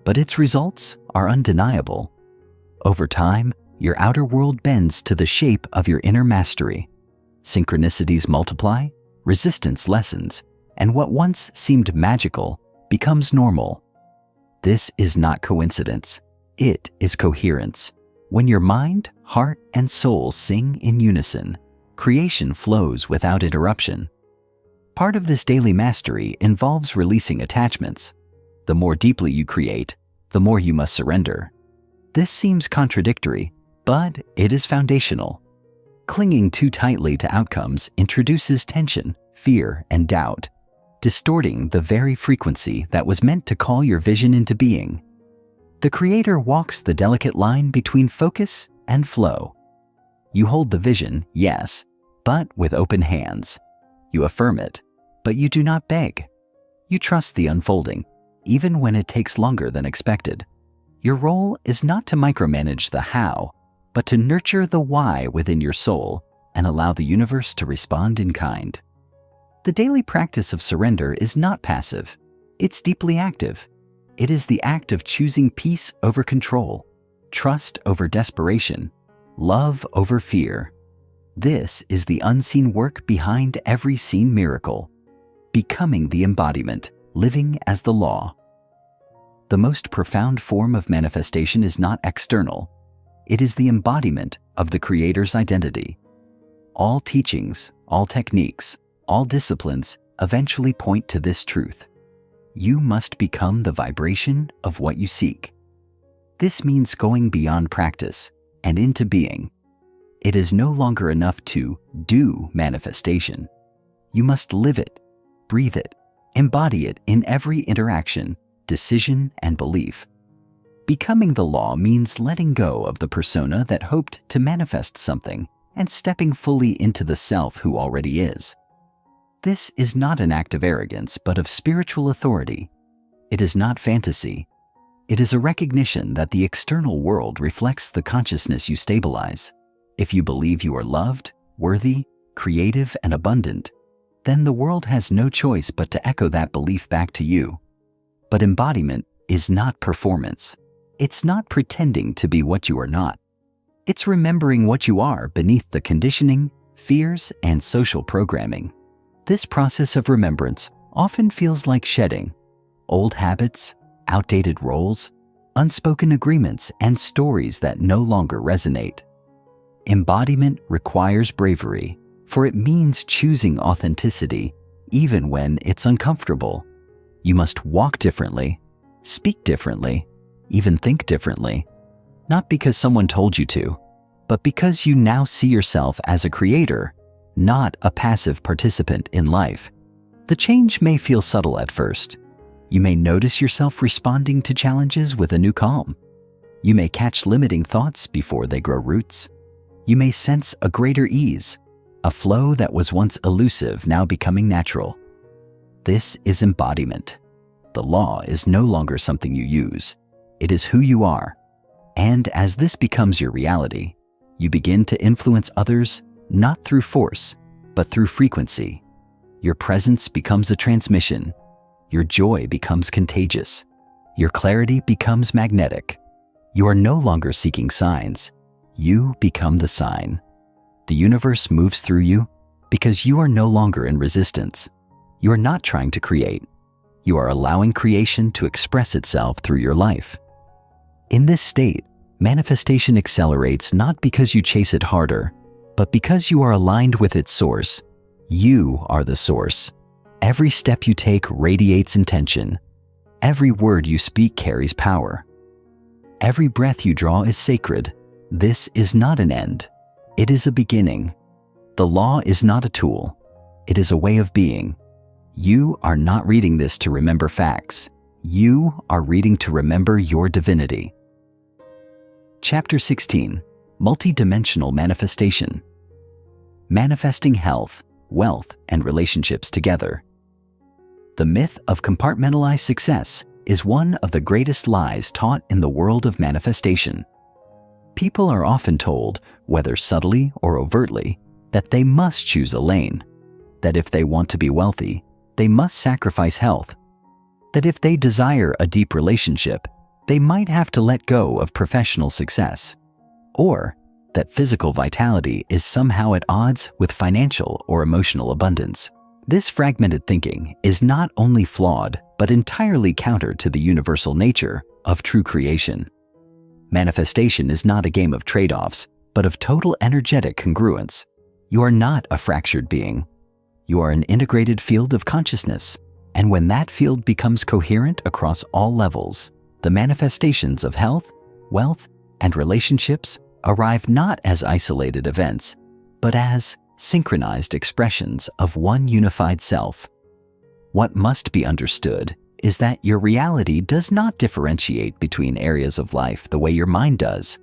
But its results are undeniable. Over time, your outer world bends to the shape of your inner mastery. Synchronicities multiply, resistance lessens, and what once seemed magical becomes normal. This is not coincidence. It is coherence. When your mind, heart, and soul sing in unison, creation flows without interruption. Part of this daily mastery involves releasing attachments. The more deeply you create, the more you must surrender. This seems contradictory, but it is foundational. Clinging too tightly to outcomes introduces tension, fear, and doubt, distorting the very frequency that was meant to call your vision into being. The creator walks the delicate line between focus and flow. You hold the vision, yes, but with open hands. You affirm it, but you do not beg. You trust the unfolding, even when it takes longer than expected. Your role is not to micromanage the how, but to nurture the why within your soul and allow the universe to respond in kind. The daily practice of surrender is not passive. It's deeply active. It is the act of choosing peace over control, trust over desperation, love over fear. This is the unseen work behind every seen miracle, becoming the embodiment, living as the law. The most profound form of manifestation is not external. It is the embodiment of the Creator's identity. All teachings, all techniques, all disciplines eventually point to this truth. You must become the vibration of what you seek. This means going beyond practice and into being. It is no longer enough to do manifestation. You must live it, breathe it, embody it in every interaction, decision, and belief. Becoming the law means letting go of the persona that hoped to manifest something and stepping fully into the self who already is. This is not an act of arrogance, but of spiritual authority. It is not fantasy. It is a recognition that the external world reflects the consciousness you stabilize. If you believe you are loved, worthy, creative, and abundant, then the world has no choice but to echo that belief back to you. But embodiment is not performance. It's not pretending to be what you are not. It's remembering what you are beneath the conditioning, fears, and social programming. This process of remembrance often feels like shedding old habits, outdated roles, unspoken agreements, and stories that no longer resonate. Embodiment requires bravery, for it means choosing authenticity even when it's uncomfortable. You must walk differently, speak differently, even think differently, not because someone told you to, but because you now see yourself as a creator, not a passive participant in life. The change may feel subtle at first. You may notice yourself responding to challenges with a new calm. You may catch limiting thoughts before they grow roots. You may sense a greater ease, a flow that was once elusive now becoming natural. This is embodiment. The law is no longer something you use. It is who you are. And as this becomes your reality, you begin to influence others not through force, but through frequency. Your presence becomes a transmission. Your joy becomes contagious. Your clarity becomes magnetic. You are no longer seeking signs. You become the sign. The universe moves through you, because you are no longer in resistance. You are not trying to create. You are allowing creation to express itself through your life. In this state, manifestation accelerates not because you chase it harder, but because you are aligned with its source. You are the source. Every step you take radiates intention. Every word you speak carries power. Every breath you draw is sacred. This is not an end. It is a beginning. The law is not a tool. It is a way of being. You are not reading this to remember facts. You are reading to remember your divinity. Chapter 16. Multidimensional Manifestation. Manifesting health, wealth, and relationships together. The myth of compartmentalized success is one of the greatest lies taught in the world of manifestation. People are often told, whether subtly or overtly, that they must choose a lane, that if they want to be wealthy, they must sacrifice health, that if they desire a deep relationship, they might have to let go of professional success, or that physical vitality is somehow at odds with financial or emotional abundance. This fragmented thinking is not only flawed, but entirely counter to the universal nature of true creation. Manifestation is not a game of trade-offs, but of total energetic congruence. You are not a fractured being. You are an integrated field of consciousness, and when that field becomes coherent across all levels, the manifestations of health, wealth, and relationships arrive not as isolated events, but as synchronized expressions of one unified self. What must be understood is that your reality does not differentiate between areas of life the way your mind does.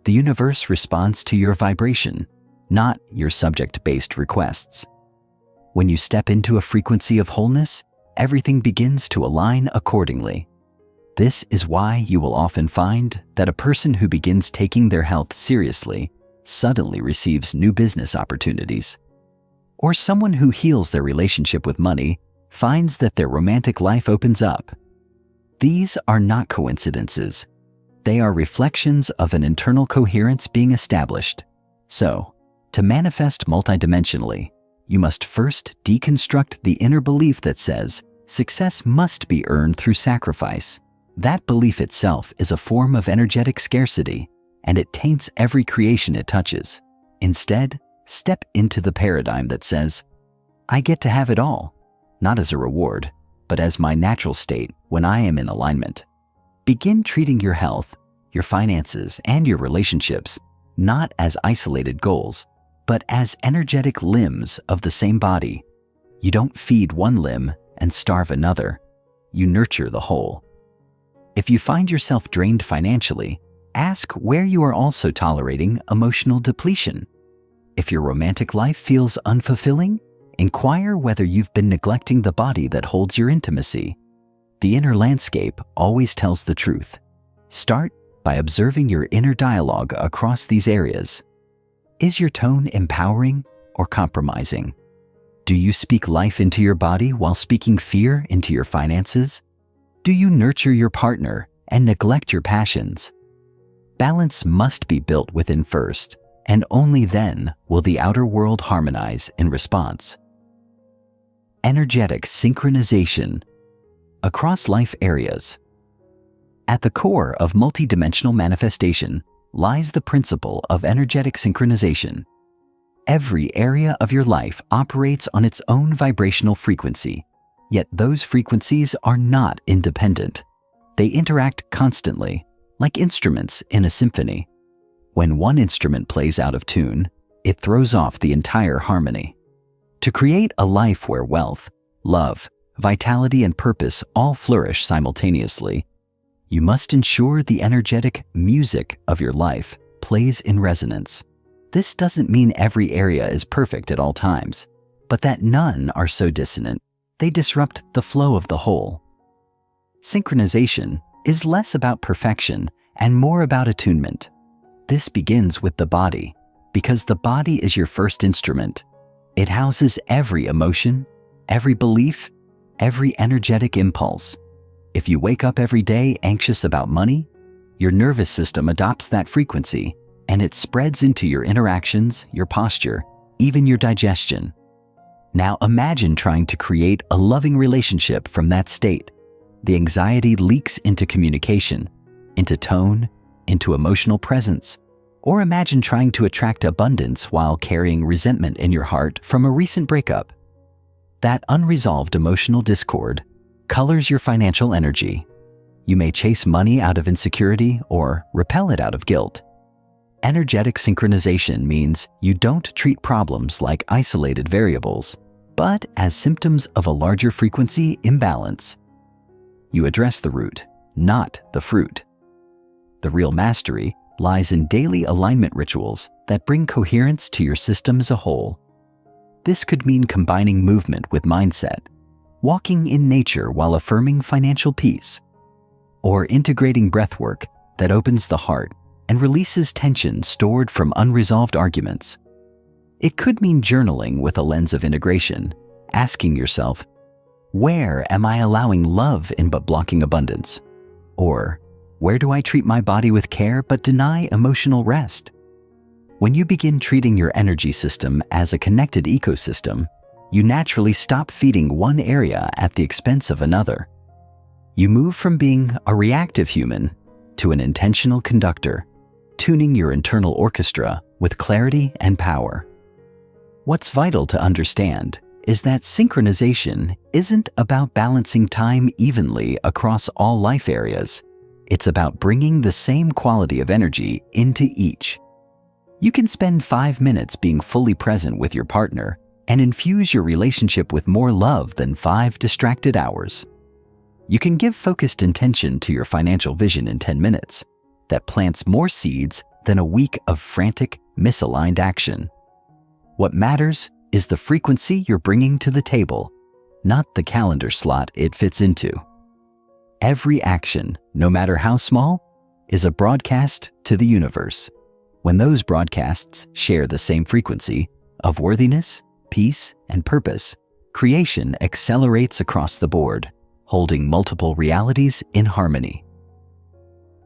The universe responds to your vibration, not your subject-based requests. When you step into a frequency of wholeness, everything begins to align accordingly. This is why you will often find that a person who begins taking their health seriously suddenly receives new business opportunities. Or someone who heals their relationship with money finds that their romantic life opens up. These are not coincidences. They are reflections of an internal coherence being established. So, to manifest multidimensionally, you must first deconstruct the inner belief that says success must be earned through sacrifice. That belief itself is a form of energetic scarcity, and it taints every creation it touches. Instead, step into the paradigm that says, I get to have it all, not as a reward, but as my natural state when I am in alignment. Begin treating your health, your finances, and your relationships not as isolated goals, but as energetic limbs of the same body. You don't feed one limb and starve another. You nurture the whole. If you find yourself drained financially, ask where you are also tolerating emotional depletion. If your romantic life feels unfulfilling, inquire whether you've been neglecting the body that holds your intimacy. The inner landscape always tells the truth. Start by observing your inner dialogue across these areas. Is your tone empowering or compromising? Do you speak life into your body while speaking fear into your finances? Do you nurture your partner and neglect your passions? Balance must be built within first, and only then will the outer world harmonize in response. Energetic synchronization across life areas. At the core of multidimensional manifestation lies the principle of energetic synchronization. Every area of your life operates on its own vibrational frequency, yet those frequencies are not independent. They interact constantly, like instruments in a symphony. When one instrument plays out of tune, it throws off the entire harmony. To create a life where wealth, love, vitality, and purpose all flourish simultaneously, you must ensure the energetic music of your life plays in resonance. This doesn't mean every area is perfect at all times, but that none are so dissonant they disrupt the flow of the whole. Synchronization is less about perfection and more about attunement. This begins with the body, because the body is your first instrument. It houses every emotion, every belief, every energetic impulse. If you wake up every day anxious about money, your nervous system adopts that frequency, and it spreads into your interactions, your posture, even your digestion. Now imagine trying to create a loving relationship from that state. The anxiety leaks into communication, into tone, into emotional presence. Or imagine trying to attract abundance while carrying resentment in your heart from a recent breakup. That unresolved emotional discord colors your financial energy. You may chase money out of insecurity or repel it out of guilt. Energetic synchronization means you don't treat problems like isolated variables, but as symptoms of a larger frequency imbalance. You address the root, not the fruit. The real mastery lies in daily alignment rituals that bring coherence to your system as a whole. This could mean combining movement with mindset, walking in nature while affirming financial peace, or integrating breathwork that opens the heart and releases tension stored from unresolved arguments. It could mean journaling with a lens of integration, asking yourself, where am I allowing love in but blocking abundance? Or, where do I treat my body with care but deny emotional rest? When you begin treating your energy system as a connected ecosystem, you naturally stop feeding one area at the expense of another. You move from being a reactive human to an intentional conductor, tuning your internal orchestra with clarity and power. What's vital to understand is that synchronization isn't about balancing time evenly across all life areas. It's about bringing the same quality of energy into each. You can spend 5 minutes being fully present with your partner and infuse your relationship with more love than 5 distracted hours. You can give focused intention to your financial vision in 10 minutes that plants more seeds than a week of frantic, misaligned action. What matters is the frequency you're bringing to the table, not the calendar slot it fits into. Every action, no matter how small, is a broadcast to the universe. When those broadcasts share the same frequency of worthiness, peace, and purpose, creation accelerates across the board, holding multiple realities in harmony.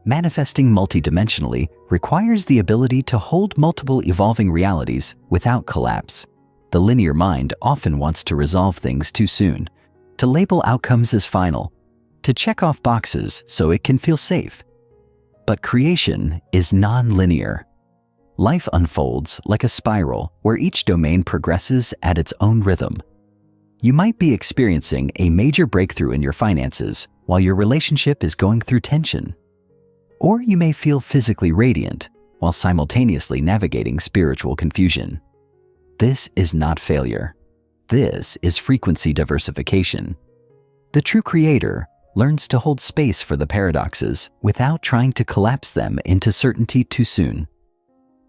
Manifesting multidimensionally requires the ability to hold multiple evolving realities without collapse. The linear mind often wants to resolve things too soon, to label outcomes as final, to check off boxes so it can feel safe. But creation is non-linear. Life unfolds like a spiral where each domain progresses at its own rhythm. You might be experiencing a major breakthrough in your finances while your relationship is going through tension. Or you may feel physically radiant while simultaneously navigating spiritual confusion. This is not failure. This is frequency diversification. The true creator learns to hold space for the paradoxes without trying to collapse them into certainty too soon.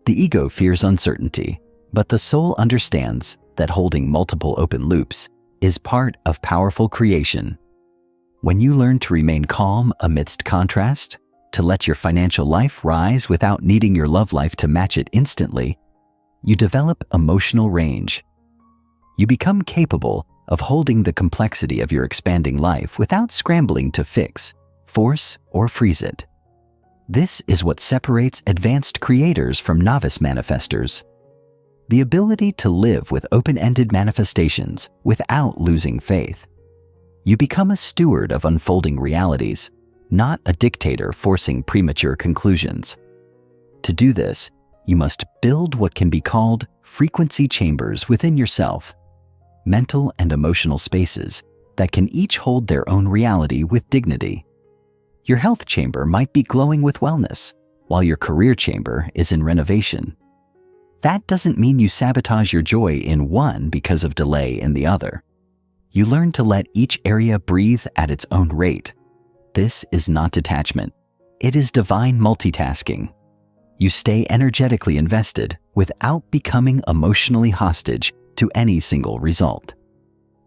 The ego fears uncertainty, but the soul understands that holding multiple open loops is part of powerful creation. When you learn to remain calm amidst contrast, to let your financial life rise without needing your love life to match it instantly, you develop emotional range. You become capable of holding the complexity of your expanding life without scrambling to fix, force, or freeze it. This is what separates advanced creators from novice manifestors. The ability to live with open-ended manifestations without losing faith. You become a steward of unfolding realities, not a dictator forcing premature conclusions. To do this, you must build what can be called frequency chambers within yourself, mental and emotional spaces that can each hold their own reality with dignity. Your health chamber might be glowing with wellness, while your career chamber is in renovation. That doesn't mean you sabotage your joy in one because of delay in the other. You learn to let each area breathe at its own rate. This is not detachment. It is divine multitasking. You stay energetically invested without becoming emotionally hostage to any single result.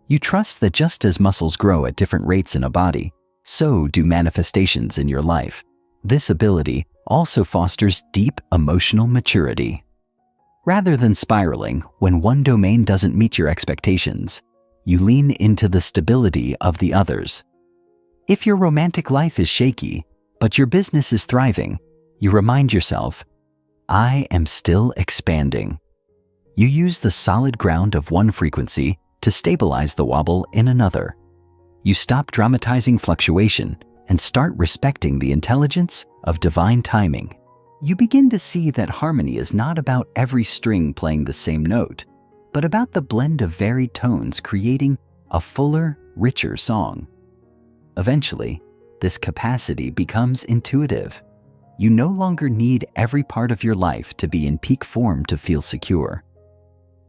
You trust that just as muscles grow at different rates in a body, so do manifestations in your life. This ability also fosters deep emotional maturity. Rather than spiraling when one domain doesn't meet your expectations, you lean into the stability of the others. If your romantic life is shaky, but your business is thriving, you remind yourself, I am still expanding. You use the solid ground of one frequency to stabilize the wobble in another. You stop dramatizing fluctuation and start respecting the intelligence of divine timing. You begin to see that harmony is not about every string playing the same note, but about the blend of varied tones creating a fuller, richer song. Eventually, this capacity becomes intuitive. You no longer need every part of your life to be in peak form to feel secure.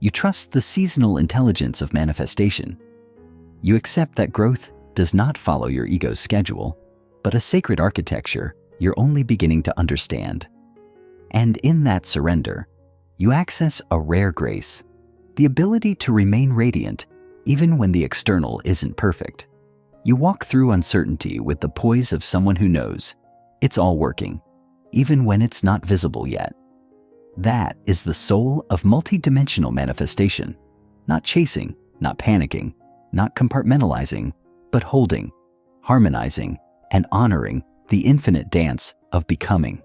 You trust the seasonal intelligence of manifestation. You accept that growth does not follow your ego's schedule, but a sacred architecture you're only beginning to understand. And in that surrender, you access a rare grace, the ability to remain radiant even when the external isn't perfect. You walk through uncertainty with the poise of someone who knows it's all working, even when it's not visible yet. That is the soul of multidimensional manifestation, not chasing, not panicking, not compartmentalizing, but holding, harmonizing, and honoring the infinite dance of becoming.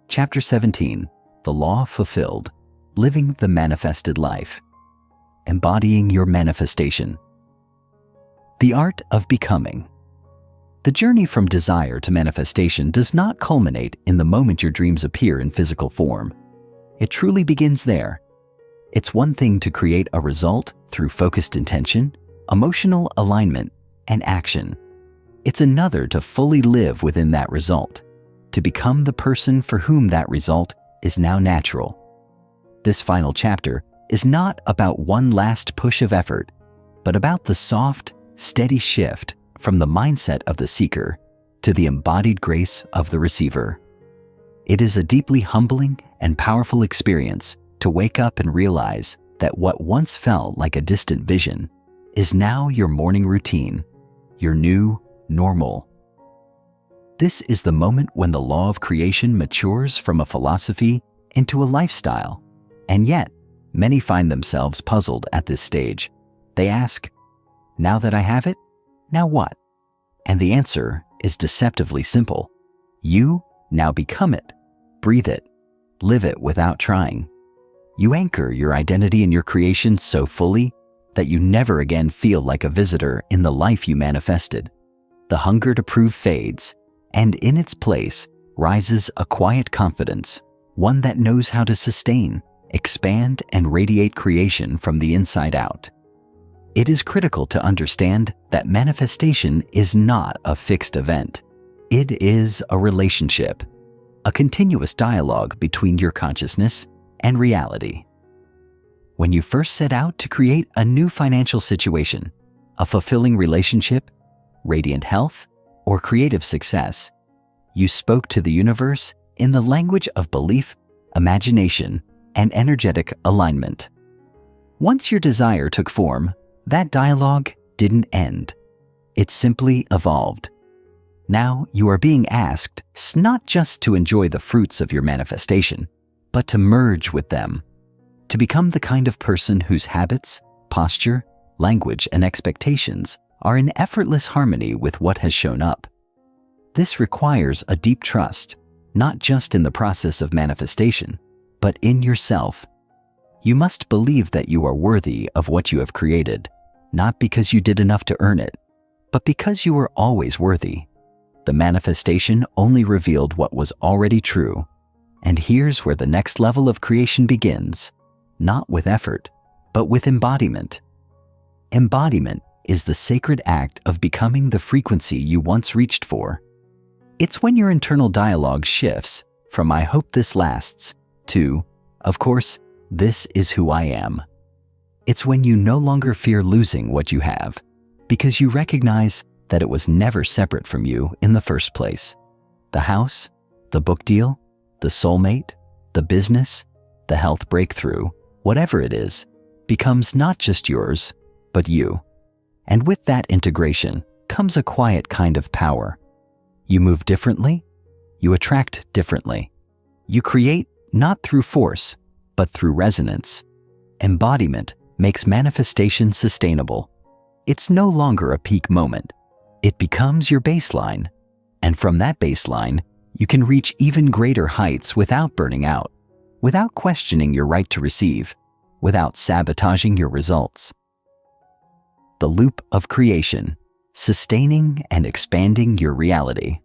Chapter 17, The Law Fulfilled, Living the Manifested Life. Embodying your manifestation. The art of becoming. The journey from desire to manifestation does not culminate in the moment your dreams appear in physical form. It truly begins there. It's one thing to create a result through focused intention, emotional alignment, and action. It's another to fully live within that result, to become the person for whom that result is now natural. This final chapter is not about one last push of effort, but about the soft, steady shift from the mindset of the seeker to the embodied grace of the receiver. It is a deeply humbling and powerful experience to wake up and realize that what once felt like a distant vision is now your morning routine, your new normal. This is the moment when the law of creation matures from a philosophy into a lifestyle, and yet many find themselves puzzled at this stage. They ask, now that I have it, now what? And the answer is deceptively simple. You now become it, breathe it, live it without trying. You anchor your identity in your creation so fully that you never again feel like a visitor in the life you manifested. The hunger to prove fades, and in its place rises a quiet confidence, one that knows how to sustain, expand, and radiate creation from the inside out. It is critical to understand that manifestation is not a fixed event. It is a relationship, a continuous dialogue between your consciousness and reality. When you first set out to create a new financial situation, a fulfilling relationship, radiant health, or creative success, you spoke to the universe in the language of belief, imagination, and energetic alignment. Once your desire took form, that dialogue didn't end. It simply evolved. Now you are being asked not just to enjoy the fruits of your manifestation, but to merge with them, to become the kind of person whose habits, posture, language, and expectations are in effortless harmony with what has shown up. This requires a deep trust, not just in the process of manifestation, but in yourself. You must believe that you are worthy of what you have created, not because you did enough to earn it, but because you were always worthy. The manifestation only revealed what was already true. And here's where the next level of creation begins, not with effort, but with embodiment. Embodiment is the sacred act of becoming the frequency you once reached for. It's when your internal dialogue shifts from "I hope this lasts" to "of course, this is who I am." It's when you no longer fear losing what you have, because you recognize that it was never separate from you in the first place. The house, the book deal, the soulmate, the business, the health breakthrough, whatever it is, becomes not just yours, but you. And with that integration comes a quiet kind of power. You move differently, you attract differently. You create not through force, but through resonance. Embodiment makes manifestation sustainable. It's no longer a peak moment. It becomes your baseline. And from that baseline, you can reach even greater heights without burning out. without questioning your right to receive, without sabotaging your results. The loop of creation, sustaining and expanding your reality.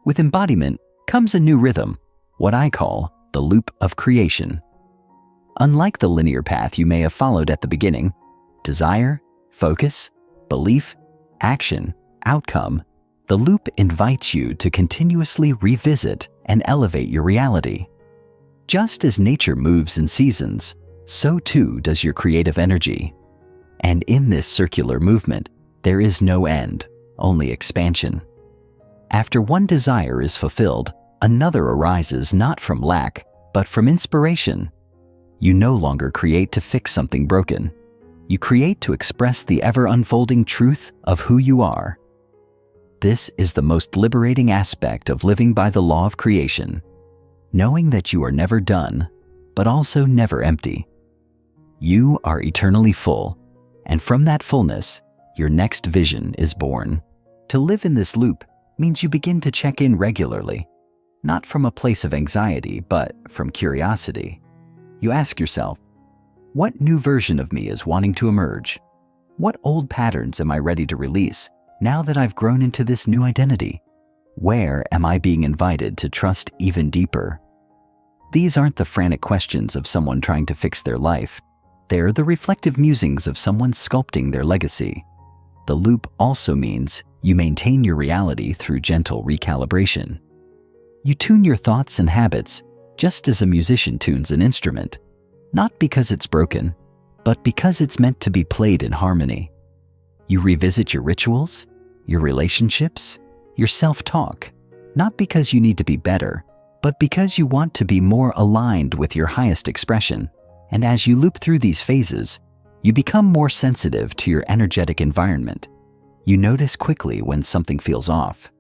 With embodiment comes a new rhythm, what I call the loop of creation. Unlike the linear path you may have followed at the beginning, desire, focus, belief, action, outcome, the loop invites you to continuously revisit and elevate your reality. Just as nature moves in seasons, so too does your creative energy. And in this circular movement, there is no end, only expansion. After one desire is fulfilled, another arises not from lack, but from inspiration. You no longer create to fix something broken. You create to express the ever-unfolding truth of who you are. This is the most liberating aspect of living by the law of creation, knowing that you are never done, but also never empty. You are eternally full, and from that fullness, your next vision is born. To live in this loop means you begin to check in regularly, not from a place of anxiety, but from curiosity. You ask yourself, what new version of me is wanting to emerge? What old patterns am I ready to release now that I've grown into this new identity? Where am I being invited to trust even deeper? These aren't the frantic questions of someone trying to fix their life. They're the reflective musings of someone sculpting their legacy. The loop also means you maintain your reality through gentle recalibration. You tune your thoughts and habits just as a musician tunes an instrument, not because it's broken, but because it's meant to be played in harmony. You revisit your rituals, your relationships, your self-talk, not because you need to be better, but because you want to be more aligned with your highest expression. And as you loop through these phases, you become more sensitive to your energetic environment. You notice quickly when something feels off,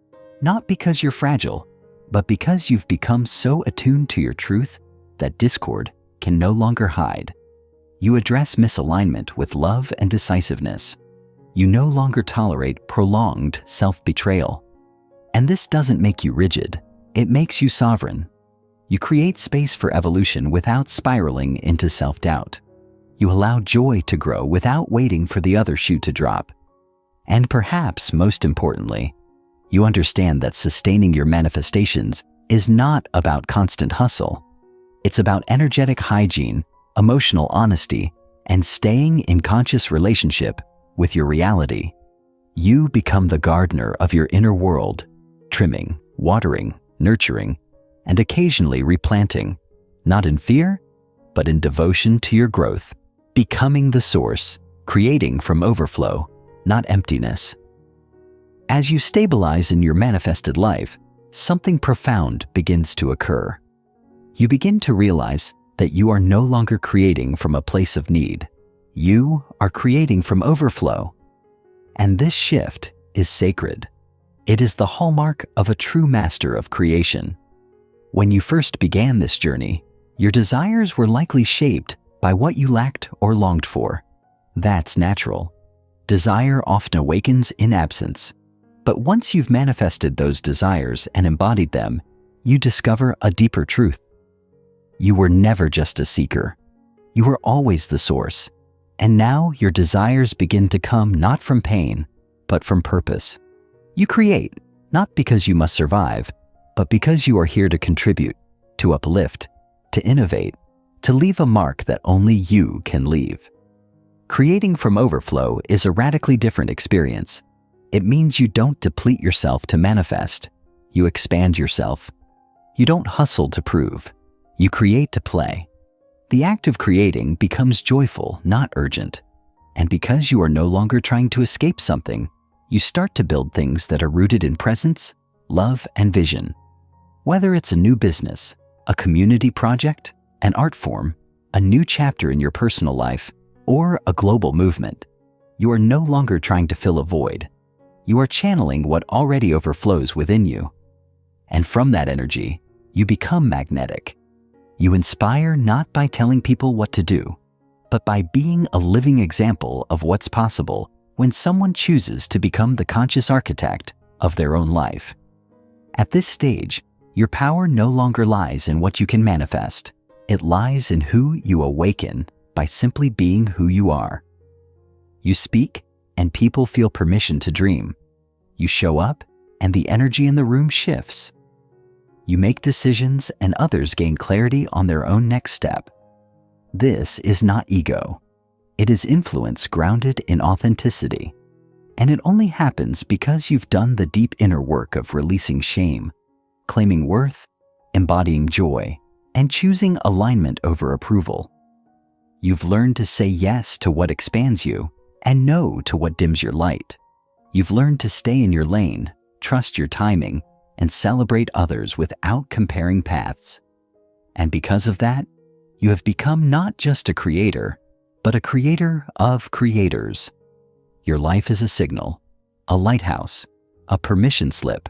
not because you're fragile, but because you've become so attuned to your truth that discord can no longer hide. You address misalignment with love and decisiveness. You no longer tolerate prolonged self-betrayal. And this doesn't make you rigid, it makes you sovereign. You create space for evolution without spiraling into self-doubt. You allow joy to grow without waiting for the other shoe to drop. And perhaps most importantly, you understand that sustaining your manifestations is not about constant hustle. It's about energetic hygiene, emotional honesty, and staying in conscious relationship with your reality. You become the gardener of your inner world, trimming, watering, nurturing, and occasionally replanting, not in fear, but in devotion to your growth, becoming the source, creating from overflow, not emptiness. As you stabilize in your manifested life, something profound begins to occur. You begin to realize that you are no longer creating from a place of need. You are creating from overflow. And this shift is sacred. It is the hallmark of a true master of creation. When you first began this journey, your desires were likely shaped by what you lacked or longed for. That's natural. Desire often awakens in absence. But once you've manifested those desires and embodied them, you discover a deeper truth. You were never just a seeker. You were always the source. And now your desires begin to come not from pain, but from purpose. You create, not because you must survive, but because you are here to contribute, to uplift, to innovate, to leave a mark that only you can leave. Creating from overflow is a radically different experience. It means you don't deplete yourself to manifest. You expand yourself. You don't hustle to prove. You create to play. The act of creating becomes joyful, not urgent. And because you are no longer trying to escape something, you start to build things that are rooted in presence, love, and vision. Whether it's a new business, a community project, an art form, a new chapter in your personal life, or a global movement, you are no longer trying to fill a void. You are channeling what already overflows within you. And from that energy, you become magnetic. You inspire not by telling people what to do, but by being a living example of what's possible when someone chooses to become the conscious architect of their own life. At this stage, Your power no longer lies in what you can manifest. It lies in who you awaken by simply being who you are. You speak, and people feel permission to dream. You show up, and the energy in the room shifts. You make decisions, and others gain clarity on their own next step. This is not ego. It is influence grounded in authenticity. And it only happens because you've done the deep inner work of releasing shame, claiming worth, embodying joy, and choosing alignment over approval. You've learned to say yes to what expands you and no to what dims your light. You've learned to stay in your lane, trust your timing, and celebrate others without comparing paths. And because of that, you have become not just a creator, but a creator of creators. Your life is a signal, a lighthouse, a permission slip,